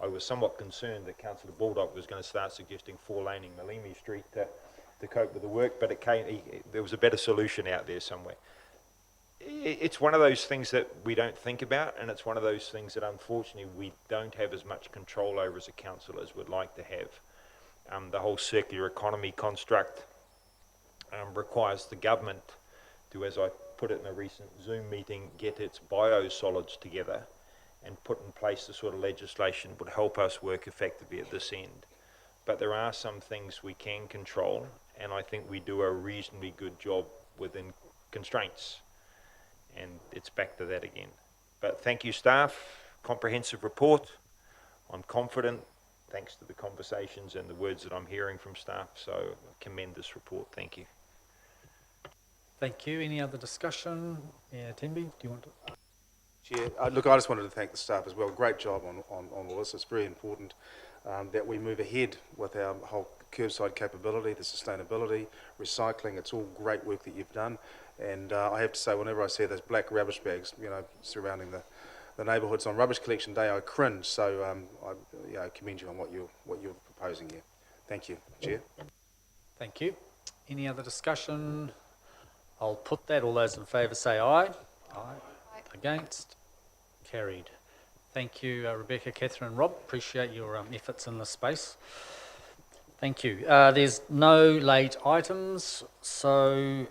I was somewhat concerned that Councillor Baldock was going to start suggesting 4-laning Malimi Street to cope with the work, but there was a better solution out there somewhere. It's one of those things that we don't think about, and it's one of those things that unfortunately we don't have as much control over as a council as we'd like to have. The whole circular economy construct requires the government to, as I put it in a recent Zoom meeting, get its biosolids together and put in place the sort of legislation that would help us work effectively at this end. But there are some things we can control, and I think we do a reasonably good job within constraints. And it's back to that again. But thank you, staff. Comprehensive report. I'm confident, thanks to the conversations and the words that I'm hearing from staff. So I commend this report. Thank you. Thank you. Any other discussion? Yeah, Timby, do you want to? Chair, look, I just wanted to thank the staff as well. Great job on all this. It's very important that we move ahead with our whole curbside capability, the sustainability, recycling. It's all great work that you've done. And I have to say, whenever I see those black rubbish bags, surrounding the neighbourhoods on rubbish collection day, I cringe. So I commend you on what you're proposing here. Thank you, Chair. Thank you. Any other discussion? I'll put that. All those in favour say aye. Aye. Against? Carried. Thank you, Rebecca, Catherine, Rob. Appreciate your efforts in this space. Thank you. There's no late items, so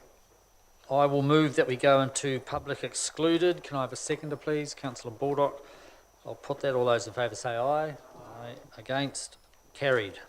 I will move that we go into public excluded. Can I have a seconder, please? Councillor Baldock. I'll put that. All those in favour say aye. Aye. Against? Carried.